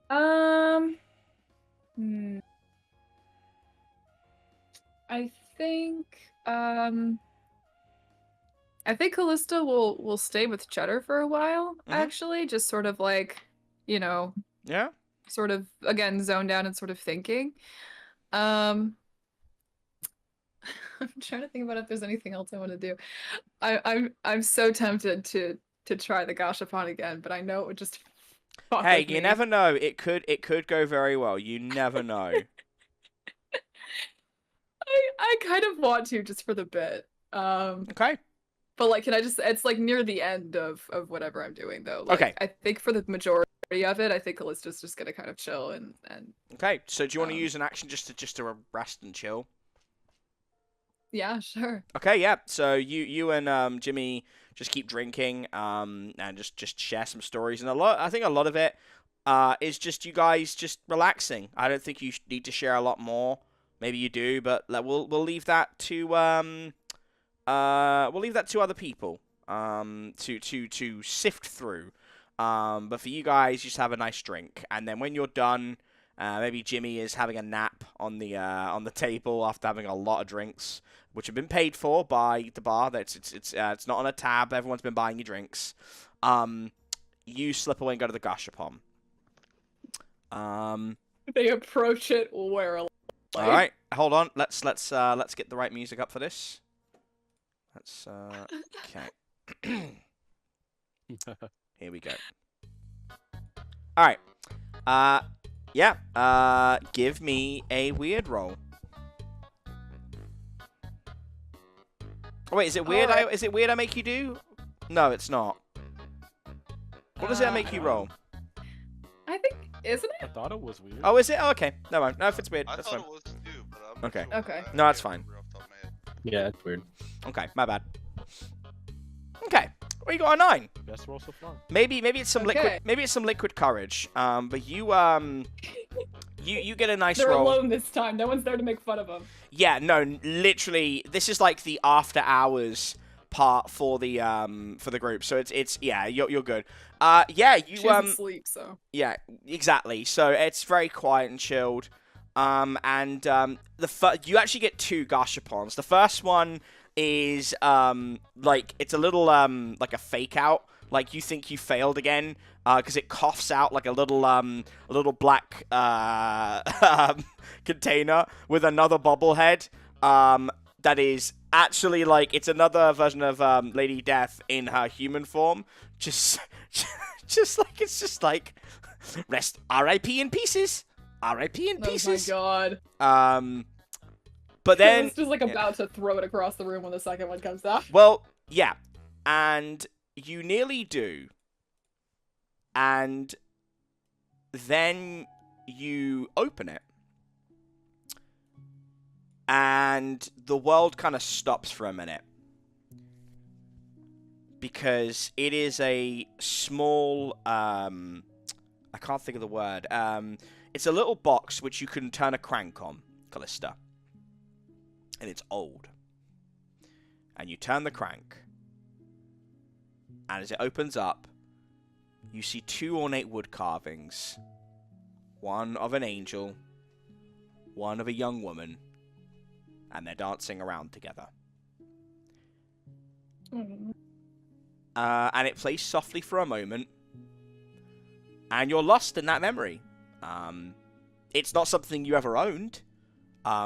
[SPEAKER 5] I think Callista will stay with Cheddar for a while, actually, just sort of like, you know,
[SPEAKER 1] yeah,
[SPEAKER 5] sort of again zoned out and sort of thinking. I'm trying to think about if there's anything else I want to do. I'm so tempted to try the gashapon again, but I know it would just fuck
[SPEAKER 1] Hey,
[SPEAKER 5] with
[SPEAKER 1] you
[SPEAKER 5] me.
[SPEAKER 1] never know. It could go very well. You never know.
[SPEAKER 5] I kind of want to just for the bit.
[SPEAKER 1] Okay.
[SPEAKER 5] But like, it's like near the end of whatever I'm doing though. Like,
[SPEAKER 1] Okay.
[SPEAKER 5] I think for the majority of it, I think Callista's just gonna kind of chill and.
[SPEAKER 1] Okay. So do you want to use an action just to rest and chill?
[SPEAKER 5] Yeah, sure.
[SPEAKER 1] Okay, yeah. So you and Jimmy just keep drinking, and just share some stories, and I think a lot of it is just you guys just relaxing. I don't think you need to share a lot more. Maybe you do, but we'll leave that to other people to sift through. But for you guys, just have a nice drink, and then when you're done, maybe Jimmy is having a nap on the table after having a lot of drinks, which have been paid for by the bar. It's not on a tab. Everyone's been buying you drinks. You slip away and go to the gashapon.
[SPEAKER 2] They approach it warily.
[SPEAKER 1] All right, hold on. Let's get the right music up for this. Let's okay. Here we go. All right. Yeah. Give me a weird roll. Oh, wait, is it weird?
[SPEAKER 5] Alright.
[SPEAKER 1] Is it weird I make you do? No, it's not. What does it make you roll?
[SPEAKER 5] I think, isn't
[SPEAKER 2] I
[SPEAKER 5] it?
[SPEAKER 2] thought it was weird.
[SPEAKER 1] Oh, is it? Oh, okay. No, no, if it's weird,
[SPEAKER 4] I
[SPEAKER 1] that's
[SPEAKER 4] thought
[SPEAKER 1] fine.
[SPEAKER 4] it was too, but I'm
[SPEAKER 1] Okay.
[SPEAKER 4] not sure
[SPEAKER 5] Okay.
[SPEAKER 4] what I
[SPEAKER 1] No, that's
[SPEAKER 4] can't
[SPEAKER 1] fine.
[SPEAKER 4] remember off the top of my head.
[SPEAKER 3] Yeah, it's weird.
[SPEAKER 1] Okay, my bad. Okay, well, you got a 9.
[SPEAKER 2] Best roll so far.
[SPEAKER 1] Maybe it's some
[SPEAKER 5] Okay.
[SPEAKER 1] liquid. Maybe it's some liquid courage. But you you get a nice
[SPEAKER 5] They're
[SPEAKER 1] roll.
[SPEAKER 5] alone this time. No one's there to make fun of them.
[SPEAKER 1] Yeah, no, literally, this is like the after hours part for the group. So it's yeah, you're good. Yeah, you
[SPEAKER 5] She doesn't sleep, so.
[SPEAKER 1] yeah, exactly. So it's very quiet and chilled. You actually get 2 gashapons. The first one is like it's a little like a fake out. Like you think you failed again because it coughs out like a little black container with another bobblehead that is actually like it's another version of Lady Death in her human form. Just like it's just like rest R.I.P. in pieces. R.I.P. in pieces.
[SPEAKER 5] Oh my god.
[SPEAKER 1] But then
[SPEAKER 5] It's just like about to throw it across the room when the second one comes out.
[SPEAKER 1] well, yeah, and you nearly do, and then you open it, and the world kind of stops for a minute because it is a small I can't think of the word. It's a little box which you can turn a crank on, Callista. And it's old. And you turn the crank. And as it opens up, you see 2 ornate wood carvings. One of an angel, one of a young woman, and they're dancing around together. And it plays softly for a moment. And you're lost in that memory. It's not something you ever owned,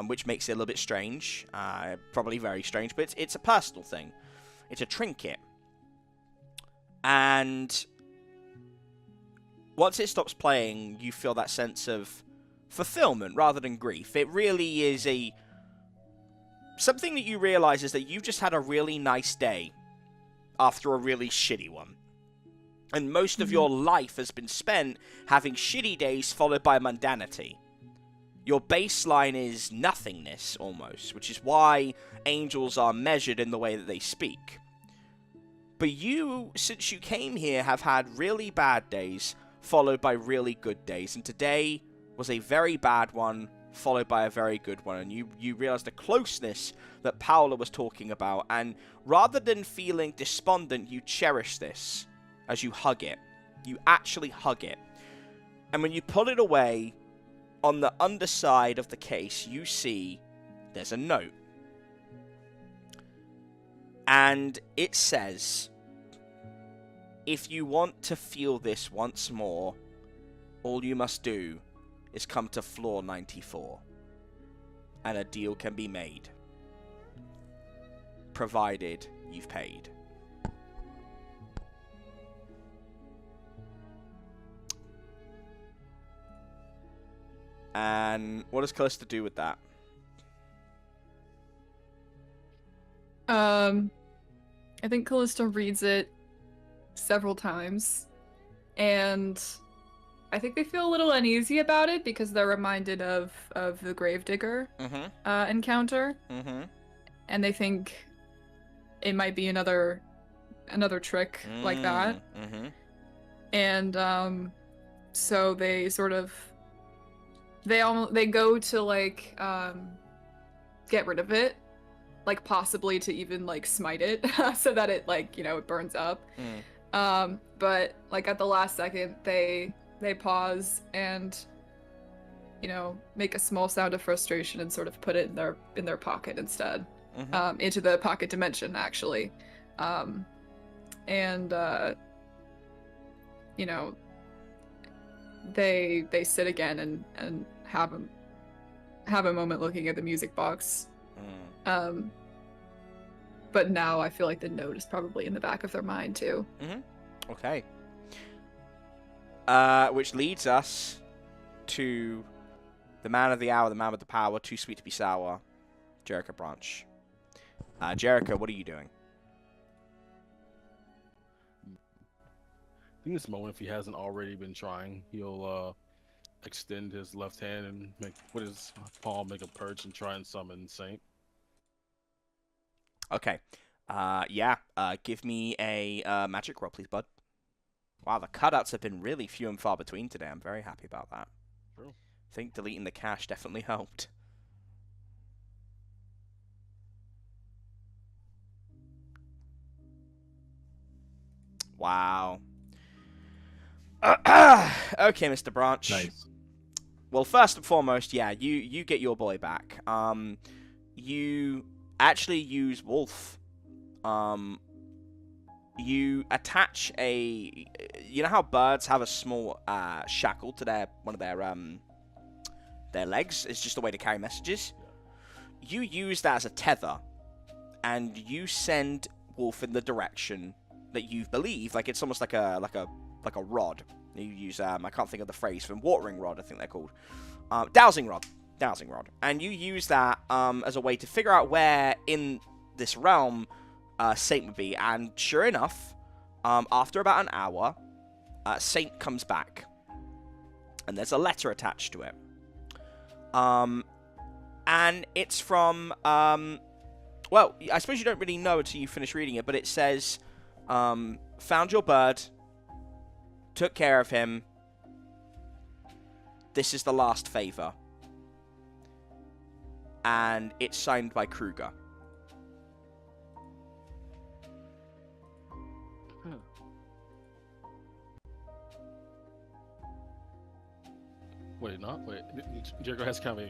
[SPEAKER 1] which makes it a little bit strange. Probably very strange, but it's a personal thing. It's a trinket. And once it stops playing, you feel that sense of fulfillment rather than grief. It really is something that you realize is that you've just had a really nice day after a really shitty one. And most of your life has been spent having shitty days followed by mundanity. Your baseline is nothingness, almost, which is why angels are measured in the way that they speak. But you, since you came here, have had really bad days followed by really good days. And today was a very bad one followed by a very good one. And you realize the closeness that Paola was talking about. And rather than feeling despondent, you cherish this. As you hug it. You actually hug it. And when you pull it away, on the underside of the case, you see there's a note. And it says, if you want to feel this once more, all you must do is come to floor 94. And a deal can be made. Provided you've paid. And what does Callista do with that?
[SPEAKER 5] I think Callista reads it several times, and I think they feel a little uneasy about it because they're reminded of the Gravedigger encounter, and they think it might be another trick like that, and so they sort of. They go to like get rid of it, like possibly to even like smite it so that it like it burns up. But like at the last second they pause and make a small sound of frustration and sort of put it in their pocket instead, into the pocket dimension actually, and they sit again and have a moment looking at the music box. But now I feel like the note is probably in the back of their mind too.
[SPEAKER 1] Okay. Which leads us to the man of the hour, the man with the power, too sweet to be sour, Jericho Branch. Jericho, what are you doing?
[SPEAKER 2] I think this moment, if he hasn't already been trying, he'll extend his left hand and with his palm make a perch and try and summon Saint.
[SPEAKER 1] Okay. Yeah. Give me a magic roll, please, bud. Wow, the cutouts have been really few and far between today. I'm very happy about that.
[SPEAKER 2] True.
[SPEAKER 1] I think deleting the cache definitely helped. Wow. Okay, Mr. Branch.
[SPEAKER 3] Nice.
[SPEAKER 1] Well, first and foremost, yeah, you get your boy back. You actually use Wolf. You attach a. You know how birds have a small shackle to one of their legs? It's just a way to carry messages. You use that as a tether, and you send Wolf in the direction that you believe. Like it's almost like a rod. You use I can't think of the phrase for watering rod. I think they're called dowsing rod. And you use that as a way to figure out where in this realm Saint would be. And sure enough, after about an hour, Saint comes back, and there's a letter attached to it. And it's from well, I suppose you don't really know until you finish reading it, but it says, found your bird, took care of him. This is the last favor. And it's signed by Kruger.
[SPEAKER 2] Wait. Jericho has kind of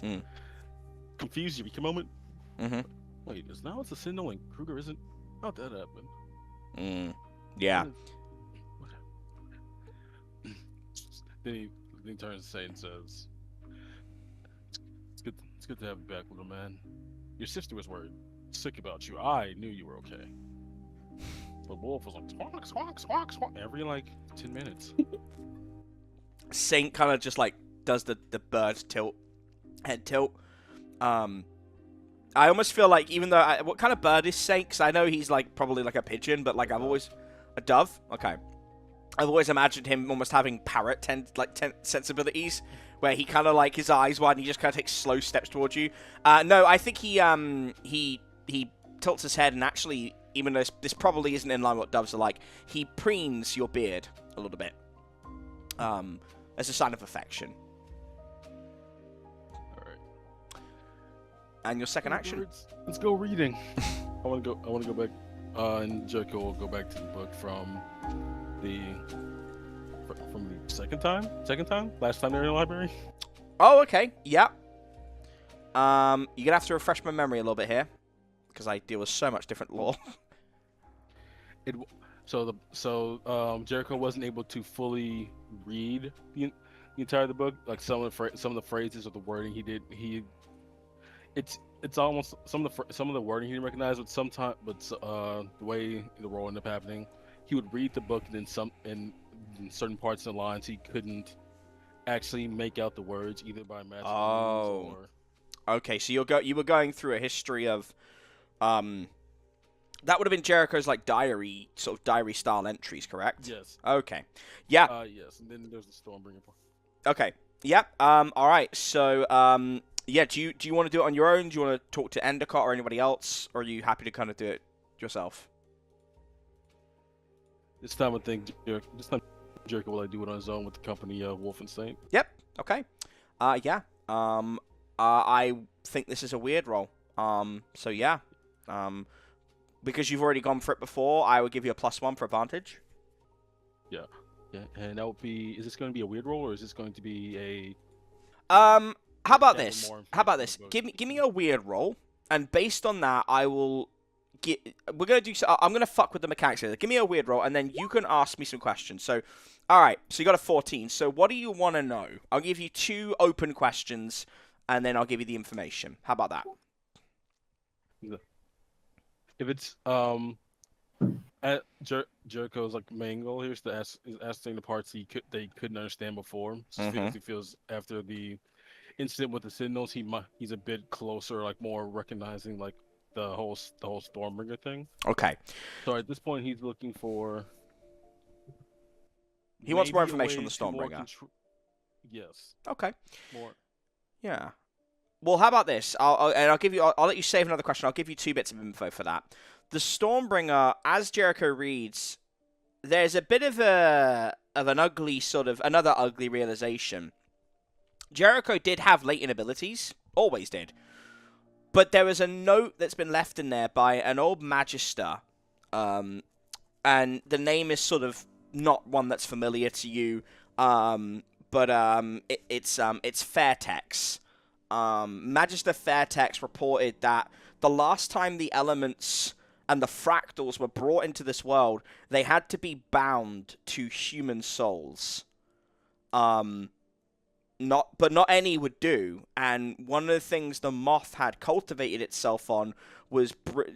[SPEAKER 2] a confused you a moment.
[SPEAKER 1] Mm-hmm.
[SPEAKER 2] Wait, is now it's a signal and Kruger isn't? How'd that happen?
[SPEAKER 1] Yeah.
[SPEAKER 2] Then he turns to Saint and says, It's good to have you back, little man. Your sister was worried sick about you. I knew you were okay. But Wolf was like squawk every 10 minutes.
[SPEAKER 1] Saint kind of just does the bird head tilt. I almost feel like, even though what kind of bird is Saint? Because I know he's probably a pigeon, but I've always a dove. Okay, I've always imagined him almost having parrot sensibilities, where he kind of his eyes wide and he just kind of takes slow steps towards you. No, I think he tilts his head, and actually, even though this probably isn't in line with what doves are like, he preens your beard a little bit, as a sign of affection. And your second action.
[SPEAKER 2] Let's go reading. I want to go back. And Jericho will go back to the book from the second time. Last time they were in the library.
[SPEAKER 1] Oh, okay. Yeah. You're gonna have to refresh my memory a little bit here, because I deal with so much different lore.
[SPEAKER 2] Jericho wasn't able to fully read the entire of the book. Some of the phrases or the wording it's almost some of the wording he didn't recognize, but the way the role ended up happening, he would read the book, and then in certain parts of the lines he couldn't actually make out the words, either by matching or.
[SPEAKER 1] Okay, so you were going through a history of that would have been Jericho's diary style entries, correct?
[SPEAKER 2] Yes.
[SPEAKER 1] Okay. Yeah.
[SPEAKER 2] Yes, and then there's the Stormbringer part.
[SPEAKER 1] Okay. Yep. All right. So yeah, do you want to do it on your own? Do you want to talk to Endicott or anybody else, or are you happy to kind of do it yourself?
[SPEAKER 2] This time Jericho will do it on his own with the company of Wolf and Saint.
[SPEAKER 1] Yep. Okay. Yeah. I think this is a weird roll. So yeah. Because you've already gone for it before, I would give you a +1 for advantage.
[SPEAKER 2] Yeah. Yeah, and that would be. Is this going to be a weird roll, or is this going to be a?
[SPEAKER 1] How about this? Give me a weird roll, and based on that, I will get. We're gonna do. I'm gonna fuck with the mechanics here. Give me a weird roll, and then you can ask me some questions. So, all right. So you got a 14. So what do you want to know? I'll give you 2 open questions, and then I'll give you the information. How about that?
[SPEAKER 2] If it's Jericho's main goal here is to asking the parts they couldn't understand before. So he feels after the incident with the signals, he's a bit closer, more recognizing the whole Stormbringer thing.
[SPEAKER 1] Okay.
[SPEAKER 2] So at this point, he's looking for.
[SPEAKER 1] He wants more information on the Stormbringer.
[SPEAKER 2] Yes.
[SPEAKER 1] Okay.
[SPEAKER 2] More.
[SPEAKER 1] Yeah. Well, how about this? I'll give you. I'll let you save another question. I'll give you 2 bits of info for that. The Stormbringer, as Jericho reads, there's a bit of an ugly sort of another ugly realization. Jericho did have latent abilities, always did, but there was a note that's been left in there by an old magister, and the name is sort of not one that's familiar to you, but it's Fairtex. Magister Fairtex reported that the last time the elements and the fractals were brought into this world, they had to be bound to human souls. Not any would do, and one of the things the moth had cultivated itself on was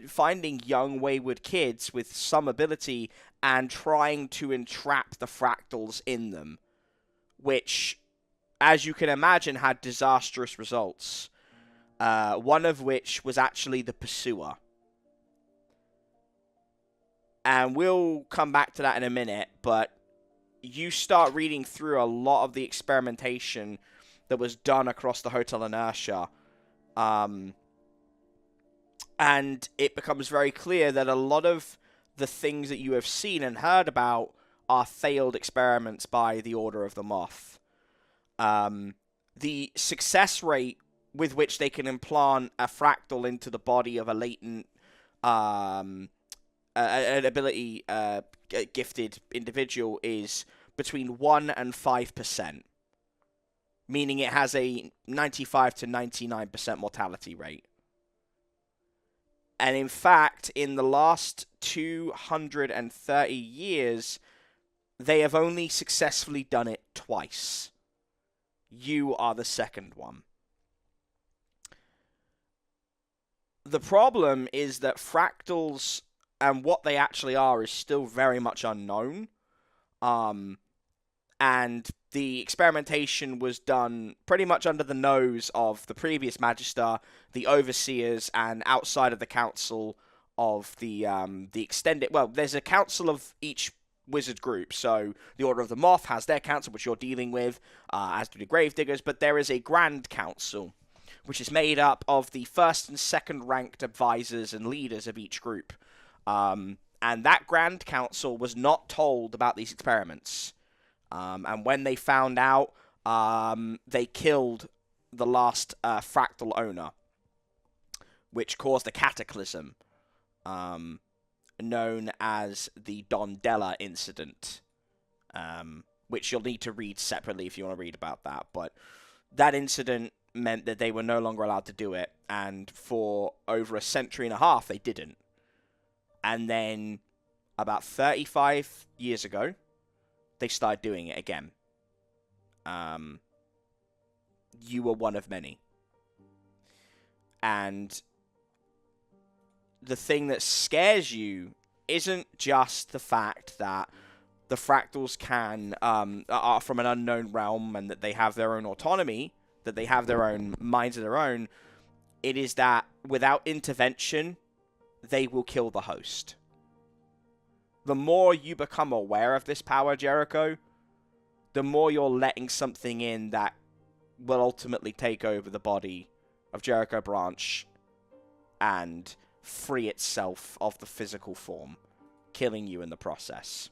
[SPEAKER 1] finding young wayward kids with some ability and trying to entrap the fractals in them, which, as you can imagine, had disastrous results. One of which was actually the Pursuer. And we'll come back to that in a minute, but you start reading through a lot of the experimentation that was done across the Hotel Inertia. And it becomes very clear that a lot of the things that you have seen and heard about are failed experiments by the Order of the Moth. The success rate with which they can implant a fractal into the body of a latent an ability gifted individual is between 1 and 5%, meaning it has a 95 to 99% mortality rate. And in fact, in the last 230 years, they have only successfully done it twice. You are the second one. The problem is that fractals and what they actually are is still very much unknown. And the experimentation was done pretty much under the nose of the previous Magister, the Overseers, and outside of the council of the extended... Well, there's a council of each wizard group, so the Order of the Moth has their council, which you're dealing with, as do the Gravediggers, but there is a Grand Council, which is made up of the first and second ranked advisors and leaders of each group. And that Grand Council was not told about these experiments. And when they found out, they killed the last fractal owner, which caused a cataclysm, known as the Dondella incident, which you'll need to read separately if you want to read about that. But that incident meant that they were no longer allowed to do it, and for over a century and a half, they didn't. And then, about 35 years ago, they started doing it again. You were one of many. And the thing that scares you isn't just the fact that the fractals are from an unknown realm and that they have their own autonomy, that they have their own minds of their own. It is that without intervention, they will kill the host. The more you become aware of this power, Jericho, the more you're letting something in that will ultimately take over the body of Jericho Branch and free itself of the physical form, killing you in the process.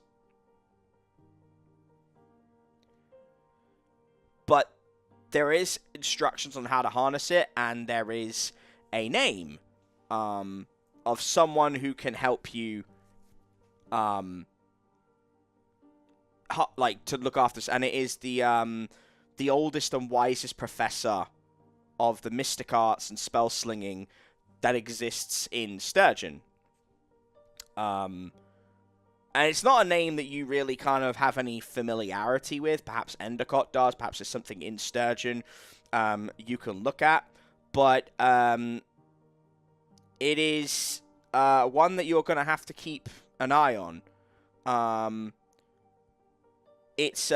[SPEAKER 1] But there is instructions on how to harness it, and there is a name of someone who can help you to look after this, and it is the oldest and wisest professor of the mystic arts and spell slinging that exists in Sturgeon. And it's not a name that you really kind of have any familiarity with. Perhaps Endicott does. Perhaps there's something in Sturgeon you can look at. But it is one that you're going to have to keep an eye on. It's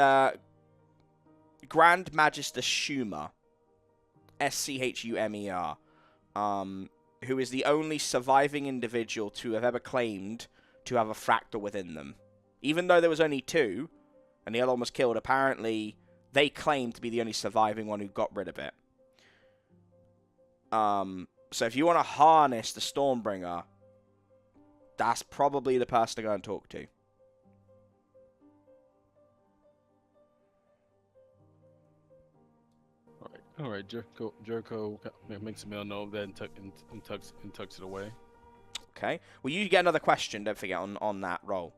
[SPEAKER 1] Grand Magister Schumer, Schumer, who is the only surviving individual to have ever claimed to have a fractal within them. Even though there was only 2, and the other one was killed, apparently they claimed to be the only surviving one who got rid of it. So if you want to harness the Stormbringer, that's probably the person to go and talk to.
[SPEAKER 2] All right. Jericho makes Emil know of that and tucks it away.
[SPEAKER 1] Okay. Well, you get another question. Don't forget on that roll.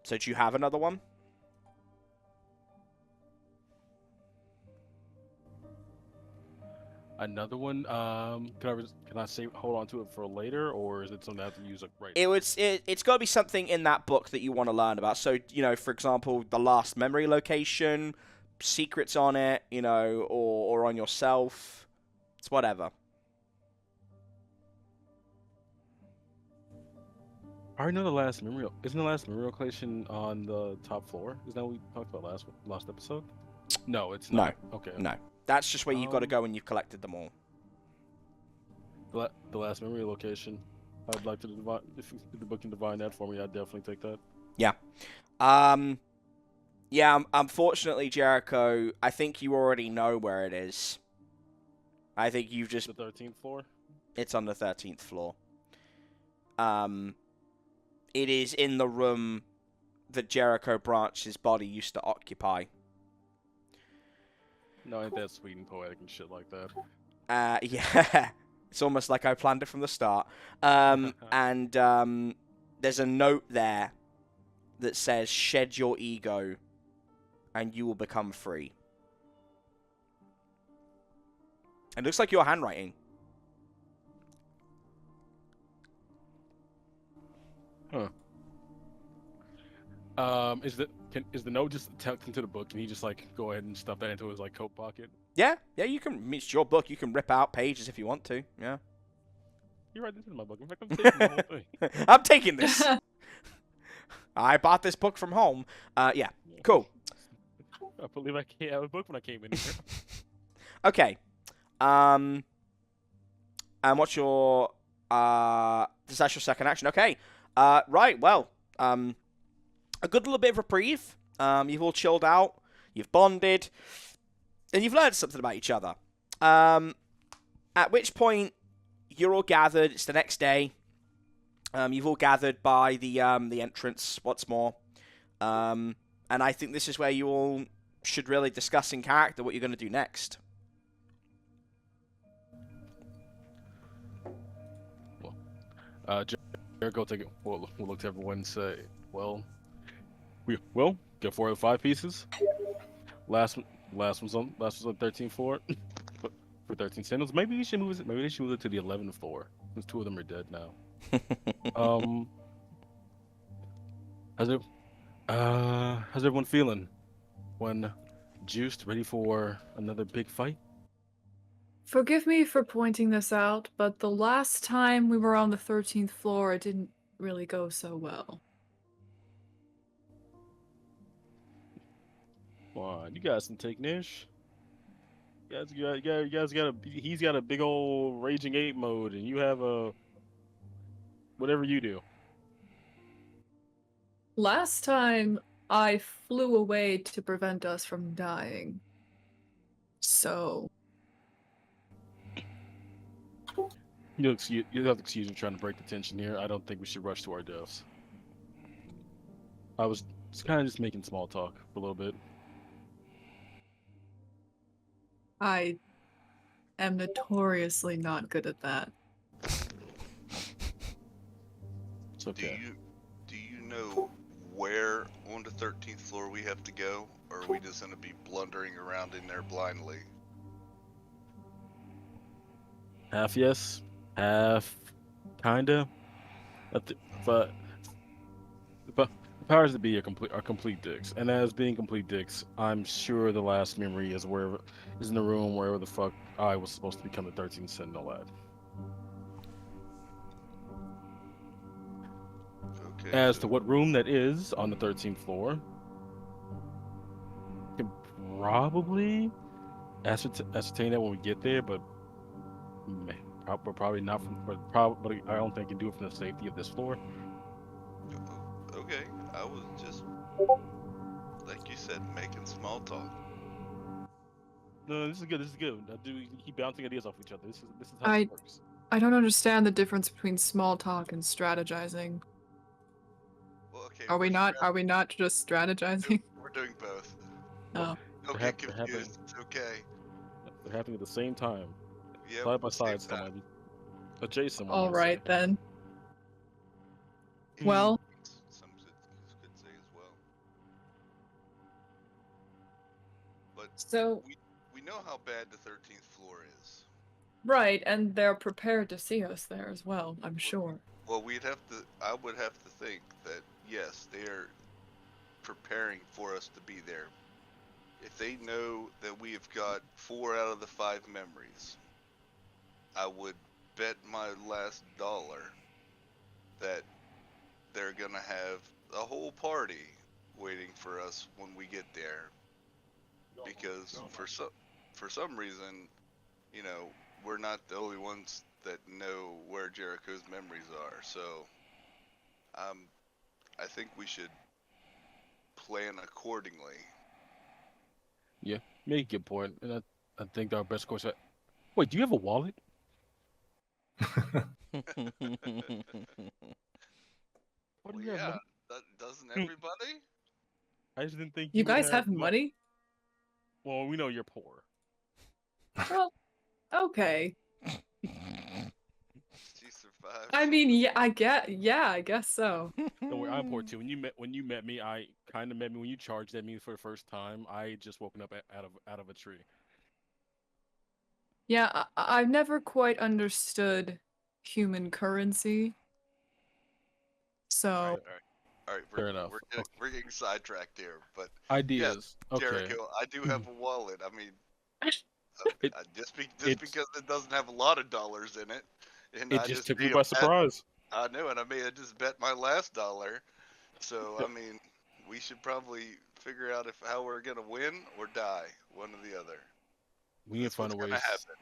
[SPEAKER 1] So do you have another one?
[SPEAKER 2] Another one. Can I say hold on to it for later, or is it something I have to use like right?
[SPEAKER 1] It's got to be something in that book that you want to learn about. So for example, the last memory location, secrets on it, or on yourself. It's whatever.
[SPEAKER 2] I already know the last memory. Isn't the last memory location on the top floor? Isn't that what we talked about last episode? No, it's not.
[SPEAKER 1] No.
[SPEAKER 2] Okay.
[SPEAKER 1] No. That's just where you've got to go when you've collected them all.
[SPEAKER 2] The last memory location. I'd like to divine. If the book can divine that for me, I'd definitely take that.
[SPEAKER 1] Yeah. Unfortunately, Jericho, I think you already know where it is. I think you've just...
[SPEAKER 2] The 13th floor?
[SPEAKER 1] It's on the 13th floor. It is in the room that Jericho Branch's body used to occupy.
[SPEAKER 2] No, ain't that sweet and poetic and shit like that.
[SPEAKER 1] Yeah. It's almost like I planned it from the start. And there's a note there that says, "Shed your ego, and you will become free." It looks like your handwriting.
[SPEAKER 2] Huh. Is the note just tucked into the book? Can he just like go ahead and stuff that into his like coat pocket?
[SPEAKER 1] Yeah, you can. It's your book. You can rip out pages if you want to. Yeah.
[SPEAKER 2] You're right. This is my book. In fact, I'm taking the whole thing.
[SPEAKER 1] I'm taking this. I bought this book from home. Yeah. Cool.
[SPEAKER 2] I believe I can't have a book when I came in here.
[SPEAKER 1] Okay. And what's your that's your second action? Okay. Right. Well. A good little bit of reprieve. You've all chilled out. You've bonded. And you've learned something about each other. At which point, you're all gathered. It's the next day. You've all gathered by the entrance once more. And I think this is where you all should really discuss in character what you're going to do next.
[SPEAKER 2] Well, Jericho we'll look to everyone and say, well, we will get 4 out of 5 pieces. Last one's on 13th floor for 13 sandals. Maybe we should move it. Maybe they should move it to the 11th floor, since 2 of them are dead now. How's everyone feeling? When juiced, ready for another big fight?
[SPEAKER 5] Forgive me for pointing this out, but the last time we were on the 13th floor, it didn't really go so well.
[SPEAKER 2] Come on, you guys can take Nish. You guys got he's got a big old Raging Ape mode, and you have a whatever you do.
[SPEAKER 5] Last time, I flew away to prevent us from dying. So...
[SPEAKER 2] You have to excuse me trying to break the tension here. I don't think we should rush to our deaths. I was kind of just making small talk for a little bit.
[SPEAKER 5] I am notoriously not good at that.
[SPEAKER 2] It's okay.
[SPEAKER 4] Do you know where on the 13th floor we have to go, or are we just gonna be blundering around in there blindly?
[SPEAKER 2] Half yes, half kinda. But the powers that be are complete dicks, and as being complete dicks, I'm sure the last memory is in the room wherever the fuck I was supposed to become the 13th Sentinel at.
[SPEAKER 4] Okay.
[SPEAKER 2] As to what room that is on the 13th floor, can probably ascertain that when we get there, but probably not but I don't think I can do it from the safety of this floor.
[SPEAKER 4] Okay, I was just, like you said, making small talk.
[SPEAKER 2] No, this is good. This is good. Keep bouncing ideas off each other. This is how it works.
[SPEAKER 5] I don't understand the difference between small talk and strategizing.
[SPEAKER 4] Well, okay.
[SPEAKER 5] Are we not? Are we not just strategizing?
[SPEAKER 4] We're doing both.
[SPEAKER 5] Oh.
[SPEAKER 4] Don't get confused. It's okay.
[SPEAKER 2] They're happening at the same time.
[SPEAKER 4] Yep,
[SPEAKER 2] Side by
[SPEAKER 4] same
[SPEAKER 2] side, still
[SPEAKER 4] time.
[SPEAKER 2] maybe. Adjacent.
[SPEAKER 5] All right then.
[SPEAKER 2] Hmm.
[SPEAKER 5] Well,
[SPEAKER 4] Some could say as well. But
[SPEAKER 5] so
[SPEAKER 4] we know how bad the 13th floor is.
[SPEAKER 5] right, and they're prepared to see us there as well, I'm sure.
[SPEAKER 4] Well, I would have to think that yes, they are preparing for us to be there. If they know that we have got 4 out of the 5 memories, I would bet my last dollar that they're gonna have a whole party waiting for us when we get there. Because for some reason, you know, we're not the only ones that know where Jericho's memories are. So, I think we should plan accordingly.
[SPEAKER 2] Yeah, make a good point. And I think our best course. Wait, do you have a wallet? Why do you have money?
[SPEAKER 4] Doesn't everybody?
[SPEAKER 2] I just didn't think
[SPEAKER 5] You
[SPEAKER 2] would
[SPEAKER 5] guys have money?
[SPEAKER 2] Well, we know you're poor.
[SPEAKER 5] Well, okay.
[SPEAKER 4] She survived.
[SPEAKER 5] I mean, yeah, I guess so.
[SPEAKER 2] Don't worry, I'm poor too. When you met me, I kind of met me when you charged at me for the first time. I just woken up out of a tree.
[SPEAKER 5] Yeah, I've never quite understood human currency. So,
[SPEAKER 4] All right,
[SPEAKER 2] Fair enough.
[SPEAKER 4] We're getting sidetracked here, but
[SPEAKER 2] Ideas.
[SPEAKER 4] yes,
[SPEAKER 2] Okay.
[SPEAKER 4] Jericho, I do have a wallet. I mean,
[SPEAKER 2] It-
[SPEAKER 4] just because it doesn't have a lot of dollars in it, and
[SPEAKER 2] It
[SPEAKER 4] I
[SPEAKER 2] just took me
[SPEAKER 4] made
[SPEAKER 2] by
[SPEAKER 4] a bet-
[SPEAKER 2] surprise.
[SPEAKER 4] I know, and I just bet my last dollar. So I mean, we should probably figure out how we're gonna win or die, one or the other.
[SPEAKER 2] We can find a way.
[SPEAKER 4] Gonna happen.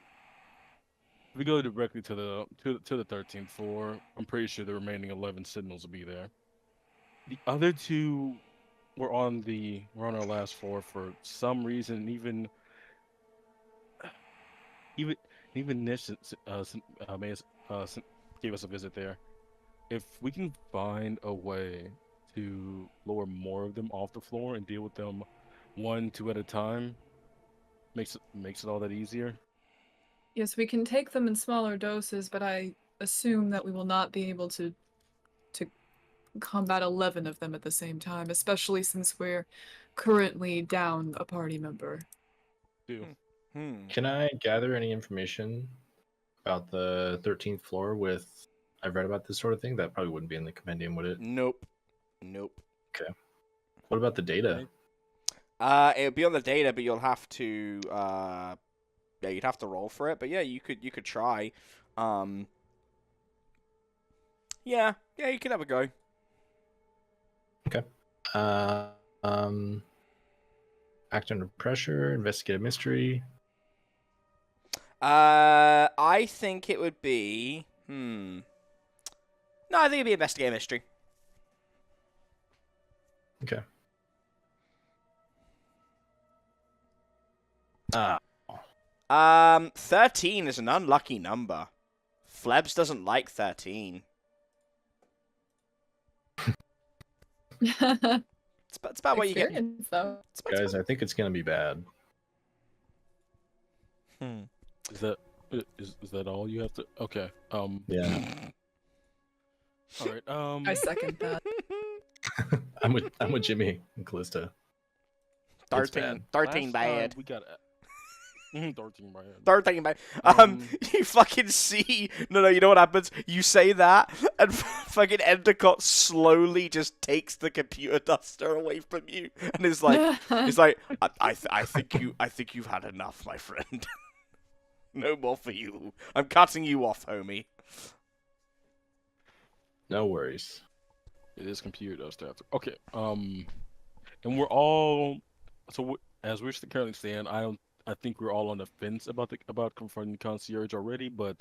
[SPEAKER 2] If we go directly to the 13th floor, I'm pretty sure the remaining 11 signals will be there. The other two we're on our last floor for some reason. Even Nish gave us a visit there. If we can find a way to lower more of them off the floor and deal with them 1, 2 at a time, makes it all that easier.
[SPEAKER 5] yes, we can take them in smaller doses, but I assume that we will not be able to combat 11 of them at the same time, especially since we're currently down a party member.
[SPEAKER 3] Can I gather any information about the 13th floor with I've read about this sort of thing? That probably wouldn't be in the compendium, would it?
[SPEAKER 1] Nope.
[SPEAKER 3] Okay. What about the data?
[SPEAKER 1] It would be on the data, but you'll have to you'd have to roll for it. But yeah, you could try. Yeah, you could have a go.
[SPEAKER 3] Okay. Act under pressure, investigate a mystery.
[SPEAKER 1] I think it would be No, I think it'd be investigate a mystery.
[SPEAKER 3] Okay.
[SPEAKER 1] 13 is an unlucky number. Flebs doesn't like 13. It's about what you get.
[SPEAKER 5] Experience, though.
[SPEAKER 3] Guys, I think it's gonna be bad.
[SPEAKER 2] Is that all you have to? Okay.
[SPEAKER 3] Yeah.
[SPEAKER 2] All right.
[SPEAKER 5] I second that.
[SPEAKER 3] I'm with Jimmy and Callista. It's
[SPEAKER 1] 13
[SPEAKER 2] Last
[SPEAKER 1] bad.
[SPEAKER 2] time we got 13 bad.
[SPEAKER 1] 13 bad. You fucking see. No, you know what happens? You say that, and fucking Endicott slowly just takes the computer duster away from you, and is like, I think you've had enough, my friend. No more for you. I'm cutting you off, homie.
[SPEAKER 3] No worries.
[SPEAKER 2] It is computer duster after. Okay. And we're all as we're currently stand. I think we're all on the fence about confronting the concierge already, but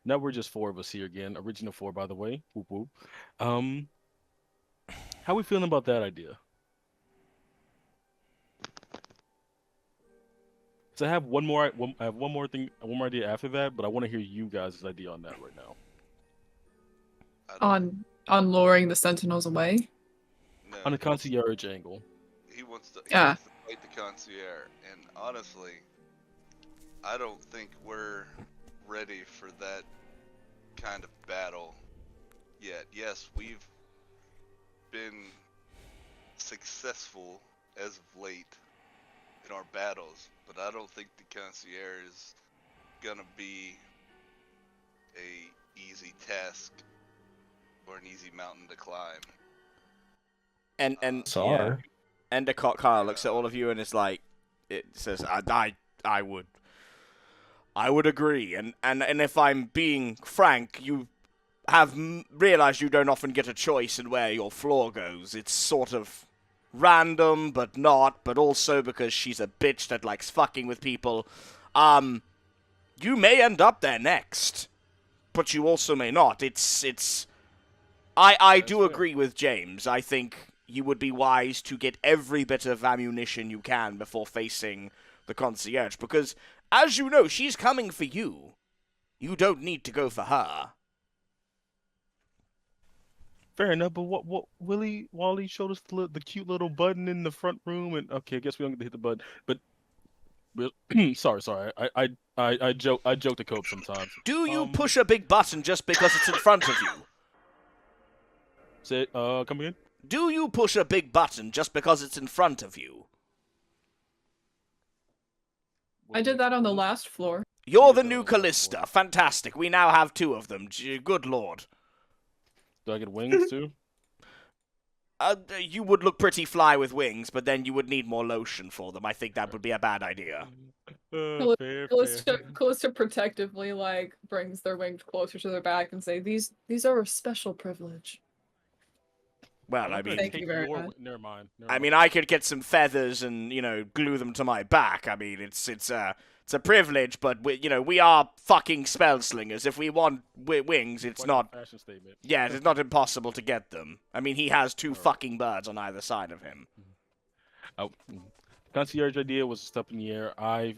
[SPEAKER 2] now we're just 4 of us here again. Original 4, by the way. Whoop whoop. How we feeling about that idea? So I have one more idea after that, but I want to hear you guys' idea on that right now.
[SPEAKER 5] On luring the sentinels away.
[SPEAKER 4] No,
[SPEAKER 2] On the concierge angle.
[SPEAKER 4] he wants to
[SPEAKER 5] Yeah.
[SPEAKER 4] fight the concierge, and honestly, I don't think we're ready for that kind of battle yet. Yes, we've been successful as of late in our battles, but I don't think the concierge is gonna be a easy task or an easy mountain to climb.
[SPEAKER 1] And
[SPEAKER 3] Sorry.
[SPEAKER 1] Endicott kind of looks at all of you and is like, it says, I would agree. And if I'm being frank, you have realized you don't often get a choice in where your floor goes. It's sort of random, but not, but also because she's a bitch that likes fucking with people. You may end up there next, but you also may not. I do agree with James. I think you would be wise to get every bit of ammunition you can before facing the concierge, because, as you know, she's coming for you. You don't need to go for her.
[SPEAKER 2] Fair enough, but what Wally showed us the cute little button in the front room, and okay, I guess we don't get to hit the button. But sorry, I joke to cope sometimes.
[SPEAKER 1] Do you push a big button just because it's in front of you?
[SPEAKER 2] Say come again?
[SPEAKER 1] Do you push a big button just because it's in front of you?
[SPEAKER 5] I did that on the last floor.
[SPEAKER 1] You're the new Callista. Fantastic. We now have 2 of them. Good lord.
[SPEAKER 2] Do I get wings too?
[SPEAKER 1] You would look pretty fly with wings, but then you would need more lotion for them. I think that would be a bad idea.
[SPEAKER 2] Fair.
[SPEAKER 5] Callista protectively brings their wings closer to their back and say, "These are a special privilege."
[SPEAKER 1] Well, I mean,
[SPEAKER 5] Thank you very much.
[SPEAKER 2] Never mind.
[SPEAKER 1] I mean, I could get some feathers and glue them to my back. I mean, it's a privilege, but we are fucking spell slingers. If we want wings, it's
[SPEAKER 2] Quite
[SPEAKER 1] not.
[SPEAKER 2] a fashion statement.
[SPEAKER 1] Yeah, it's not impossible to get them. I mean, he has 2 fucking birds on either side of him.
[SPEAKER 2] Concierge idea was a step in the air. I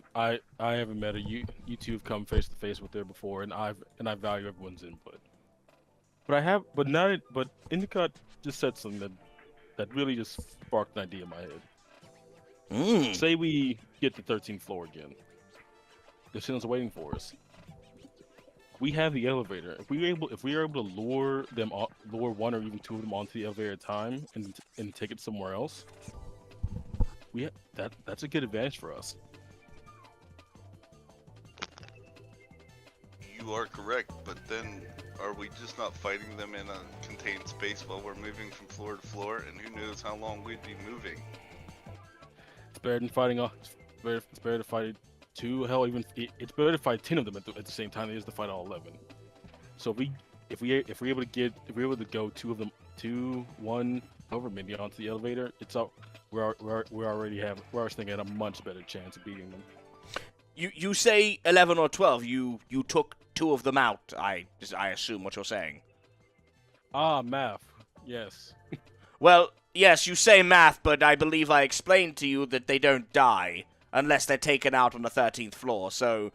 [SPEAKER 2] haven't met her. You two have come face to face with her before, and I value everyone's input. But Endicott just said something that really just sparked an idea in my head. Say we get to 13th floor again. The signals are waiting for us. We have the elevator. If we are able to lure 1 or even 2 of them onto the elevator at a time and take it somewhere else, that's a good advantage for us.
[SPEAKER 4] You are correct, but then are we just not fighting them in a contained space while we're moving from floor to floor? And who knows how long we'd be moving?
[SPEAKER 2] It's better than fighting. It's better to fight 2. Hell, even it's better to fight 10 of them at the same time than it is to fight all 11. So if we're able to go 2 of them, 2, 1, however many onto the elevator, it's up. We already thinking a much better chance of beating them.
[SPEAKER 1] You say 11 or 12. You took 2 of them out. I assume what you're saying.
[SPEAKER 2] Math. Yes.
[SPEAKER 1] Well, yes, you say math, but I believe I explained to you that they don't die unless they're taken out on the 13th floor. So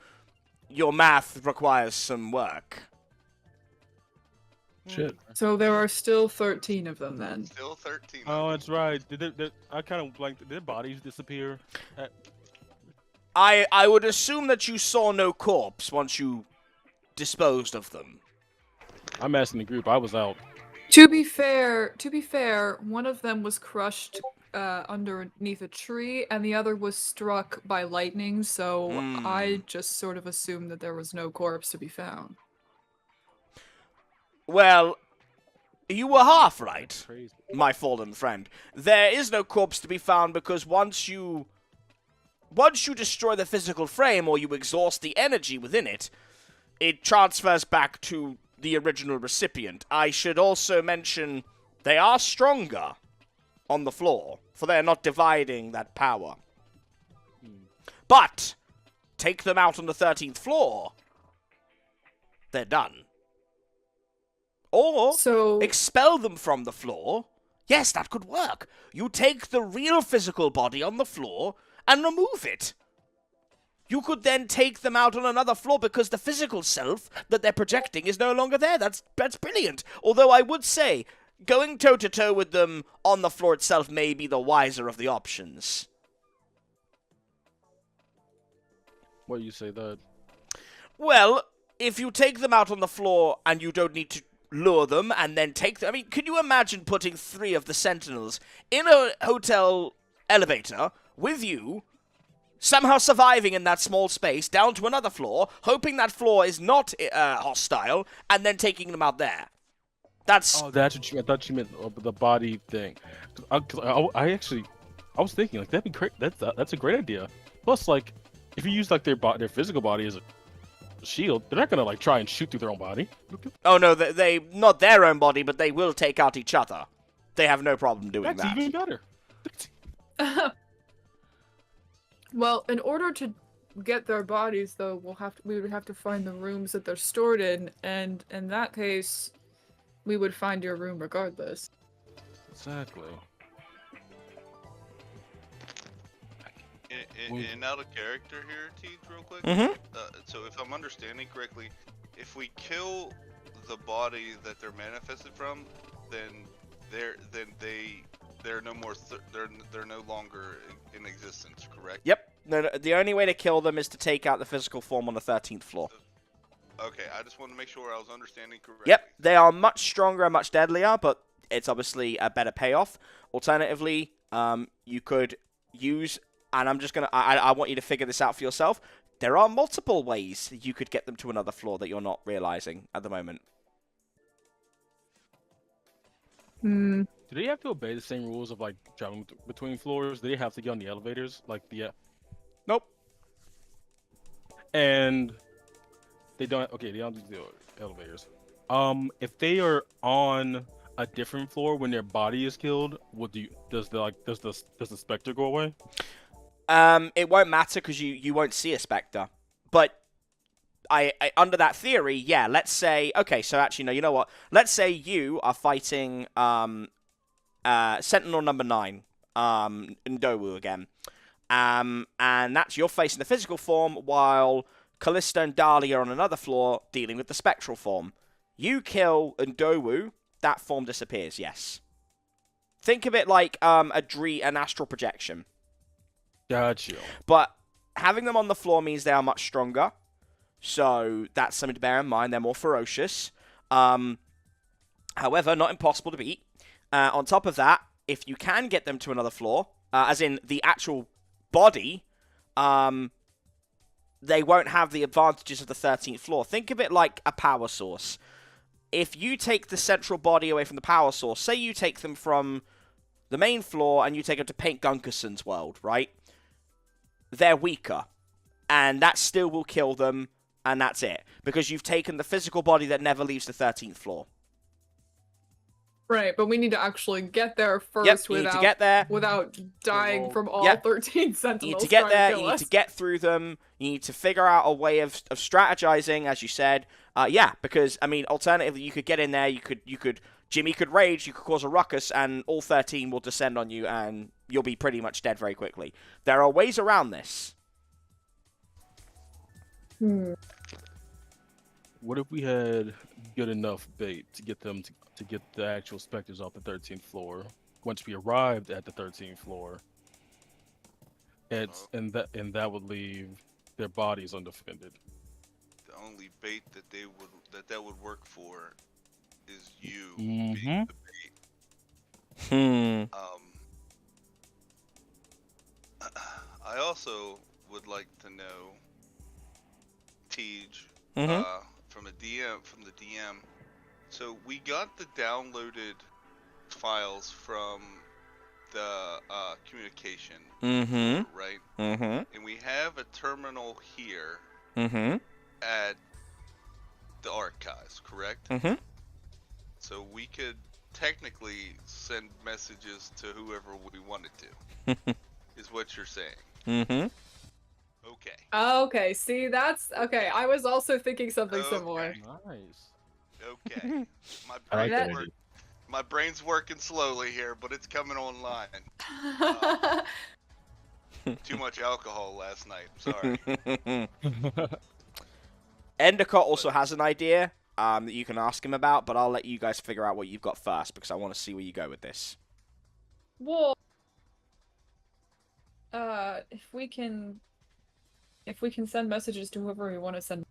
[SPEAKER 1] your math requires some work.
[SPEAKER 3] Shit.
[SPEAKER 5] So there are still 13 of them then.
[SPEAKER 4] Still 13.
[SPEAKER 2] Oh, that's right. I kind of like, did their bodies disappear?
[SPEAKER 1] I would assume that you saw no corpse once you disposed of them.
[SPEAKER 2] I'm asking the group. I was out.
[SPEAKER 5] To be fair, one of them was crushed underneath a tree, and the other was struck by lightning. So I just sort of assumed that there was no corpse to be found.
[SPEAKER 1] Well, you were half right,
[SPEAKER 2] Crazy.
[SPEAKER 1] my fallen friend. There is no corpse to be found because once you destroy the physical frame or you exhaust the energy within it, it transfers back to the original recipient. I should also mention they are stronger on the floor, for they are not dividing that power. But take them out on the 13th floor, they're done. Or expel them from the floor. Yes, that could work. You take the real physical body on the floor and remove it. you could then take them out on another floor because the physical self that they're projecting is no longer there. That's brilliant. Although I would say, going toe-to-toe with them on the floor itself may be the wiser of the options.
[SPEAKER 2] What do you say that?
[SPEAKER 1] Well, if you take them out on the floor and you don't need to lure them and then take them... I mean, could you imagine putting 3 of the Sentinels in a hotel elevator with you, somehow surviving in that small space, down to another floor, hoping that floor is not hostile, and then taking them out there? That's...
[SPEAKER 2] Oh, that's what I thought you meant the body thing. I was thinking, like, that'd be great. That's a great idea. Plus, like, if you use, like, their physical body as a shield, they're not gonna, like, try and shoot through their own body.
[SPEAKER 1] Oh, no, they not their own body, but they will take out each other. They have no problem doing
[SPEAKER 2] That's
[SPEAKER 1] that.
[SPEAKER 2] even better.
[SPEAKER 5] Well, in order to get their bodies, though, we would have to find the rooms that they're stored in, and in that case, we would find your room regardless.
[SPEAKER 2] Exactly.
[SPEAKER 4] And out of character here, Teej, real quick.
[SPEAKER 1] Mm-hmm.
[SPEAKER 4] So if I'm understanding correctly, if we kill the body that they're manifested from, then they're no more. They're no longer in existence. Correct?
[SPEAKER 1] Yep. No, the only way to kill them is to take out the physical form on the 13th floor.
[SPEAKER 4] Okay, I just wanted to make sure I was understanding correctly.
[SPEAKER 1] Yep, they are much stronger and much deadlier, but it's obviously a better payoff. Alternatively, you could use, and I'm just gonna, I want you to figure this out for yourself. There are multiple ways that you could get them to another floor that you're not realizing at the moment.
[SPEAKER 5] Hmm.
[SPEAKER 2] Do they have to obey the same rules of, like, traveling between floors? Do they have to get on the elevators? Like,
[SPEAKER 1] Nope.
[SPEAKER 2] And they don't. Okay, they don't do the elevators. If they are on a different floor when their body is killed, does the specter go away?
[SPEAKER 1] It won't matter because you won't see a specter. But I under that theory, yeah. Let's say, okay. So actually, no. You know what? Let's say you are fighting Sentinel number 9, Ndowu again. And that's you're facing the physical form while Callista and Dahlia are on another floor dealing with the spectral form. You kill Ndowu, that form disappears, yes. Think of it like an astral projection.
[SPEAKER 2] Gotcha.
[SPEAKER 1] But having them on the floor means they are much stronger. So that's something to bear in mind. They're more ferocious. However, not impossible to beat. On top of that, if you can get them to another floor, as in the actual body, they won't have the advantages of the 13th floor. Think of it like a power source. If you take the central body away from the power source, say you take them from the main floor and you take them to Paint Gunkerson's world, right? They're weaker. And that still will kill them, and that's it. Because you've taken the physical body that never leaves the 13th floor.
[SPEAKER 5] Right, but we need to actually get there first
[SPEAKER 1] Yep, you need to get there.
[SPEAKER 5] without dying from all
[SPEAKER 1] Yep.
[SPEAKER 5] 13 sentinels.
[SPEAKER 1] You need to get
[SPEAKER 5] trying
[SPEAKER 1] there,
[SPEAKER 5] to kill
[SPEAKER 1] you need
[SPEAKER 5] us.
[SPEAKER 1] to get through them, you need to figure out a way of strategizing, as you said. Yeah, because, I mean, alternatively, you could get in there, Jimmy could rage, you could cause a ruckus, and all 13 will descend on you, and you'll be pretty much dead very quickly. There are ways around this.
[SPEAKER 2] What if we had good enough bait to get them to get the actual specters off the 13th floor? Once we arrived at the 13th floor, and that would leave their bodies undefended.
[SPEAKER 4] The only bait that would work for is you
[SPEAKER 2] Mhm.
[SPEAKER 4] being the bait. I also would like to know, Teej, from the DM. So we got the downloaded files from the communication, right? And we have a terminal here at the archives, correct? So we could technically send messages to whoever we wanted to, is what you're saying. Okay.
[SPEAKER 5] Okay, see, that's... Okay, I was also thinking something similar.
[SPEAKER 2] Nice.
[SPEAKER 4] Okay.
[SPEAKER 3] I like that idea.
[SPEAKER 4] My brain's working slowly here, but it's coming online. Too much alcohol last night. Sorry.
[SPEAKER 1] Endicott also has an idea that you can ask him about, but I'll let you guys figure out what you've got first because I want to see where you go with this.
[SPEAKER 5] Well, if we can send messages to whoever we want to send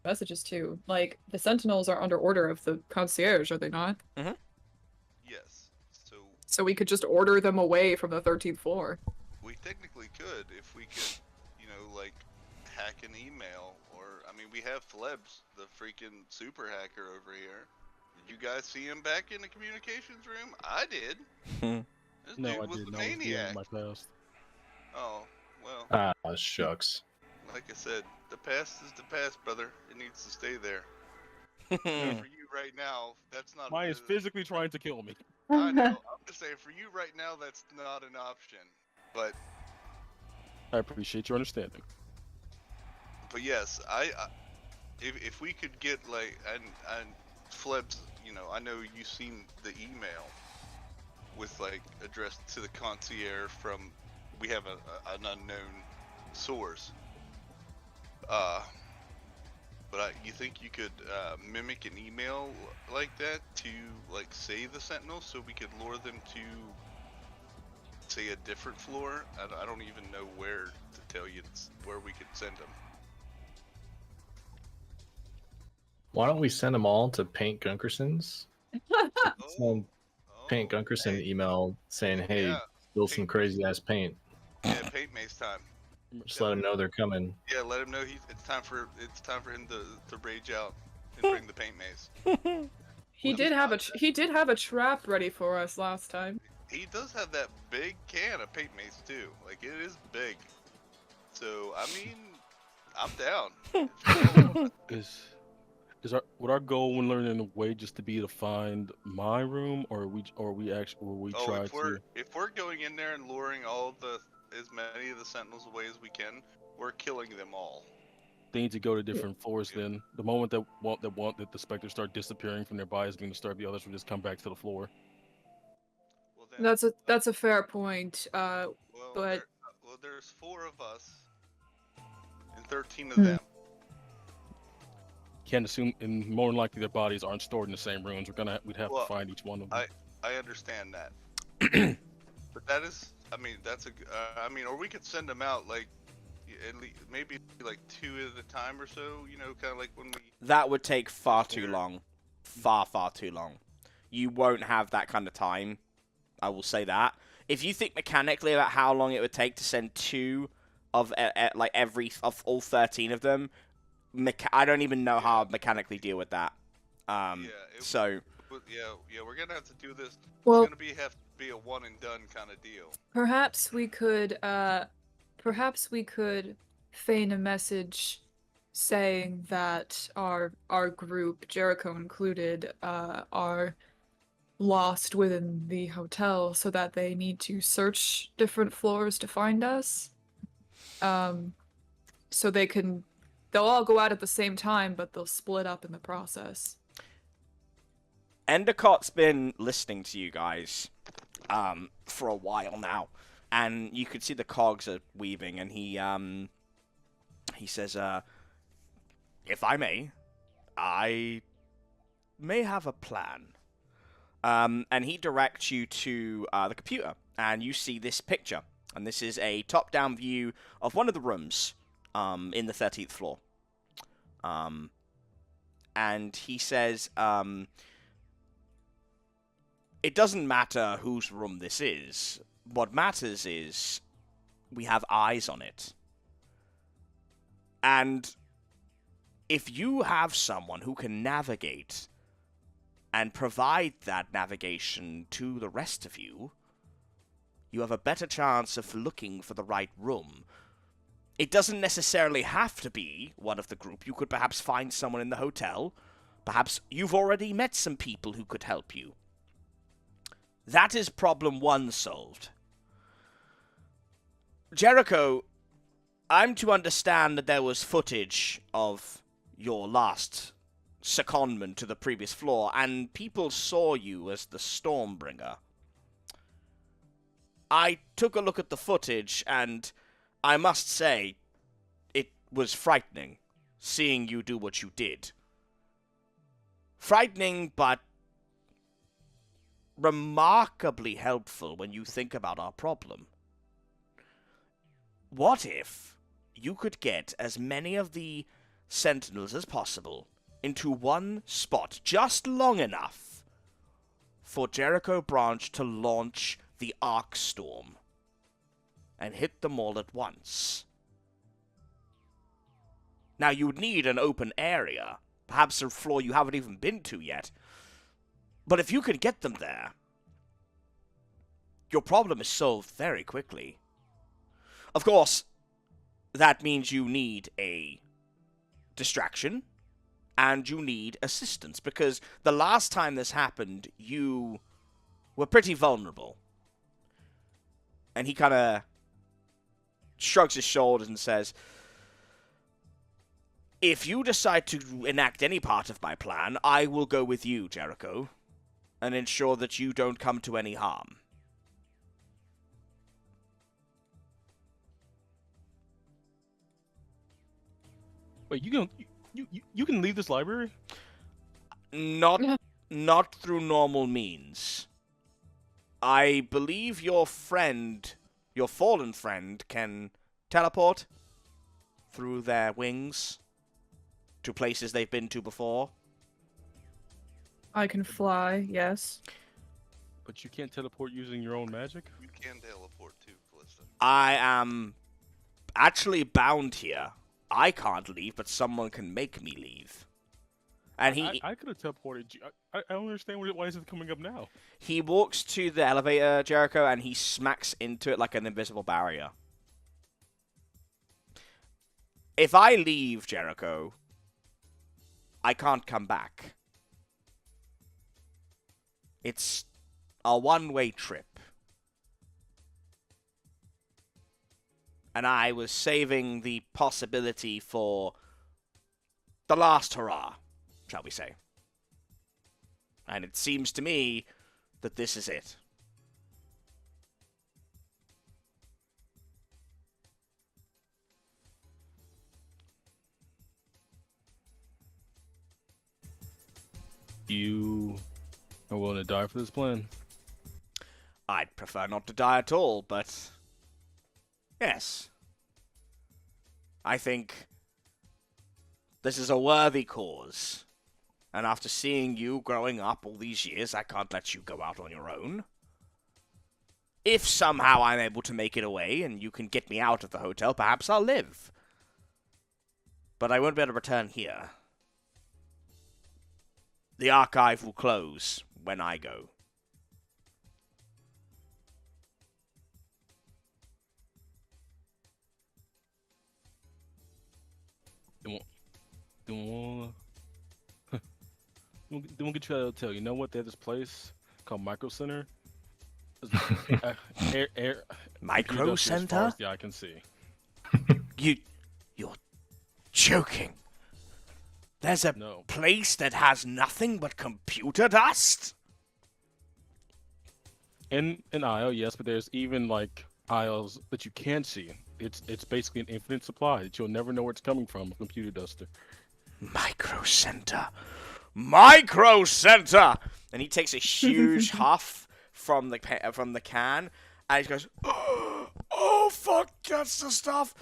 [SPEAKER 5] messages to, like the Sentinels are under order of the concierge, are they not?
[SPEAKER 4] Yes.
[SPEAKER 5] So we could just order them away from the 13th floor.
[SPEAKER 4] We technically could if we could, like hack an email, or I mean, we have Flebs, the freaking super hacker over here. Did you guys see him back in the communications room? I did. This
[SPEAKER 2] No,
[SPEAKER 4] dude
[SPEAKER 2] I
[SPEAKER 4] was
[SPEAKER 2] didn't.
[SPEAKER 4] the
[SPEAKER 2] I was dealing
[SPEAKER 4] maniac.
[SPEAKER 2] with my past.
[SPEAKER 4] Oh, well,
[SPEAKER 3] Ah, shucks.
[SPEAKER 4] like I said, the past is the past, brother. It needs to stay there. For you right now, that's not.
[SPEAKER 2] Mine is physically trying to kill me.
[SPEAKER 4] I know. I'm just saying, for you right now, that's not an option. But
[SPEAKER 2] I appreciate your understanding.
[SPEAKER 4] yes, if we could get like and Flebs, I know you've seen the email with like addressed to the concierge from. We have an unknown source. But you think you could mimic an email like that to like say the Sentinels, so we could lure them to say a different floor? I don't even know where to tell you where we could send them.
[SPEAKER 3] Why don't we send them all to Paint Gunkerson's? Send Paint Gunkerson
[SPEAKER 4] hey,
[SPEAKER 3] email saying, "Hey,
[SPEAKER 4] yeah,
[SPEAKER 3] spill some
[SPEAKER 4] Paint-
[SPEAKER 3] crazy ass paint."
[SPEAKER 4] yeah, paint maze time.
[SPEAKER 3] Just let them know they're coming.
[SPEAKER 4] Yeah, let him know it's time for him to rage out and bring the paint maze.
[SPEAKER 5] He did have a trap ready for us last time.
[SPEAKER 4] He does have that big can of paint mace too. Like, it is big. So I mean, I'm down.
[SPEAKER 2] Would our goal when learning the way just to be to find my room, or we try to?
[SPEAKER 4] If we're going in there and luring as many of the Sentinels away as we can, we're killing them all.
[SPEAKER 2] They need to go to different floors. Then the moment that the specters start disappearing from their bodies, going to start, the others will just come back to the floor.
[SPEAKER 4] Well, then,
[SPEAKER 5] That's a fair point. But
[SPEAKER 4] there's 4 of us and 13 of them.
[SPEAKER 2] Can't assume, and more than likely their bodies aren't stored in the same rooms. We'd have to find each one of them.
[SPEAKER 4] I understand that. But that is, that's or we could send them out like at least maybe like 2 at a time or so. Kind of like when we.
[SPEAKER 1] That would take far too long. Far too long. You won't have that kind of time. I will say that. If you think mechanically about how long it would take to send 2 of all 13 of them, I don't even know how I'd mechanically deal with that.
[SPEAKER 4] Yeah, we're gonna have to do this.
[SPEAKER 5] Well,
[SPEAKER 4] it's gonna have to be a one and done kind of deal.
[SPEAKER 5] perhaps we could feign a message saying that our group, Jericho included, are lost within the hotel, so that they need to search different floors to find us. So they'll all go out at the same time, but they'll split up in the process.
[SPEAKER 1] Endicott's been listening to you guys for a while now, and you can see the cogs are weaving, and he says, if I may have a plan. And he directs you to the computer, and you see this picture, and this is a top-down view of one of the rooms in the 13th floor. And he says, it doesn't matter whose room this is. What matters is we have eyes on it. And if you have someone who can navigate and provide that navigation to the rest of you, you have a better chance of looking for the right room. It doesn't necessarily have to be one of the group. You could perhaps find someone in the hotel. Perhaps you've already met some people who could help you. That is problem 1 solved. Jericho, I'm to understand that there was footage of your last secondment to the previous floor, and people saw you as the Stormbringer. I took a look at the footage, and I must say, it was frightening, seeing you do what you did. Frightening, but remarkably helpful when you think about our problem. What if you could get as many of the sentinels as possible into one spot just long enough for Jericho Branch to launch the Arc Storm and hit them all at once? Now, you would need an open area, perhaps a floor you haven't even been to yet. But if you could get them there, your problem is solved very quickly. Of course, that means you need a distraction, and you need assistance, because the last time this happened, you were pretty vulnerable. And he kind of shrugs his shoulders and says, if you decide to enact any part of my plan, I will go with you, Jericho, and ensure that you don't come to any harm.
[SPEAKER 2] Wait, you can leave this library?
[SPEAKER 1] Not through normal means. I believe your friend, your fallen friend, can teleport through their wings to places they've been to before.
[SPEAKER 5] I can fly, yes.
[SPEAKER 2] But you can't teleport using your own magic?
[SPEAKER 4] You can teleport too, Callista.
[SPEAKER 1] I am actually bound here. I can't leave, but someone can make me leave. And
[SPEAKER 2] I could have teleported you. I don't understand why is it coming up now?
[SPEAKER 1] he walks to the elevator, Jericho, and he smacks into it like an invisible barrier. If I leave, Jericho, I can't come back. It's a one-way trip. And I was saving the possibility for the last hurrah, shall we say. And it seems to me that this is it.
[SPEAKER 2] You are willing to die for this plan?
[SPEAKER 1] I'd prefer not to die at all, but yes. I think this is a worthy cause. And after seeing you growing up all these years, I can't let you go out on your own. If somehow I'm able to make it away and you can get me out of the hotel, perhaps I'll live. But I won't be able to return here. The archive will close when I go.
[SPEAKER 2] Then we'll get you out of the hotel. You know what? They have this place called Micro Center.
[SPEAKER 1] Micro Center?
[SPEAKER 2] Yeah, I can see.
[SPEAKER 1] You're joking. There's a place that has nothing but computer dust?
[SPEAKER 2] In an aisle, yes, but there's even like aisles that you can't see. It's basically an infinite supply that you'll never know where it's coming from. A computer duster.
[SPEAKER 1] Micro Center. Micro Center! And he takes a huge huff from the can, and he goes, oh, fuck, that's the stuff.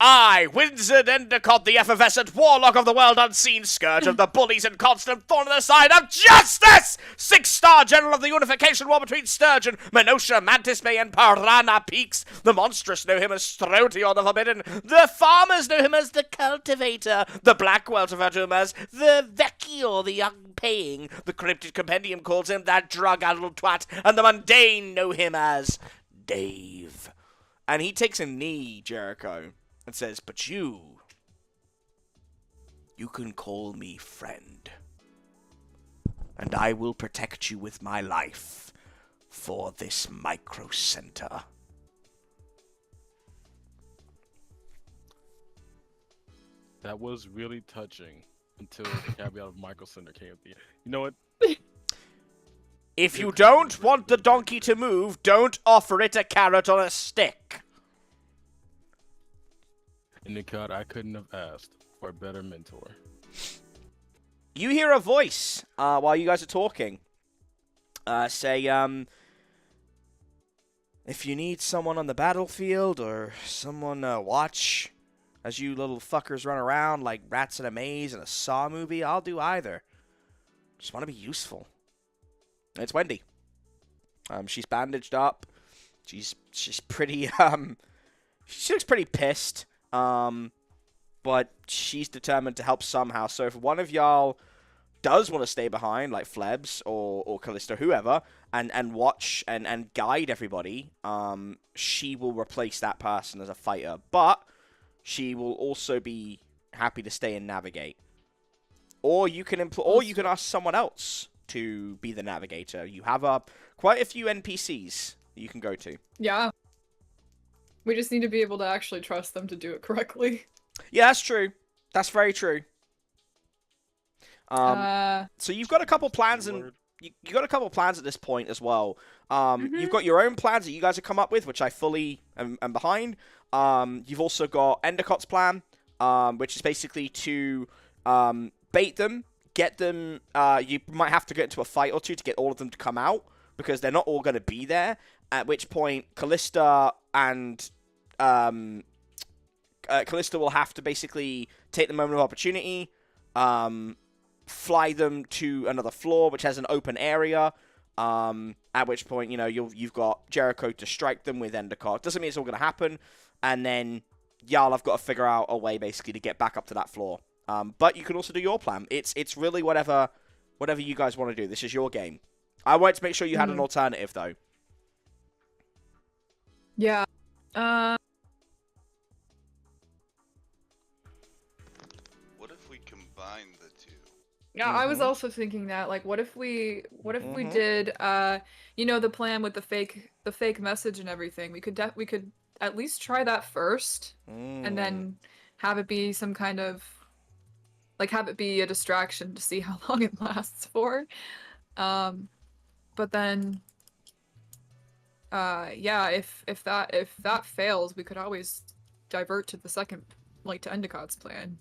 [SPEAKER 1] I, Wizard Endicott, the effervescent warlock of the world unseen, scourge of the bullies and constant thorn in the side of justice! 6-star general of the unification war between Sturgeon, Menosha, Mantis Bay, and Parana Peaks. The monstrous know him as Strotior the Forbidden. The farmers know him as the Cultivator. The Black Welt refer to him as the Vecchio, the Unpaying. The Cryptid Compendium calls him that drug-addled twat. And the Mundane know him as Dave. And he takes a knee, Jericho, and says, but you can call me friend. And I will protect you with my life for this Micro Center.
[SPEAKER 2] That was really touching until the caveat of Micro Center came at the end. You know what?
[SPEAKER 1] If you don't want the donkey to move, don't offer it a carrot on a stick.
[SPEAKER 2] Endicott, I couldn't have asked for a better mentor.
[SPEAKER 1] You hear a voice while you guys are talking. Say, if you need someone on the battlefield or someone to watch as you little fuckers run around like rats in a maze in a Saw movie, I'll do either. Just want to be useful. It's Wendy. She's bandaged up. She's pretty, she looks pretty pissed. But she's determined to help somehow. So if one of y'all does want to stay behind, like Flebs or Callista, whoever, and watch and guide everybody, she will replace that person as a fighter. But she will also be happy to stay and navigate. Or you can you can ask someone else to be the navigator. You have quite a few NPCs you can go to.
[SPEAKER 5] Yeah. We just need to be able to actually trust them to do it correctly.
[SPEAKER 1] Yeah, that's true. That's very true. So you've got a couple plans, and you got a couple plans at this point as well. You've got your own plans that you guys have come up with, which I fully am behind. You've also got Endicott's plan, which is basically to bait them, get them. You might have to get into a fight or two to get all of them to come out, because they're not all going to be there. At which point, Callista and Callista will have to basically take the moment of opportunity, fly them to another floor, which has an open area. At which point, you know, you've got Jericho to strike them with Endicott. Doesn't mean it's all going to happen. And then y'all have got to figure out a way, basically, to get back up to that floor. But you can also do your plan. It's really whatever you guys want to do. This is your game. I wanted to make sure you had an alternative, though.
[SPEAKER 5] Yeah.
[SPEAKER 4] What if we combine the two?
[SPEAKER 5] Yeah, I was also thinking that, like, what if we did, you know, the plan with the fake message and everything. We could at least try that first, and then have it be some kind of, like, have it be a distraction to see how long it lasts for. But then, yeah, if that fails, we could always divert to the second, like, to Endicott's plan.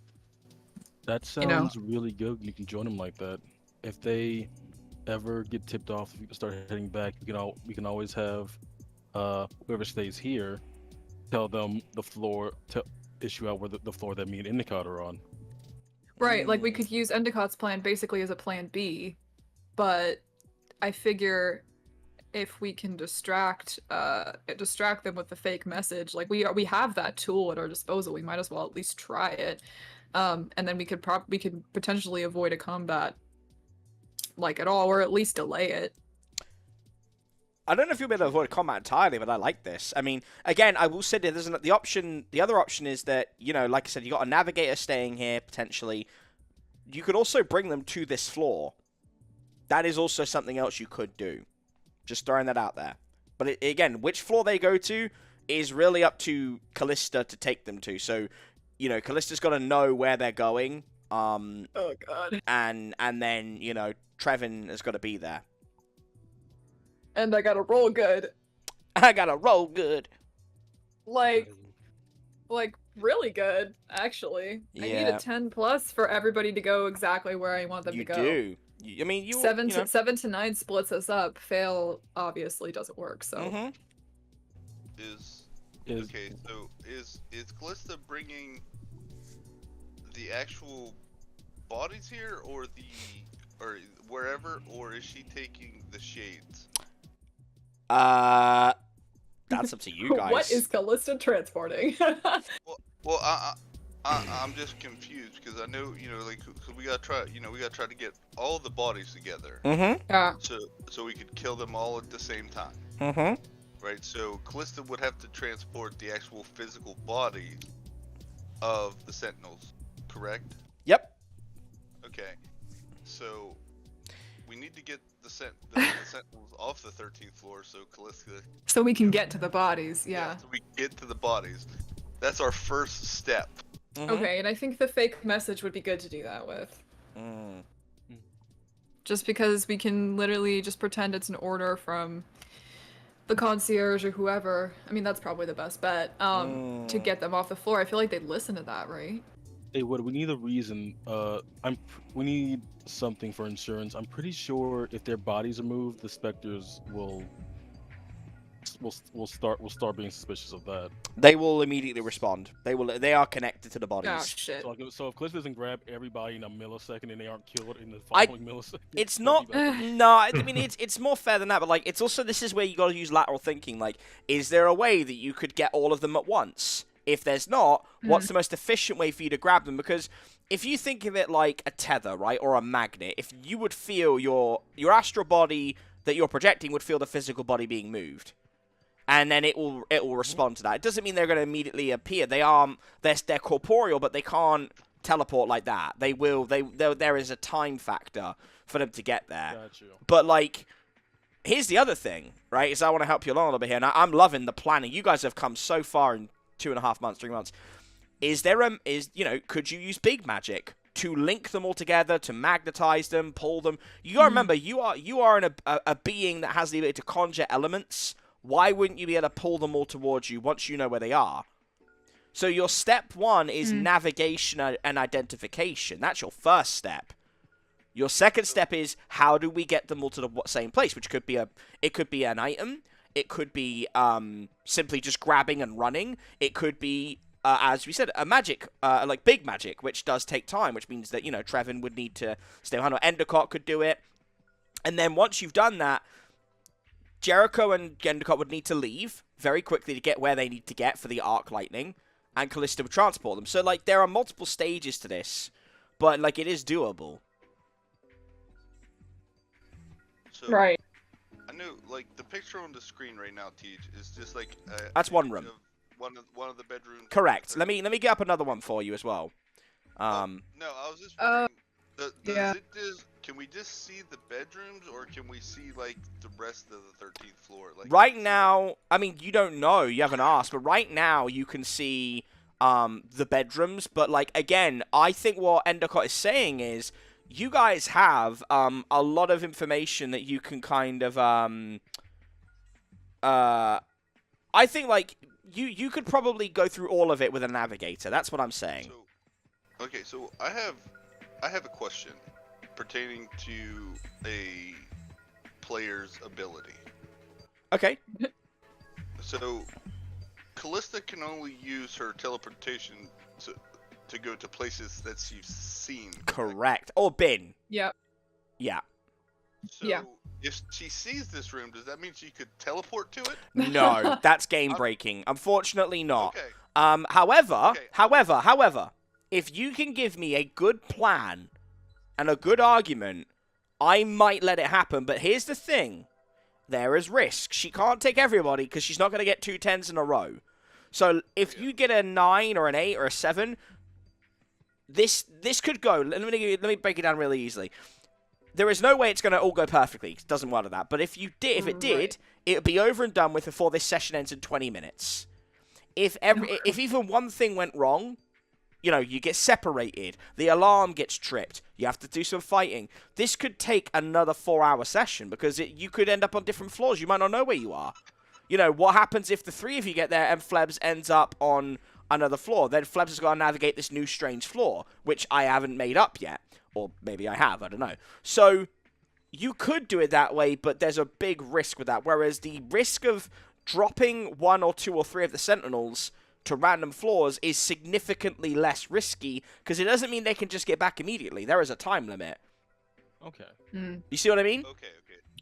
[SPEAKER 2] That sounds really good. You can join them like that. If they ever get tipped off, if we can start heading back, we can always have whoever stays here tell them the floor, to issue out where the floor that me and Endicott are on.
[SPEAKER 5] Right, like we could use Endicott's plan basically as a plan B, but I figure if we can distract them with the fake message, like we have that tool at our disposal, we might as well at least try it. And then we could potentially avoid a combat, like, at all, or at least delay it.
[SPEAKER 1] I don't know if you'll be able to avoid combat entirely, but I like this. I mean, again, I will say that there's the other option is that, you know, like I said, you got a navigator staying here, potentially. You could also bring them to this floor. That is also something else you could do. Just throwing that out there. But again, which floor they go to is really up to Callista to take them to. So, you know, Callista's got to know where they're going.
[SPEAKER 5] Oh, God.
[SPEAKER 1] And then, you know, Trevin has got to be there.
[SPEAKER 5] And I gotta roll good.
[SPEAKER 1] I gotta roll good.
[SPEAKER 5] Like really good, actually.
[SPEAKER 1] Yeah.
[SPEAKER 5] I need a 10+ for everybody to go exactly where I want them to go.
[SPEAKER 1] You do. I mean,
[SPEAKER 5] 7 to 9 splits us up. Fail obviously doesn't work. So.
[SPEAKER 4] Okay. So is Callista bringing the actual bodies here, or wherever, or is she taking the shades?
[SPEAKER 1] That's up to you guys.
[SPEAKER 5] What is Callista transporting?
[SPEAKER 4] well, I'm just confused because I know, you know, like, cause we gotta try to get all the bodies together.
[SPEAKER 5] Yeah.
[SPEAKER 4] So we could kill them all at the same time. Right. So Callista would have to transport the actual physical bodies of the Sentinels, correct?
[SPEAKER 1] Yep.
[SPEAKER 4] Okay. So we need to get the Sentinels off the 13th floor, so Callista.
[SPEAKER 5] So we can get to the bodies. Yeah.
[SPEAKER 4] So we get to the bodies. That's our first step.
[SPEAKER 5] Okay, and I think the fake message would be good to do that with. just because we can literally just pretend it's an order from the concierge or whoever. I mean, that's probably the best bet. To get them off the floor. I feel like they'd listen to that, right?
[SPEAKER 2] Hey, what we need a reason. We need something for insurance. I'm pretty sure if their bodies are moved, the specters will start being suspicious of that.
[SPEAKER 1] They will immediately respond. They are connected to the bodies.
[SPEAKER 5] Oh shit.
[SPEAKER 2] So if Callista doesn't grab everybody in a millisecond and they aren't killed in the following millisecond,
[SPEAKER 1] It's
[SPEAKER 2] they'll
[SPEAKER 1] not.
[SPEAKER 2] be back.
[SPEAKER 1] No, I mean it's more fair than that. But like, it's also this is where you got to use lateral thinking. Like, is there a way that you could get all of them at once? If there's not, what's the most efficient way for you to grab them? Because if you think of it like a tether, right, or a magnet, if you would feel your astral body that you're projecting would feel the physical body being moved. And then it will respond to that. It doesn't mean they're going to immediately appear. They're corporeal, but they can't teleport like that. They will. There is a time factor for them to get there.
[SPEAKER 2] Got you.
[SPEAKER 1] But like, here's the other thing, right? Is I want to help you along a little bit here. And I'm loving the planning. You guys have come so far in 2.5 months, 3 months. Could you use big magic to link them all together, to magnetize them, pull them? You gotta remember, you are a being that has the ability to conjure elements. Why wouldn't you be able to pull them all towards you once you know where they are? So your step 1 is navigation and identification. That's your first step. Your second step is how do we get them all to the same place, which could be an item. It could be simply just grabbing and running. It could be, as we said, a magic, like big magic, which does take time, which means that, Trevin would need to stay behind, or Endicott could do it. And then once you've done that, Jericho and Endicott would need to leave very quickly to get where they need to get for the arc lightning, and Callista would transport them. So, like, there are multiple stages to this, but, like, it is doable.
[SPEAKER 4] So,
[SPEAKER 5] Right.
[SPEAKER 4] I know, like, the picture on the screen right now, Teach, is just like
[SPEAKER 1] That's one room.
[SPEAKER 4] One of the bedrooms.
[SPEAKER 1] Correct. Let me get up another one for you as well.
[SPEAKER 4] No, I was just wondering.
[SPEAKER 5] yeah.
[SPEAKER 4] Can we just see the bedrooms, or can we see like the rest of the 13th floor? Like,
[SPEAKER 1] right now, I mean, you don't know. You haven't asked, but right now you can see the bedrooms. But like again, I think what Endicott is saying is you guys have a lot of information that you can kind of I think like you could probably go through all of it with a navigator. That's what I'm saying.
[SPEAKER 4] So I have a question pertaining to a player's ability.
[SPEAKER 1] Okay.
[SPEAKER 4] So Callista can only use her teleportation to go to places that she's seen.
[SPEAKER 1] Correct. Or been.
[SPEAKER 5] Yep.
[SPEAKER 1] Yeah.
[SPEAKER 4] So
[SPEAKER 5] Yeah.
[SPEAKER 4] if she sees this room, does that mean she could teleport to it?
[SPEAKER 1] No, that's game breaking. Unfortunately not.
[SPEAKER 4] Okay.
[SPEAKER 1] However, if you can give me a good plan and a good argument, I might let it happen. But here's the thing. There is risk. She can't take everybody because she's not going to get 2 10s in a row. So if you get a 9 or an 8 or a 7, this could go. Let me break it down really easily. There is no way it's going to all go perfectly. It doesn't work like that. But if it did, it would be over and done with before this session ends in 20 minutes. If even one thing went wrong, you get separated. The alarm gets tripped. You have to do some fighting. This could take another 4-hour session because you could end up on different floors. You might not know where you are. What happens if the 3 of you get there and Flebs ends up on another floor? Then Flebs has got to navigate this new strange floor, which I haven't made up yet. Or maybe I have, I don't know. So, you could do it that way, but there's a big risk with that. Whereas the risk of dropping 1 or 2 or 3 of the Sentinels to random floors is significantly less risky, because it doesn't mean they can just get back immediately. There is a time limit.
[SPEAKER 2] Okay.
[SPEAKER 1] You see what I mean?
[SPEAKER 4] Okay.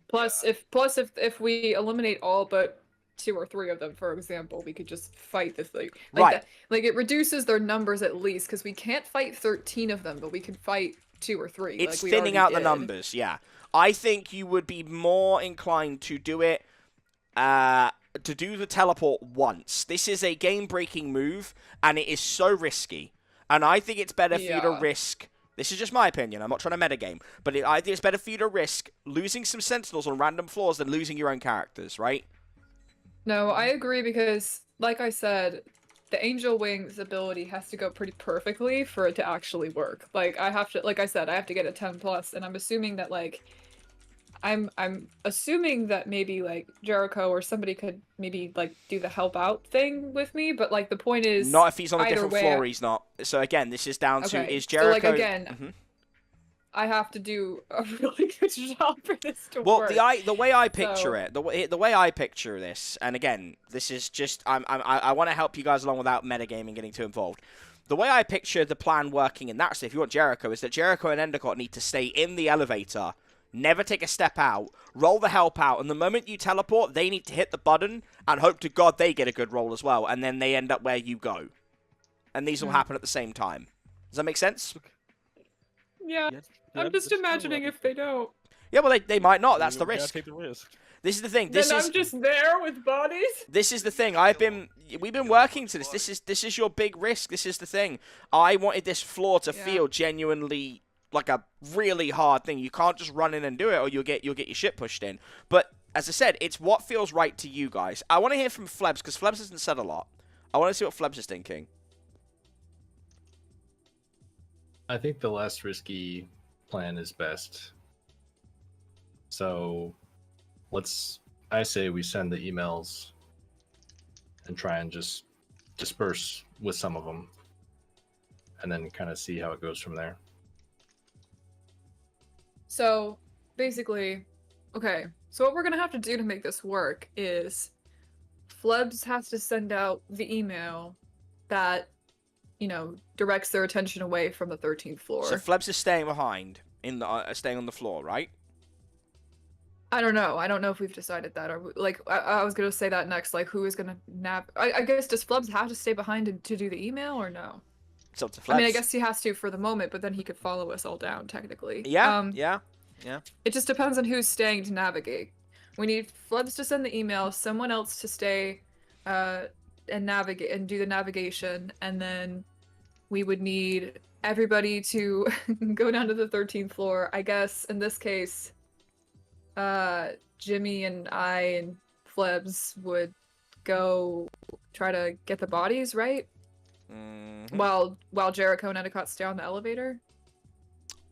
[SPEAKER 5] Plus, if we eliminate all but 2 or 3 of them, for example, we could just fight this thing.
[SPEAKER 1] Right.
[SPEAKER 5] Like it reduces their numbers at least, because we can't fight 13 of them, but we can fight 2 or 3.
[SPEAKER 1] It's
[SPEAKER 5] like we
[SPEAKER 1] thinning out
[SPEAKER 5] already
[SPEAKER 1] the
[SPEAKER 5] did.
[SPEAKER 1] numbers, yeah. I think you would be more inclined to do it, to do the teleport once. This is a game-breaking move, and it is so risky. And I think it's better for you to risk... This is just my opinion, I'm not trying to metagame, but I think it's better for you to risk losing some Sentinels on random floors than losing your own characters, right?
[SPEAKER 5] No, I agree, because, like I said, the angel wings ability has to go pretty perfectly for it to actually work. Like I have to, like I said, I have to get a 10+, and I'm assuming that like I'm assuming that maybe like Jericho or somebody could maybe like do the help out thing with me, but like the point is
[SPEAKER 1] Not if he's on a
[SPEAKER 5] either
[SPEAKER 1] different
[SPEAKER 5] way,
[SPEAKER 1] floor, he's not. So again, this is down to
[SPEAKER 5] okay.
[SPEAKER 1] is Jericho.
[SPEAKER 5] So like again,
[SPEAKER 1] Mhm.
[SPEAKER 5] I have to do a really good job for this to
[SPEAKER 1] Well,
[SPEAKER 5] work.
[SPEAKER 1] the way I picture
[SPEAKER 5] So-
[SPEAKER 1] it, the way I picture this, and again, this is just I want to help you guys along without metagaming getting too involved. The way I picture the plan working in that, so if you want Jericho, is that Jericho and Endicott need to stay in the elevator, never take a step out, roll the help out, and the moment you teleport, they need to hit the button and hope to God they get a good roll as well, and then they end up where you go. And these will happen at the same time. Does that make sense?
[SPEAKER 5] Yeah, I'm
[SPEAKER 2] Yep,
[SPEAKER 5] just
[SPEAKER 2] that's
[SPEAKER 5] imagining if they don't.
[SPEAKER 1] Yeah, well, they might not. That's the
[SPEAKER 2] You gotta
[SPEAKER 1] risk.
[SPEAKER 2] Take the risk.
[SPEAKER 1] This is the thing.
[SPEAKER 5] Then I'm just there with bodies.
[SPEAKER 1] This is the thing. We've been working to this. This is your big risk. This is the thing. I wanted this floor to feel genuinely like a really hard thing. You can't just run in and do it, or you'll get your shit pushed in. But as I said, it's what feels right to you guys. I want to hear from Flebs because Flebs hasn't said a lot. I want to see what Flebs is thinking.
[SPEAKER 3] I think the less risky plan is best. So I say we send the emails and try and just disperse with some of them and then kind of see how it goes from there.
[SPEAKER 5] So basically, okay, so what we're gonna have to do to make this work is Flebs has to send out the email that, you know, directs their attention away from the 13th floor.
[SPEAKER 1] So Flebs is staying behind in the staying on the floor, right?
[SPEAKER 5] I don't know. I don't know if we've decided that. Or like, I was gonna say that next. Like, who is gonna I guess does Flebs have to stay behind to do the email or no?
[SPEAKER 1] It's up to Flebs.
[SPEAKER 5] I mean, I guess he has to for the moment, but then he could follow us all down technically.
[SPEAKER 1] Yeah, yeah.
[SPEAKER 5] It just depends on who's staying to navigate. We need Flebs to send the email, someone else to stay, and navigate and do the navigation, and then we would need everybody to go down to the 13th floor. I guess in this case, Jimmy and I and Flebs would go try to get the bodies, right?
[SPEAKER 1] Mm-hmm.
[SPEAKER 5] While Jericho and Endicott stay on the elevator.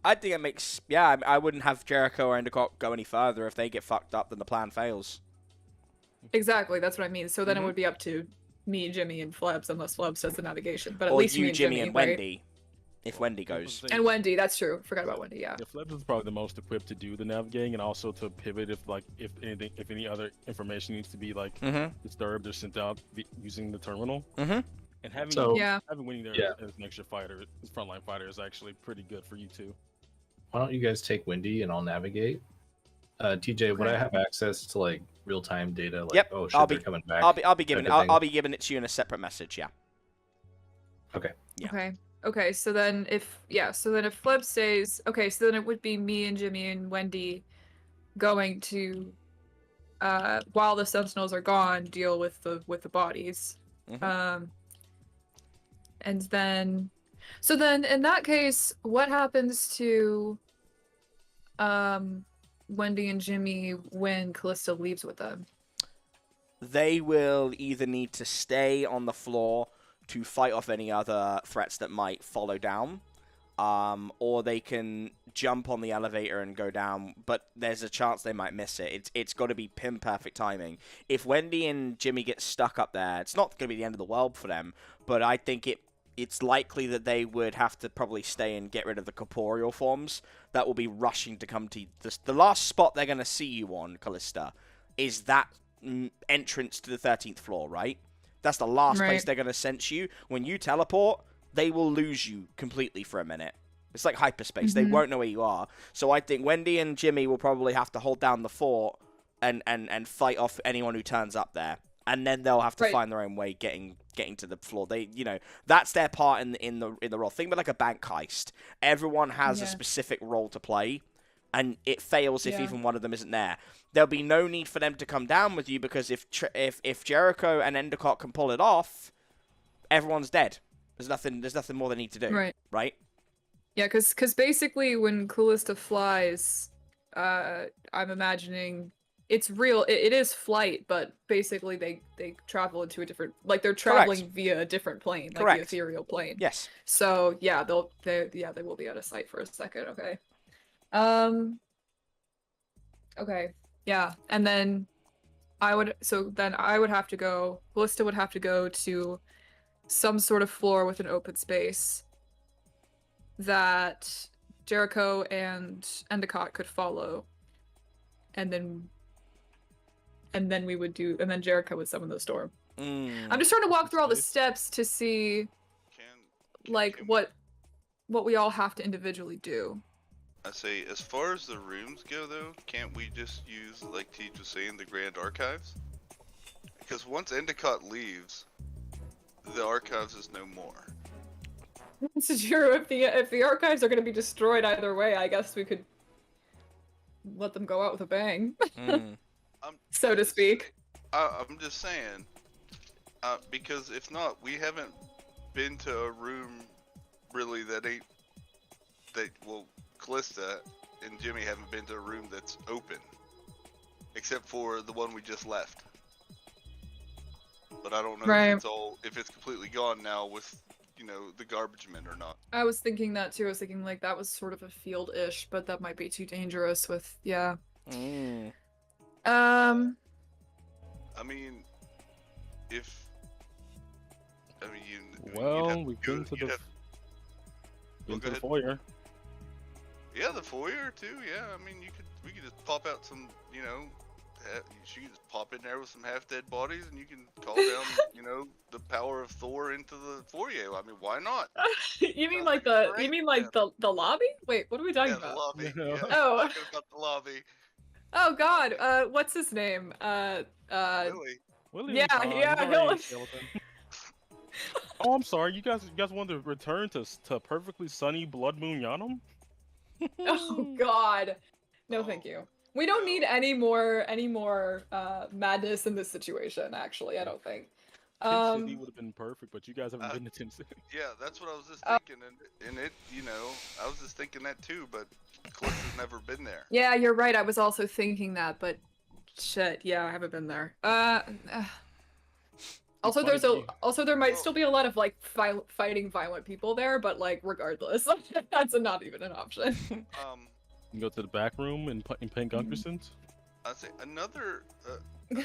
[SPEAKER 1] I think it makes... Yeah, I wouldn't have Jericho or Endicott go any further. If they get fucked up, then the plan fails.
[SPEAKER 5] Exactly, that's what I mean. So then it would be up to me, Jimmy, and Flebs, unless Flebs does the navigation. But at
[SPEAKER 1] Or
[SPEAKER 5] least
[SPEAKER 1] you,
[SPEAKER 5] me and
[SPEAKER 1] Jimmy, and
[SPEAKER 5] right?
[SPEAKER 1] Wendy. If Wendy goes.
[SPEAKER 5] And Wendy, that's true. Forgot about Wendy, yeah.
[SPEAKER 2] Yeah, Flebs is probably the most equipped to do the navigating and also to pivot if any other information needs to be like disturbed or sent out using the terminal.
[SPEAKER 1] Mm-hmm.
[SPEAKER 2] And having having Winnie there as an extra fighter, as frontline fighter, is actually pretty good for you too.
[SPEAKER 3] Why don't you guys take Wendy and I'll navigate? TJ, would I have access to like real time data? Like,
[SPEAKER 1] Yep.
[SPEAKER 3] oh shit, they're coming back.
[SPEAKER 1] I'll be giving it to you in a separate message. Yeah.
[SPEAKER 3] Okay.
[SPEAKER 1] Yeah.
[SPEAKER 5] Okay. So then if Fleb says so then it would be me and Jimmy and Wendy going to while the Sentinels are gone, deal with the bodies. And then in that case, what happens to Wendy and Jimmy when Callista leaves with them?
[SPEAKER 1] They will either need to stay on the floor to fight off any other threats that might follow down, or they can jump on the elevator and go down, but there's a chance they might miss it. It's got to be pin perfect timing. If Wendy and Jimmy get stuck up there, it's not going to be the end of the world for them, but I think it's likely that they would have to probably stay and get rid of the corporeal forms that will be rushing to come to the last spot they're going to see you on, Callista, is that entrance to the 13th floor, right? That's the last place they're going to sense you. When you teleport, they will lose you completely for a minute. It's like hyperspace. They won't know where you are. So I think Wendy and Jimmy will probably have to hold down the fort and fight off anyone who turns up there. And then they'll have to find their own way getting to the floor. They, that's their part in the role. Think about like a bank heist. Everyone has a specific role to play, and it fails if even one of them isn't there. There'll be no need for them to come down with you because if Jericho and Endicott can pull it off, everyone's dead. There's nothing more they need to do. Right?
[SPEAKER 5] Yeah, because basically when Callista flies, I'm imagining it's real. It is flight, but basically they travel into a different, like they're traveling via a different plane, like the ethereal plane.
[SPEAKER 1] Yes.
[SPEAKER 5] So yeah, they will be out of sight for a second. Okay. Okay. Yeah, and then I would have to go. Callista would have to go to some sort of floor with an open space that Jericho and Endicott could follow, and then we would do, and then Jericho would summon the storm. I'm just trying to walk through all the steps to see, like, what we all have to individually do.
[SPEAKER 4] I say, as far as the rooms go, though, can't we just use, like Teach was saying, the Grand Archives? Because once Endicott leaves, the Archives is no more.
[SPEAKER 5] It's true. If the archives are going to be destroyed either way, I guess we could let them go out with a bang, so to speak.
[SPEAKER 4] I'm just saying, because if not, we haven't been to a room really well, Callista and Jimmy haven't been to a room that's open, except for the one we just left. But I don't know if it's completely gone now with, you know, the garbage men or not.
[SPEAKER 5] I was thinking that too. I was thinking like that was sort of a field-ish, but that might be too dangerous with, yeah.
[SPEAKER 4] I mean,
[SPEAKER 2] we've been to the foyer.
[SPEAKER 4] Yeah, the foyer too. Yeah, I mean, we could just pop out some, you know, she can just pop in there with some half-dead bodies, and you can call down, you know, the power of Thor into the foyer. I mean, why not?
[SPEAKER 5] You mean like the lobby? Wait, what are we talking about?
[SPEAKER 4] The lobby.
[SPEAKER 2] Yeah.
[SPEAKER 4] Yeah,
[SPEAKER 5] Oh.
[SPEAKER 4] talking about the lobby.
[SPEAKER 5] Oh God, what's his name?
[SPEAKER 4] Really?
[SPEAKER 2] Willie
[SPEAKER 5] Yeah,
[SPEAKER 2] was fine.
[SPEAKER 5] yeah,
[SPEAKER 2] He's already
[SPEAKER 5] he'll-
[SPEAKER 2] a skeleton. Oh, I'm sorry. You guys want to return to perfectly sunny Blood Moon Yharnam?
[SPEAKER 5] Oh God, no, thank you. We don't need any more madness in this situation. Actually, I don't think.
[SPEAKER 2] Tin City would have been perfect, but you guys haven't been to Tin City.
[SPEAKER 4] Yeah, that's what I was just thinking, and it, you know, I was just thinking that too, but Callista's never been there.
[SPEAKER 5] Yeah, you're right. I was also thinking that, but shit, yeah, I haven't been there. Also, there might still be a lot of like fighting violent people there, but like regardless, that's not even an option.
[SPEAKER 2] You can go to the back room in Pink Gunkerson's.
[SPEAKER 4] I'd say another.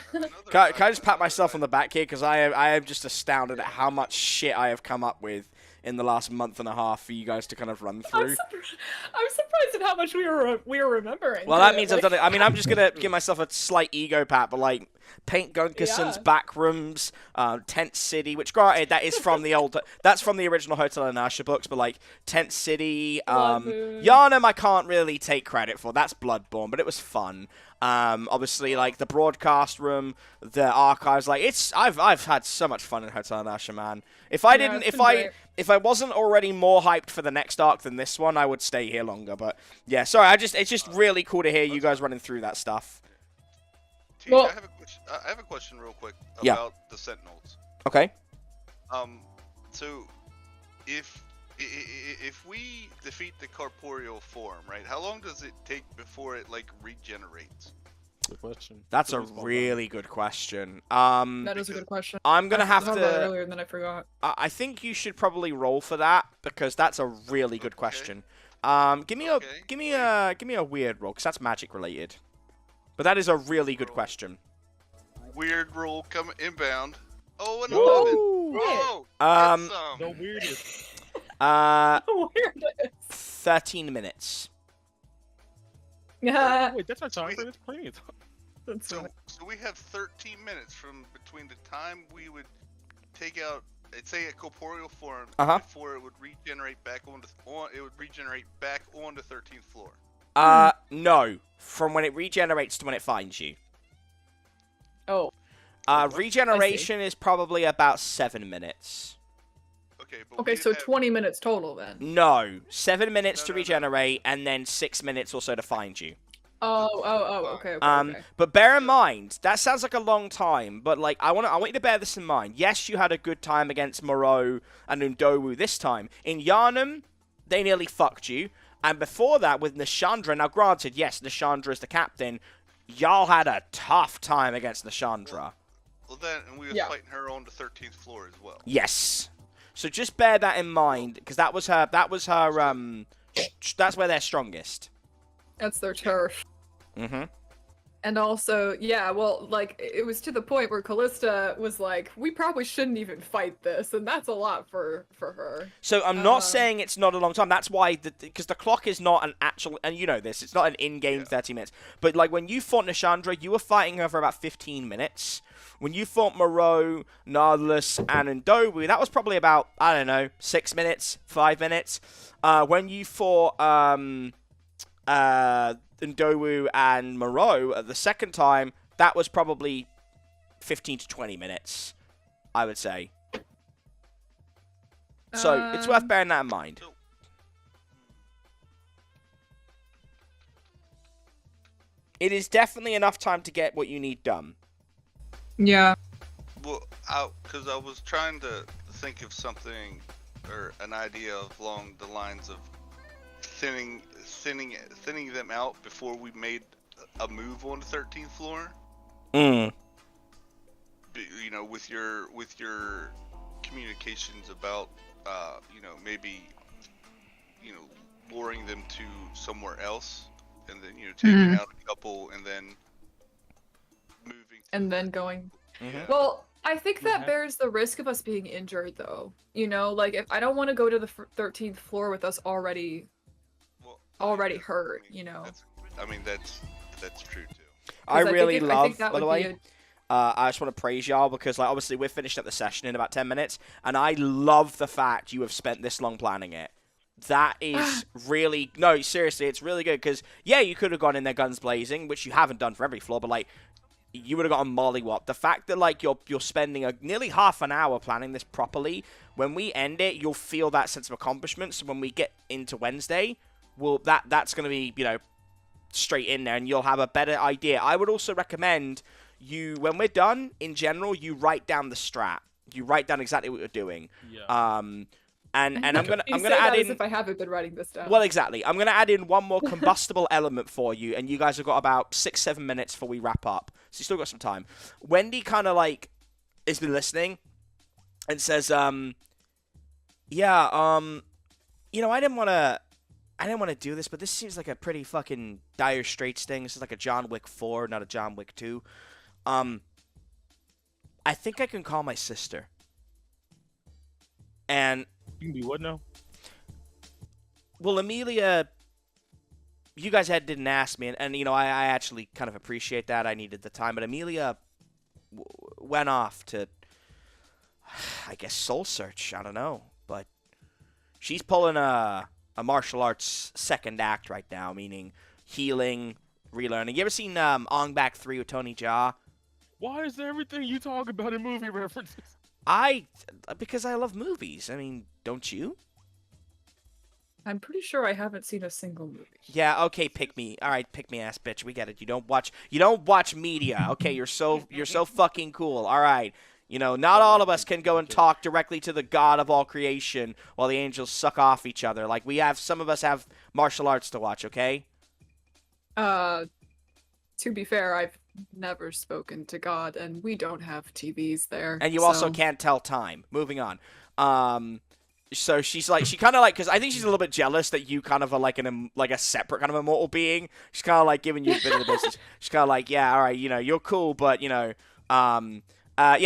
[SPEAKER 1] Can I just pat myself on the back here, because I am just astounded at how much shit I have come up with in the last month and a half for you guys to kind of run through.
[SPEAKER 5] I'm surprised at how much we were remembering.
[SPEAKER 1] Well, that means I've done it. I mean, I'm just gonna give myself a slight ego pat, but like Paint Gunkerson's back rooms, Tent City, which granted that is from the old, that's from the original Hotel Inasha books, but like Tent City, Yharnam, I can't really take credit for. That's Bloodborne, but it was fun. Obviously, like the broadcast room, the archives, like I've had so much fun in Hotel Inasha, man. If I wasn't already more hyped for the next arc than this one, I would stay here longer. But yeah, sorry, it's just really cool to hear you guys running through that stuff.
[SPEAKER 4] Well, I have a question real quick about the Sentinels.
[SPEAKER 1] Okay.
[SPEAKER 4] So if we defeat the corporeal form, right? How long does it take before it like regenerates?
[SPEAKER 2] Good question.
[SPEAKER 1] That's a really good question.
[SPEAKER 5] That is a good question.
[SPEAKER 1] I'm gonna have to.
[SPEAKER 5] Earlier, and then I forgot.
[SPEAKER 1] I think you should probably roll for that, because that's a really good question. Give me a weird roll, because that's magic related. But that is a really good question.
[SPEAKER 4] Weird roll coming inbound. Oh, an 11. Whoa.
[SPEAKER 2] The weirdest.
[SPEAKER 5] Weirdest.
[SPEAKER 1] 13 minutes.
[SPEAKER 5] Yeah.
[SPEAKER 2] Wait, that's our time. That's plenty of time.
[SPEAKER 4] So we have 13 minutes from between the time we would take out, let's say, a corporeal form before it would regenerate back onto the 13th floor.
[SPEAKER 1] No. From when it regenerates to when it finds you.
[SPEAKER 5] Oh.
[SPEAKER 1] Regeneration is probably about 7 minutes.
[SPEAKER 4] Okay,
[SPEAKER 5] so 20 minutes total then.
[SPEAKER 1] No. 7 minutes to regenerate, and then 6 minutes or so to find you.
[SPEAKER 5] Okay.
[SPEAKER 1] But bear in mind, that sounds like a long time, but like I want you to bear this in mind. Yes, you had a good time against Margot and Undowu this time. In Yharnam, they nearly fucked you. And before that, with Nishandra, now granted, yes, Nishandra is the captain. y'all had a tough time against Nashandra.
[SPEAKER 4] Well, then, and we were
[SPEAKER 5] Yeah.
[SPEAKER 4] fighting her on the 13th floor as well.
[SPEAKER 1] Yes. So just bear that in mind, because that was her, that's where they're strongest.
[SPEAKER 5] That's their turf.
[SPEAKER 1] Mm-hmm.
[SPEAKER 5] And also, yeah, well, like, it was to the point where Callista was like, we probably shouldn't even fight this, and that's a lot for her.
[SPEAKER 1] So I'm not saying it's not a long time. That's why, because the clock is not an actual, and you know this, it's not an in-game 30 minutes. But like when you fought Nashandra, you were fighting her for about 15 minutes. When you fought Margot, Nautilus, and Ndobu, that was probably about, I don't know, 6 minutes, 5 minutes. When you fought Ndobu and Margot the second time, that was probably 15 to 20 minutes, I would say. So it's worth bearing that in mind. It is definitely enough time to get what you need done.
[SPEAKER 5] Yeah.
[SPEAKER 4] Well, because I was trying to think of something or an idea along the lines of thinning them out before we made a move on the 13th floor.
[SPEAKER 1] Mm.
[SPEAKER 4] You know, with your communications about maybe luring them to somewhere else, and then taking out a couple, and then moving.
[SPEAKER 5] And then going.
[SPEAKER 1] Mhm.
[SPEAKER 5] Well, I think that bears the risk of us being injured, though. You know, like, if I don't want to go to the 13th floor with us already hurt, you know.
[SPEAKER 4] That's true too.
[SPEAKER 1] I really
[SPEAKER 5] think
[SPEAKER 1] love,
[SPEAKER 5] that
[SPEAKER 1] by the
[SPEAKER 5] would
[SPEAKER 1] way,
[SPEAKER 5] be
[SPEAKER 1] I just want to praise y'all because, like, obviously we're finished up the session in about 10 minutes, and I love the fact you have spent this long planning it. That is really, no, seriously, it's really good because, yeah, you could have gone in there guns blazing, which you haven't done for every floor, but, like, you would have gotten mollywop. The fact that, like, you're spending nearly half an hour planning this properly, when we end it, you'll feel that sense of accomplishment. So when we get into Wednesday, that's going to be, straight in there, and you'll have a better idea. I would also recommend you, when we're done, in general, you write down the strat. You write down exactly what you're doing.
[SPEAKER 2] Yeah.
[SPEAKER 1] And I'm gonna
[SPEAKER 5] You say
[SPEAKER 1] add
[SPEAKER 5] that as
[SPEAKER 1] in.
[SPEAKER 5] if I haven't been writing this down.
[SPEAKER 1] Well, exactly. I'm gonna add in one more combustible element for you, and you guys have got about 6-7 minutes before we wrap up. So you still got some time. Wendy kind of like has been listening, and says, I didn't want to do this, but this seems like a pretty fucking dire straits thing. This is like a John Wick 4, not a John Wick 2. I think I can call my sister. And
[SPEAKER 2] You can be what now?
[SPEAKER 1] well, Amelia, you guys didn't ask me, and I actually kind of appreciate that. I needed the time, but Amelia went off to, I guess, soul search. I don't know, but she's pulling a martial arts second act right now, meaning healing, relearning. You ever seen Ong Bak 3 with Tony Jaa?
[SPEAKER 2] Why is everything you talk about in movie references?
[SPEAKER 1] Because I love movies. I mean, don't you?
[SPEAKER 5] I'm pretty sure I haven't seen a single movie.
[SPEAKER 1] Yeah, okay, pick me. All right, pick me, ass bitch. We get it. You don't watch media. Okay, you're so fucking cool. All right. Not all of us can go and talk directly to the God of all creation while the angels suck off each other. Like, some of us have martial arts to watch, okay?
[SPEAKER 5] To be fair, I've never spoken to God, and we don't have TVs there.
[SPEAKER 1] And you also can't tell time. Moving on. So she's like, she kind of like, because I think she's a little bit jealous that you kind of are like a separate kind of immortal being. She's kind of like giving you a bit of the business. She's kind of like, yeah, all right, you're cool, but yeah.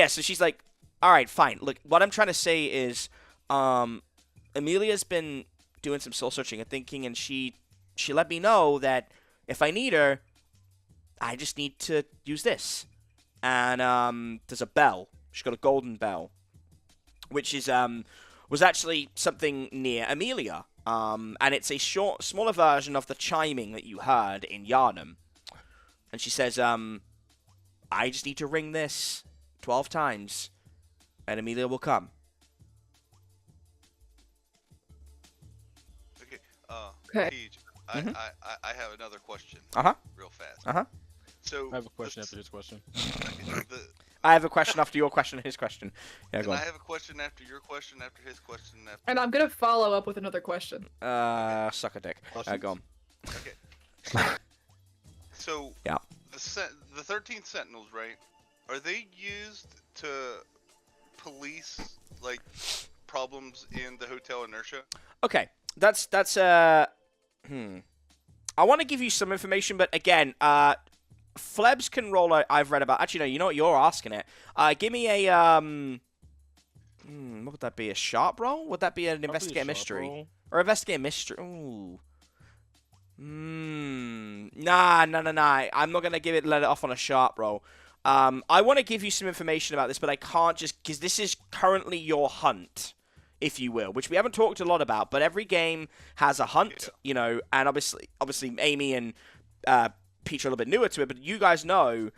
[SPEAKER 1] So she's like, all right, fine. Look, what I'm trying to say is, Amelia's been doing some soul searching and thinking, and she let me know that if I need her, I just need to use this. And there's a bell. She's got a golden bell, which is was actually something near Amelia. And it's a smaller version of the chiming that you heard in Yharnam. And she says, I just need to ring this 12 times, and Amelia will come.
[SPEAKER 4] Okay.
[SPEAKER 5] Okay.
[SPEAKER 4] Paige,
[SPEAKER 1] Mhm.
[SPEAKER 4] I have another question.
[SPEAKER 1] Uh-huh.
[SPEAKER 4] Real fast.
[SPEAKER 1] Uh-huh.
[SPEAKER 4] So
[SPEAKER 2] I have a question after this question.
[SPEAKER 1] I have a question after your question and his question. Yeah, go
[SPEAKER 4] I
[SPEAKER 1] on.
[SPEAKER 4] have a question after your question, after his question, after.
[SPEAKER 5] And I'm gonna follow up with another question.
[SPEAKER 1] Suck a dick. Go on.
[SPEAKER 4] Okay. So
[SPEAKER 1] Yeah.
[SPEAKER 4] the 13 Sentinels, right? Are they used to police like problems in the hotel inertia?
[SPEAKER 1] Okay, that's I want to give you some information, but again, Flebs can roll a. I've read about. Actually, no. You know what? You're asking it. Give me a what would that be? A sharp roll? Would that be an
[SPEAKER 2] Probably a
[SPEAKER 1] investigate
[SPEAKER 2] sharp
[SPEAKER 1] mystery
[SPEAKER 2] roll.
[SPEAKER 1] or investigate mystery? Ooh. Nah. I'm not gonna let it off on a sharp roll. I want to give you some information about this, but I can't just because this is currently your hunt, if you will, which we haven't talked a lot about. But every game has a hunt, you know, and obviously Amy and Peach are a little bit newer to it, but you guys know,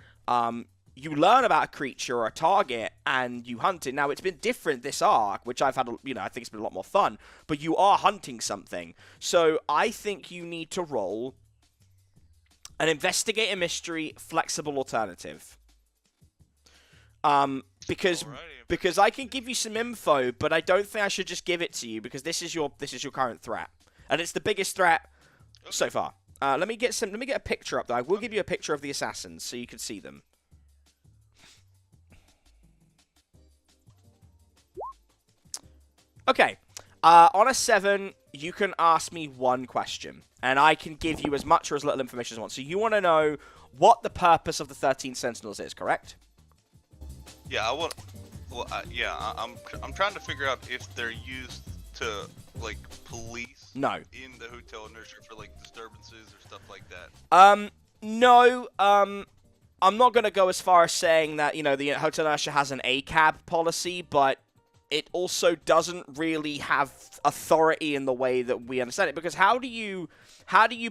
[SPEAKER 1] you learn about a creature or a target and you hunt it. Now, it's been different this arc, which I've had, I think it's been a lot more fun, but you are hunting something. So I think you need to roll an investigate a mystery flexible alternative. Because I can give you some info, but I don't think I should just give it to you because this is your current threat, and it's the biggest threat so far. Let me get a picture up though. I will give you a picture of the assassins so you can see them. Okay. On a 7, you can ask me one question, and I can give you as much or as little information as I want. So you want to know what the purpose of the 13 Sentinels is, correct?
[SPEAKER 4] Yeah, I want. Well, I'm trying to figure out if they're used to like police.
[SPEAKER 1] No.
[SPEAKER 4] In the hotel inertia for like disturbances or stuff like that.
[SPEAKER 1] No. I'm not gonna go as far as saying that the hotel inertia has an ACAB policy, but it also doesn't really have authority in the way that we understand it. Because how do you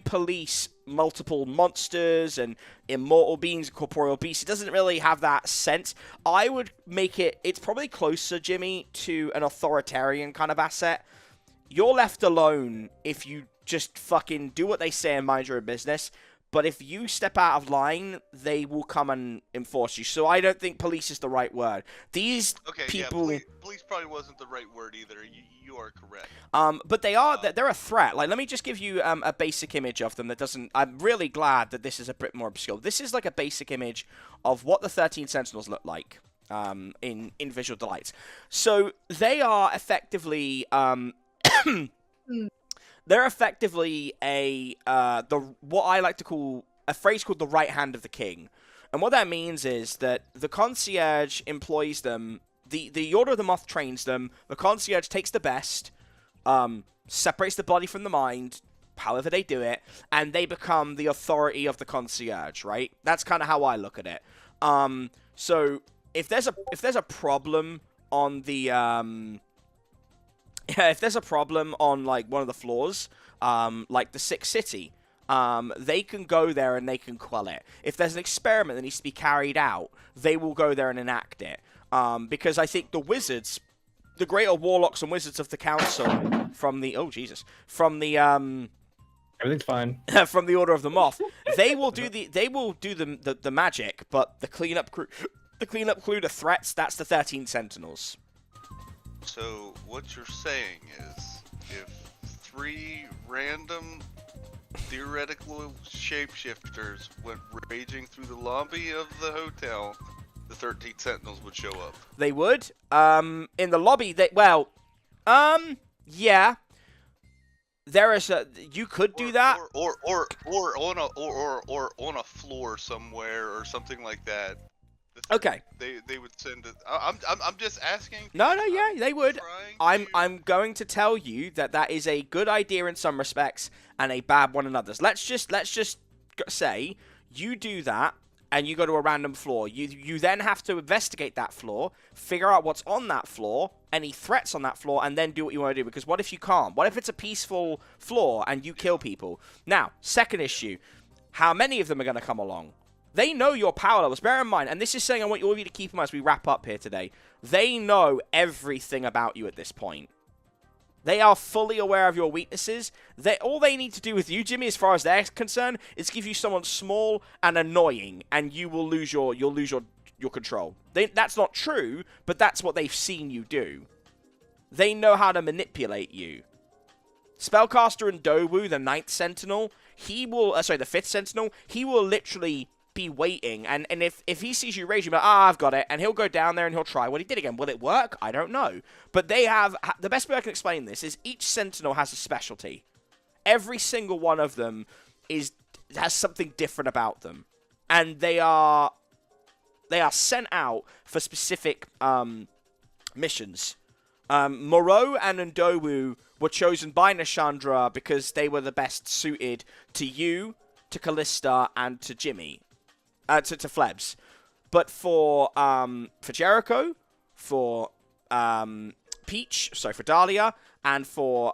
[SPEAKER 1] police multiple monsters and immortal beings, corporeal beasts? It doesn't really have that sense. I would make it's probably closer, Jimmy, to an authoritarian kind of asset. You're left alone if you just fucking do what they say and mind your own business. But if you step out of line, they will come and enforce you. So I don't think police is the right word. These people...
[SPEAKER 4] Yeah, police probably wasn't the right word either. You are correct.
[SPEAKER 1] But they're a threat. Like, let me just give you a basic image of them that doesn't... I'm really glad that this is a bit more obscure. This is like a basic image of what the 13 Sentinels look like in Visual Delights. So they are effectively... They're effectively what I like to call a phrase called the right hand of the king. And what that means is that the concierge employs them, the Order of the Moth trains them, the concierge takes the best, separates the body from the mind, however they do it, and they become the authority of the concierge, right? That's kind of how I look at it. So if there's a problem on the if there's a problem on, like, one of the floors, like the Sick City, they can go there and they can quell it. If there's an experiment that needs to be carried out, they will go there and enact it. Because I think the wizards, the greater warlocks and wizards of the council from the... Oh, Jesus. From the...
[SPEAKER 3] Everything's fine.
[SPEAKER 1] From the Order of the Moth, they will do the magic, but the cleanup crew, the threats, that's the 13 Sentinels.
[SPEAKER 4] So what you're saying is, if 3 random theoretical shapeshifters went raging through the lobby of the hotel, the 13 Sentinels would show up.
[SPEAKER 1] They would. In the lobby, yeah. There is you could do that.
[SPEAKER 4] Or on a floor somewhere or something like that.
[SPEAKER 1] Okay.
[SPEAKER 4] They would send it. I'm just asking.
[SPEAKER 1] No, yeah, they would. I'm going to tell you that is a good idea in some respects and a bad one in others. Let's just say you do that and you go to a random floor. You then have to investigate that floor, figure out what's on that floor, any threats on that floor, and then do what you want to do. Because what if you can't? What if it's a peaceful floor and you kill people? Now, second issue, how many of them are going to come along? They know your power levels. Bear in mind, and this is saying I want all of you to keep in mind as we wrap up here today, they know everything about you at this point. They are fully aware of your weaknesses. All they need to do with you, Jimmy, as far as they're concerned, is give you someone small and annoying, and you will lose your control. That's not true, but that's what they've seen you do. They know how to manipulate you. Spellcaster and Dowu, the 9th Sentinel, the 5th Sentinel, he will literally be waiting, and if he sees you rage, he'll be like, I've got it, and he'll go down there and he'll try what he did again. Will it work? I don't know. But they have, the best way I can explain this is each Sentinel has a specialty. Every single one of them has something different about them. And they are sent out for specific missions. Moreau and Ndowu were chosen by Nashandra because they were the best suited to you, to Callista, and to Jimmy. To Flebs. But for Jericho, for Peach, sorry, for Dahlia, and for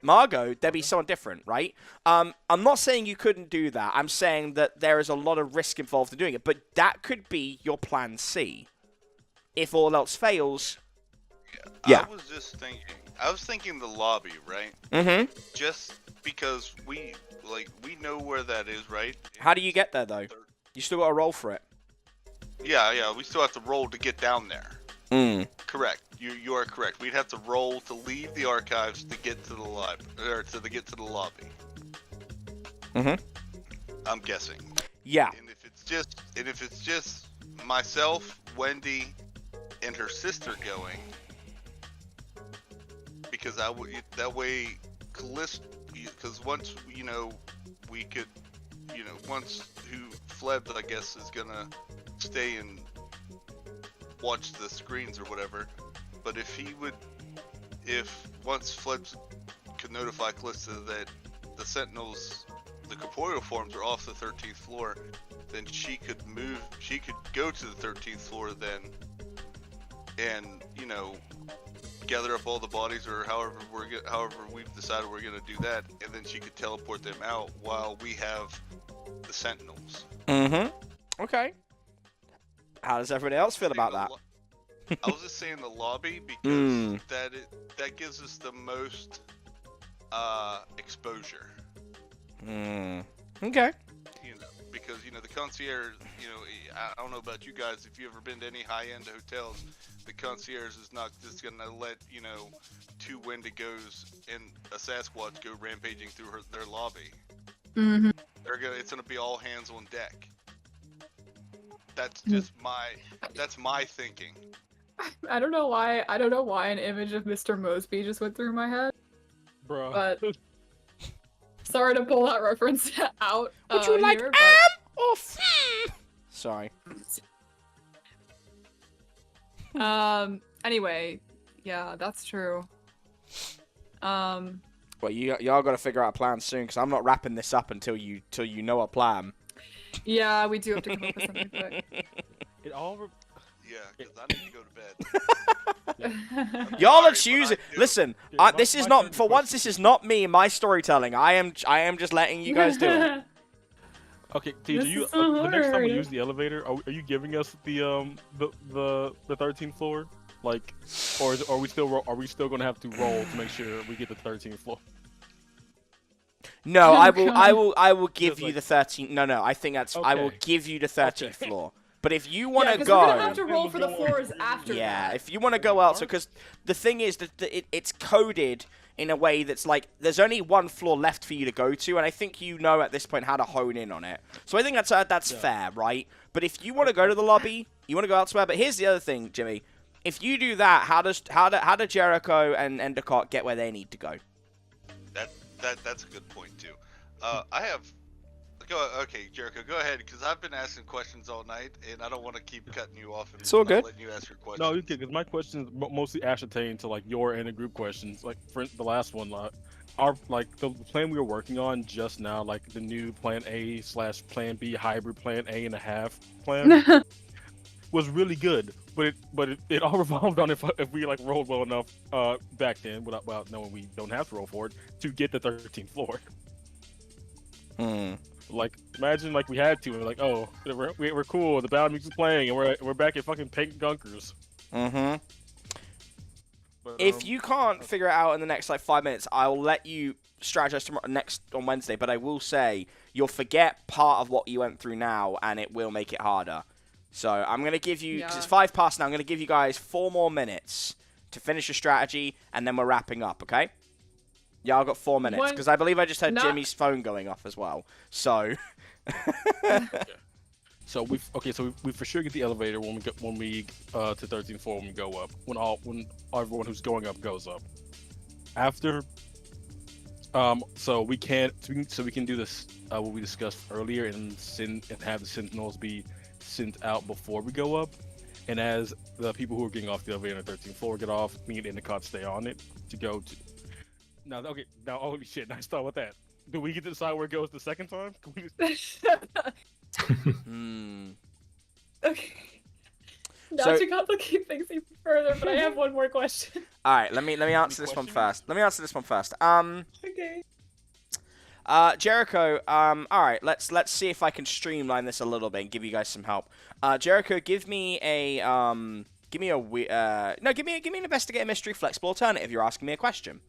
[SPEAKER 1] Margot, there'd be someone different, right? I'm not saying you couldn't do that. I'm saying that there is a lot of risk involved in doing it. But that could be your plan C. If all else fails... Yeah.
[SPEAKER 4] I was thinking the lobby, right?
[SPEAKER 1] Mm-hmm.
[SPEAKER 4] Just because we know where that is, right?
[SPEAKER 1] How do you get there, though? You still got to roll for it.
[SPEAKER 4] Yeah, we still have to roll to get down there. Correct. You are correct. We'd have to roll to leave the archives to get to the get to the lobby.
[SPEAKER 1] Mm-hmm.
[SPEAKER 4] I'm guessing.
[SPEAKER 1] Yeah.
[SPEAKER 4] And if it's just myself, Wendy, and her sister going, because that way Callista, because once we could, once Flebs, I guess, is gonna stay and watch the screens or whatever. But if once Flebs could notify Callista that the Sentinels, the corporeal forms, are off the 13th floor, then she could go to the 13th floor then, and gather up all the bodies, or however we've decided we're gonna do that, and then she could teleport them out while we have the Sentinels.
[SPEAKER 1] Mm-hmm. Okay. How does everybody else feel about that?
[SPEAKER 4] I was just saying the lobby because that gives us the most exposure.
[SPEAKER 1] Okay.
[SPEAKER 4] Because the concierge, I don't know about you guys, if you've ever been to any high-end hotels, the concierge is not just gonna let two Wendigos and a Sasquatch go rampaging through their lobby.
[SPEAKER 5] Mm-hmm.
[SPEAKER 4] It's gonna be all hands on deck. That's just my thinking.
[SPEAKER 5] I don't know why an image of Mr. Mosby just went through my head.
[SPEAKER 2] Bro.
[SPEAKER 5] But sorry to pull that reference out.
[SPEAKER 1] Would you like
[SPEAKER 5] here,
[SPEAKER 1] or Sorry.
[SPEAKER 5] Anyway, yeah, that's true.
[SPEAKER 1] Well, y'all got to figure out a plan soon, because I'm not wrapping this up until you know a plan.
[SPEAKER 5] Yeah, we do have to come up with something quick.
[SPEAKER 2] It all.
[SPEAKER 4] Yeah, because I need to go to bed.
[SPEAKER 1] Y'all are
[SPEAKER 4] Sorry,
[SPEAKER 1] choosing.
[SPEAKER 4] but I do.
[SPEAKER 1] Listen,
[SPEAKER 2] Yeah,
[SPEAKER 1] this is
[SPEAKER 2] my
[SPEAKER 1] not
[SPEAKER 2] favorite
[SPEAKER 1] for once.
[SPEAKER 2] question-
[SPEAKER 1] This is not me and my storytelling. I am just letting you guys do it.
[SPEAKER 2] Okay, T,
[SPEAKER 5] This
[SPEAKER 2] do you
[SPEAKER 5] is so
[SPEAKER 2] the next time we
[SPEAKER 5] hard.
[SPEAKER 2] use the elevator, are you giving us the 13th floor, like, or are we still gonna have to roll to make sure we get the 13th floor?
[SPEAKER 1] No,
[SPEAKER 5] Oh,
[SPEAKER 1] I will give
[SPEAKER 2] Just
[SPEAKER 1] you
[SPEAKER 2] like-
[SPEAKER 1] the 13th. No, I think that's. I will
[SPEAKER 2] Okay.
[SPEAKER 1] give you the 13th floor. But if you want
[SPEAKER 5] Yeah,
[SPEAKER 1] to
[SPEAKER 5] 'cause
[SPEAKER 1] go,
[SPEAKER 5] we're gonna have to roll for the floors after
[SPEAKER 1] yeah,
[SPEAKER 5] that.
[SPEAKER 1] if you want to go out, because the thing is that it's coded in a way that's like there's only one floor left for you to go to, and I think at this point how to hone in on it. So I think that's fair, right? But if you want to go to the lobby, you want to go elsewhere. But here's the other thing, Jimmy. If you do that, how do Jericho and Endicott get where they need to go?
[SPEAKER 4] That's a good point too. Okay, Jericho, go ahead, because I've been asking questions all night, and I don't want to keep cutting you off and
[SPEAKER 1] It's all
[SPEAKER 4] not
[SPEAKER 1] good.
[SPEAKER 4] letting you ask your questions.
[SPEAKER 2] No, you can, because my questions mostly ascertain to like your and the group questions. Like for the last one, the plan we were working on just now, like the new Plan A/Plan B hybrid Plan A and a half plan, was really good. But it all revolved on if we like rolled well enough back then, without knowing we don't have to roll for it, to get the 13th floor. Like, imagine like we had to, and we're like, oh, we're cool, the ballad music's playing, and we're back at fucking Pink Gunkers.
[SPEAKER 1] But,
[SPEAKER 2] But,
[SPEAKER 1] if you can't figure it out in the next like 5 minutes, I'll let you strategize on Wednesday. But I will say you'll forget part of what you went through now, and it will make it harder. So I'm gonna give you, because it's 5 past now. I'm gonna give you guys 4 more minutes to finish your strategy, and then we're wrapping up. Okay? Yeah, I've got 4 minutes
[SPEAKER 5] One-
[SPEAKER 1] because I believe I just had
[SPEAKER 5] not-
[SPEAKER 1] Jimmy's phone going off as well. So.
[SPEAKER 2] So we for sure get the elevator when we to 13th floor when we go up. When everyone who's going up goes up. After, so we can do this what we discussed earlier and have the sentinels be sent out before we go up. And as the people who are getting off the elevator on the 13th floor get off, me and Endicott stay on it to go to. Now, okay, now holy shit! Nice thought with that. Do we get to decide where it goes the second time? Can we just...
[SPEAKER 5] Okay. Not
[SPEAKER 1] So-
[SPEAKER 5] to complicate things even further, but I have one more question.
[SPEAKER 1] All right, let me answer this one
[SPEAKER 2] questions?
[SPEAKER 1] first. Let me answer this one first.
[SPEAKER 5] Okay.
[SPEAKER 1] Jericho. All right, let's see if I can streamline this a little bit and give you guys some help. Jericho, give me an investigate mystery flexible alternative. You're asking me a question,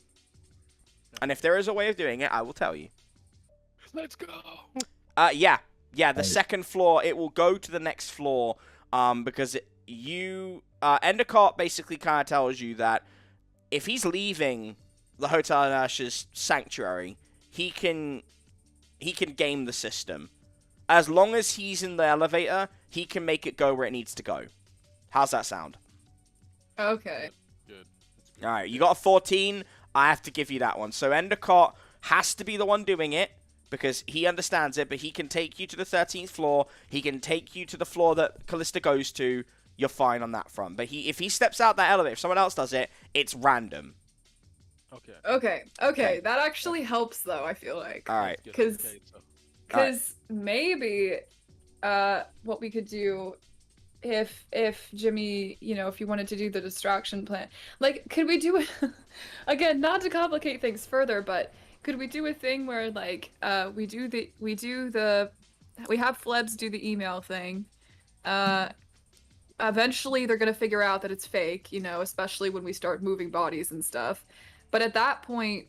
[SPEAKER 1] and if there is a way of doing it, I will tell you.
[SPEAKER 2] Let's go.
[SPEAKER 1] Yeah. The
[SPEAKER 3] Right.
[SPEAKER 1] second floor, it will go to the next floor, because Endicott basically kind of tells you that if he's leaving the Hotel Nash's sanctuary, he can game the system. As long as he's in the elevator, he can make it go where it needs to go. How's that sound?
[SPEAKER 5] Okay.
[SPEAKER 2] Good.
[SPEAKER 1] All right, you got a 14. I have to give you that one. So Endicott has to be the one doing it, because he understands it, but he can take you to the 13th floor. He can take you to the floor that Callista goes to. You're fine on that front. But if he steps out that elevator, if someone else does it, it's random.
[SPEAKER 2] Okay.
[SPEAKER 5] Okay. That actually helps, though, I feel like.
[SPEAKER 1] All right.
[SPEAKER 2] Good.
[SPEAKER 5] 'Cause-
[SPEAKER 2] Okay, so-
[SPEAKER 5] Because maybe what we could do if Jimmy, if you wanted to do the distraction plan, like, could we do again, not to complicate things further, but could we do a thing where, like, we have Flebs do the email thing. Eventually they're gonna figure out that it's fake, especially when we start moving bodies and stuff. But at that point,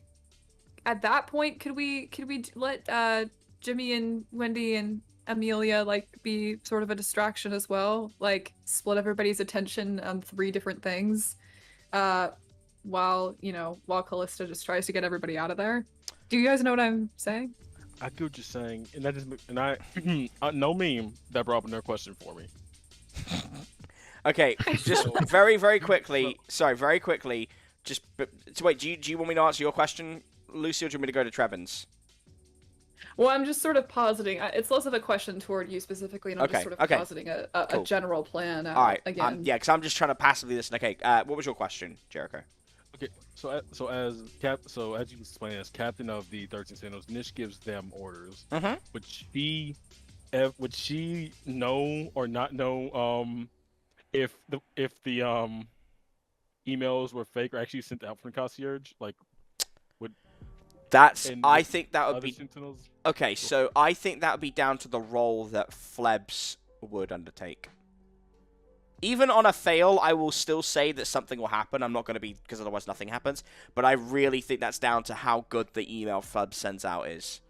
[SPEAKER 5] could we let Jimmy and Wendy and Amelia, like, be sort of a distraction as well? Like, split everybody's attention on 3 different things, while Callista just tries to get everybody out of there. Do you guys know what I'm saying?
[SPEAKER 2] I get what you're saying, no meme that brought up another question for me.
[SPEAKER 1] Okay, just very, very quickly. Sorry, very quickly. So wait, do you want me to answer your question, Lucy, or do you want me to go to Trevin's?
[SPEAKER 5] Well, I'm just sort of positing. It's less of a question toward you specifically, and I'm just sort of positing a
[SPEAKER 1] Cool.
[SPEAKER 5] general plan out
[SPEAKER 1] All right.
[SPEAKER 5] again.
[SPEAKER 1] Yeah, because I'm just trying to passively listen. Okay. What was your question, Jericho?
[SPEAKER 2] Okay, so as you explained, as captain of the 13 Sentinels, Nish gives them orders.
[SPEAKER 1] Mm-hmm.
[SPEAKER 2] Would she know or not know if the emails were fake or actually sent out from the concierge? Like,
[SPEAKER 1] I think that would
[SPEAKER 2] other
[SPEAKER 1] be
[SPEAKER 2] Sentinels?
[SPEAKER 1] okay. So I think that would be down to the role that Flebs would undertake. Even on a fail, I will still say that something will happen. I'm not going to be, because otherwise nothing happens. But I really think that's down to how good the email Flebs sends out is.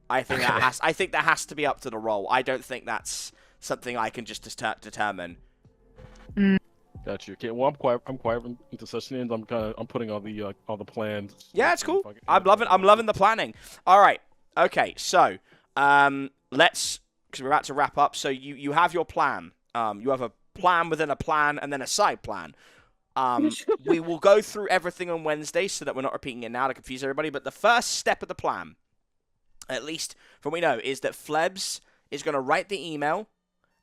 [SPEAKER 1] I think that has to be up to the role. I don't think that's something I can just determine.
[SPEAKER 2] Got you. Okay. Well, I'm quite into session ends. I'm putting all the plans.
[SPEAKER 1] Yeah, it's cool. I'm loving the planning. All right. Okay. So, because we're about to wrap up. So you have your plan. You have a plan within a plan and then a side plan. We will go through everything on Wednesday so that we're not repeating it now to confuse everybody. But the first step of the plan, at least from what we know, is that Flebs is going to write the email,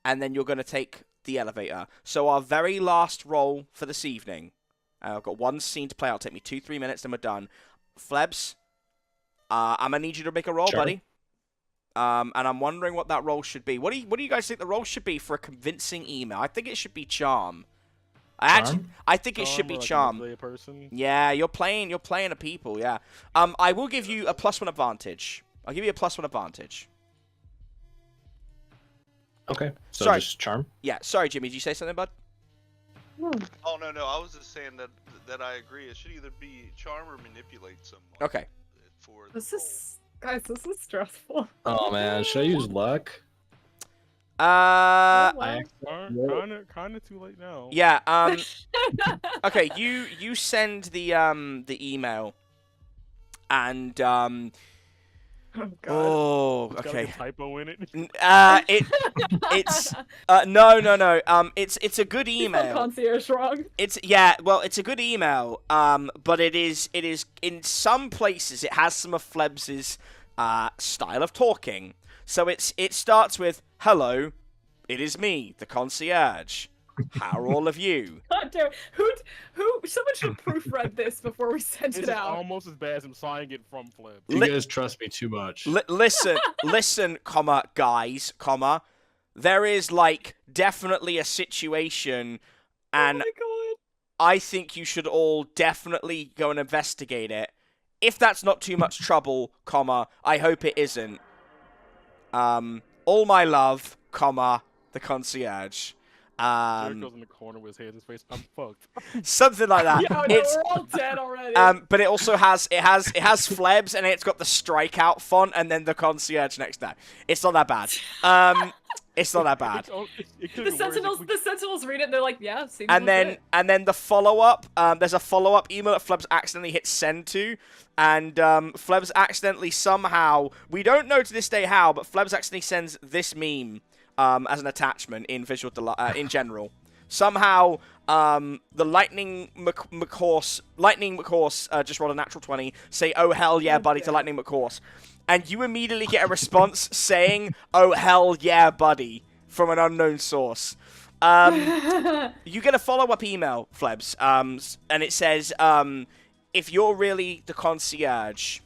[SPEAKER 1] and then you're going to take the elevator. So our very last roll for this evening, I've got one scene to play out. It'll take me 2-3 minutes, then we're done. Flebs, I'm going to need you to make a roll,
[SPEAKER 3] Sure.
[SPEAKER 1] buddy. And I'm wondering what that role should be. What do you guys think the role should be for a convincing email? I think it should be charm. I think it should be charm.
[SPEAKER 2] Person.
[SPEAKER 1] Yeah, you're playing a people. Yeah. I will give you a +1 advantage. I'll give you a +1 advantage.
[SPEAKER 3] Okay. So
[SPEAKER 1] Sorry.
[SPEAKER 3] just charm.
[SPEAKER 1] Yeah. Sorry, Jimmy. Did you say something, bud?
[SPEAKER 4] Oh no, I was just saying that I agree. It should either be charm or manipulate someone.
[SPEAKER 1] Okay.
[SPEAKER 4] For the
[SPEAKER 5] This
[SPEAKER 4] role.
[SPEAKER 5] is, guys, this is stressful.
[SPEAKER 3] Oh man, should I use luck?
[SPEAKER 1] Uh.
[SPEAKER 5] Wow.
[SPEAKER 2] Kind of too late now.
[SPEAKER 1] Yeah. Okay. You send the email And
[SPEAKER 5] Oh god.
[SPEAKER 1] oh,
[SPEAKER 2] It's got
[SPEAKER 1] okay.
[SPEAKER 2] like a typo in it.
[SPEAKER 1] It's no. It's a good
[SPEAKER 5] You spelled
[SPEAKER 1] email.
[SPEAKER 5] concierge wrong.
[SPEAKER 1] It's a good email. But it is in some places it has some of Flebs's style of talking. So it starts with, "Hello, it is me, the concierge. How are all of you?"
[SPEAKER 5] God damn. Who? Someone should proofread this before we send
[SPEAKER 2] This
[SPEAKER 5] it
[SPEAKER 2] is
[SPEAKER 5] out.
[SPEAKER 2] almost as bad as I'm signing it from Flebs.
[SPEAKER 3] You
[SPEAKER 1] Li-
[SPEAKER 3] guys trust me too much.
[SPEAKER 1] Listen, comma, guys, comma. There is like definitely a situation, and
[SPEAKER 5] Oh my god.
[SPEAKER 1] I think you should all definitely go and investigate it. If that's not too much trouble, comma, I hope it isn't. All my love, comma, the concierge.
[SPEAKER 2] Jericho's in the corner with his hands in his face. I'm fucked.
[SPEAKER 1] Something like that.
[SPEAKER 5] Yeah, no,
[SPEAKER 1] It's
[SPEAKER 5] we're all dead already.
[SPEAKER 1] but it also has Flebs, and it's got the strikeout font and then the concierge next to that. It's not that bad. It's not that bad.
[SPEAKER 5] The Sentinels read it and they're like, yeah, seems
[SPEAKER 1] And
[SPEAKER 5] legit.
[SPEAKER 1] then the follow-up, there's a follow-up email that Flebs accidentally hit send to, and Flebs accidentally somehow, we don't know to this day how, but Flebs accidentally sends this meme as an attachment in in general. Somehow, the Lightning McHorse just rolled a natural 20, say, "Oh hell yeah, buddy," to Lightning McHorse. And you immediately get a response saying, "Oh hell yeah, buddy," from an unknown source. You get a follow-up email, Flebs, and it says, "If you're really the concierge,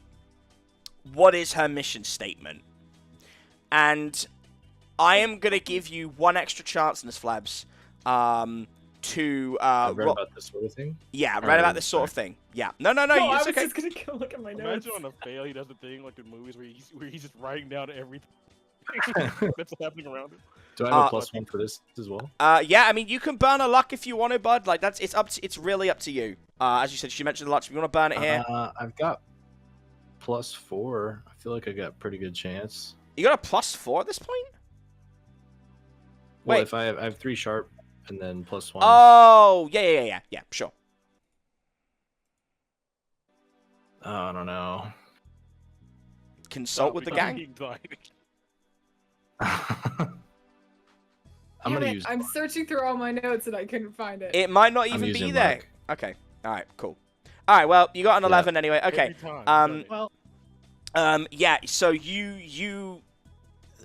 [SPEAKER 1] what is her mission statement?" And I am going to give you one extra chance in this, Flebs, to...
[SPEAKER 3] I read about this sort of thing.
[SPEAKER 1] Yeah,
[SPEAKER 3] Or
[SPEAKER 1] read about this sort of thing. Yeah. No,
[SPEAKER 5] I
[SPEAKER 1] it's
[SPEAKER 5] was
[SPEAKER 1] okay.
[SPEAKER 5] just gonna go look at my notes.
[SPEAKER 2] Imagine on a fail, he does the thing like in movies where he's just writing down everything that's happening around him.
[SPEAKER 3] Do I have a +1 for this as well?
[SPEAKER 1] Yeah, I mean, you can burn a luck if you want to, bud. Like, it's really up to you. As you said, she mentioned the luck. If you want to burn it here.
[SPEAKER 3] I've got +4. I feel like I got a pretty good chance.
[SPEAKER 1] You got a +4 at this point?
[SPEAKER 3] Well,
[SPEAKER 1] Wait.
[SPEAKER 3] if I have 3 sharp and then +1.
[SPEAKER 1] Oh, yeah, sure.
[SPEAKER 3] Oh, I don't know.
[SPEAKER 1] Consult with the gang.
[SPEAKER 3] I'm
[SPEAKER 5] Damn
[SPEAKER 3] gonna
[SPEAKER 5] it,
[SPEAKER 3] use.
[SPEAKER 5] I'm searching through all my notes and I couldn't find it.
[SPEAKER 1] It might not
[SPEAKER 3] I'm
[SPEAKER 1] even be
[SPEAKER 3] using
[SPEAKER 1] there.
[SPEAKER 3] luck.
[SPEAKER 1] Okay. All right. Cool. All right. Well, you got an
[SPEAKER 3] Yeah.
[SPEAKER 1] 11 anyway. Okay.
[SPEAKER 5] Well,
[SPEAKER 1] Yeah. So you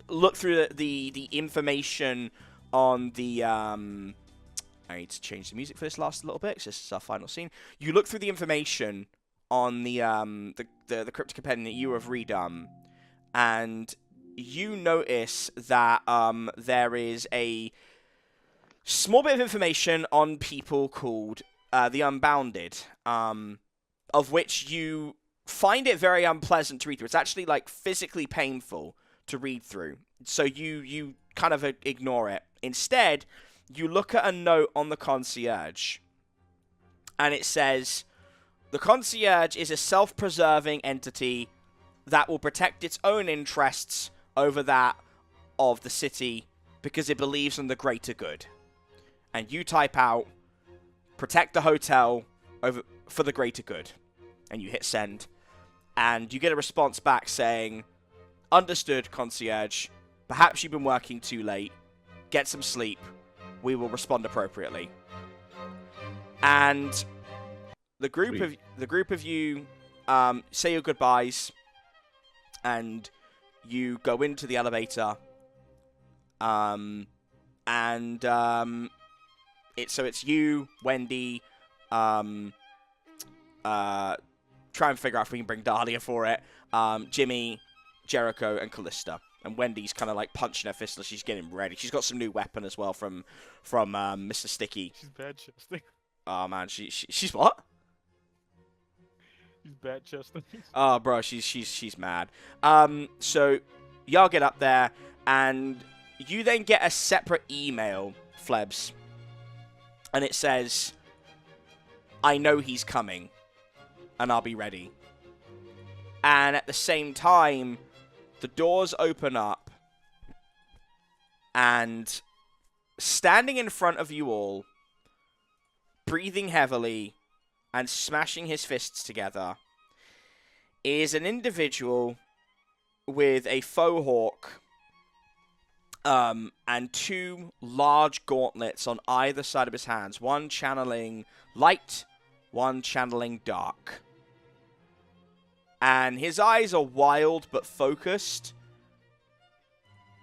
[SPEAKER 1] look through the information on the I need to change the music for this last little bit. 'Cause this is our final scene. You look through the information on the cryptic compendium that you have redone, and you notice that there is a small bit of information on people called the Unbounded, of which you find it very unpleasant to read through. It's actually like physically painful to read through, so you kind of ignore it. Instead, you look at a note on the concierge, and it says, "The concierge is a self-preserving entity that will protect its own interests over that of the city because it believes in the greater good." And you type out, "Protect the hotel for the greater good." And you hit send. And you get a response back saying, "Understood, concierge. Perhaps you've been working too late. Get some sleep. We will respond appropriately." And the group of you say your goodbyes, and you go into the elevator. It's you, Wendy, try and figure out if we can bring Dahlia for it, Jimmy, Jericho, and Callista. And Wendy's kind of like punching her fist as she's getting ready. She's got some new weapon as well from Mr. Sticky.
[SPEAKER 2] She's bad chesting.
[SPEAKER 1] Oh man, she's what?
[SPEAKER 2] She's bad chesting.
[SPEAKER 1] Oh bro, she's mad. So y'all get up there, and you then get a separate email, Flebs, and it says, "I know he's coming, and I'll be ready." And at the same time, the doors open up, and standing in front of you all, breathing heavily and smashing his fists together, is an individual with a faux hawk and two large gauntlets on either side of his hands. One channeling light, one channeling dark. And his eyes are wild but focused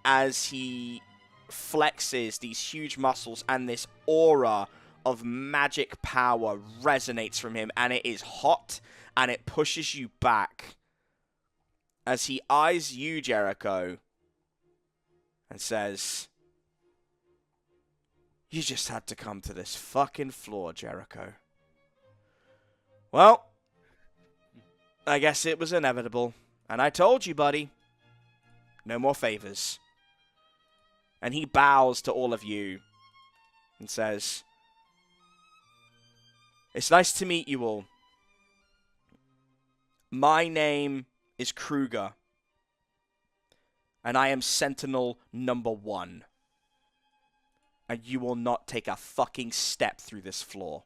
[SPEAKER 1] as he flexes these huge muscles, and this aura of magic power resonates from him, and it is hot, and it pushes you back as he eyes you, Jericho, and says, "You just had to come to this fucking floor, Jericho. Well, I guess it was inevitable. And I told you, buddy. No more favors." And he bows to all of you and says, "It's nice to meet you all. My name is Kruger, and I am Sentinel #1. And you will not take a fucking step through this floor."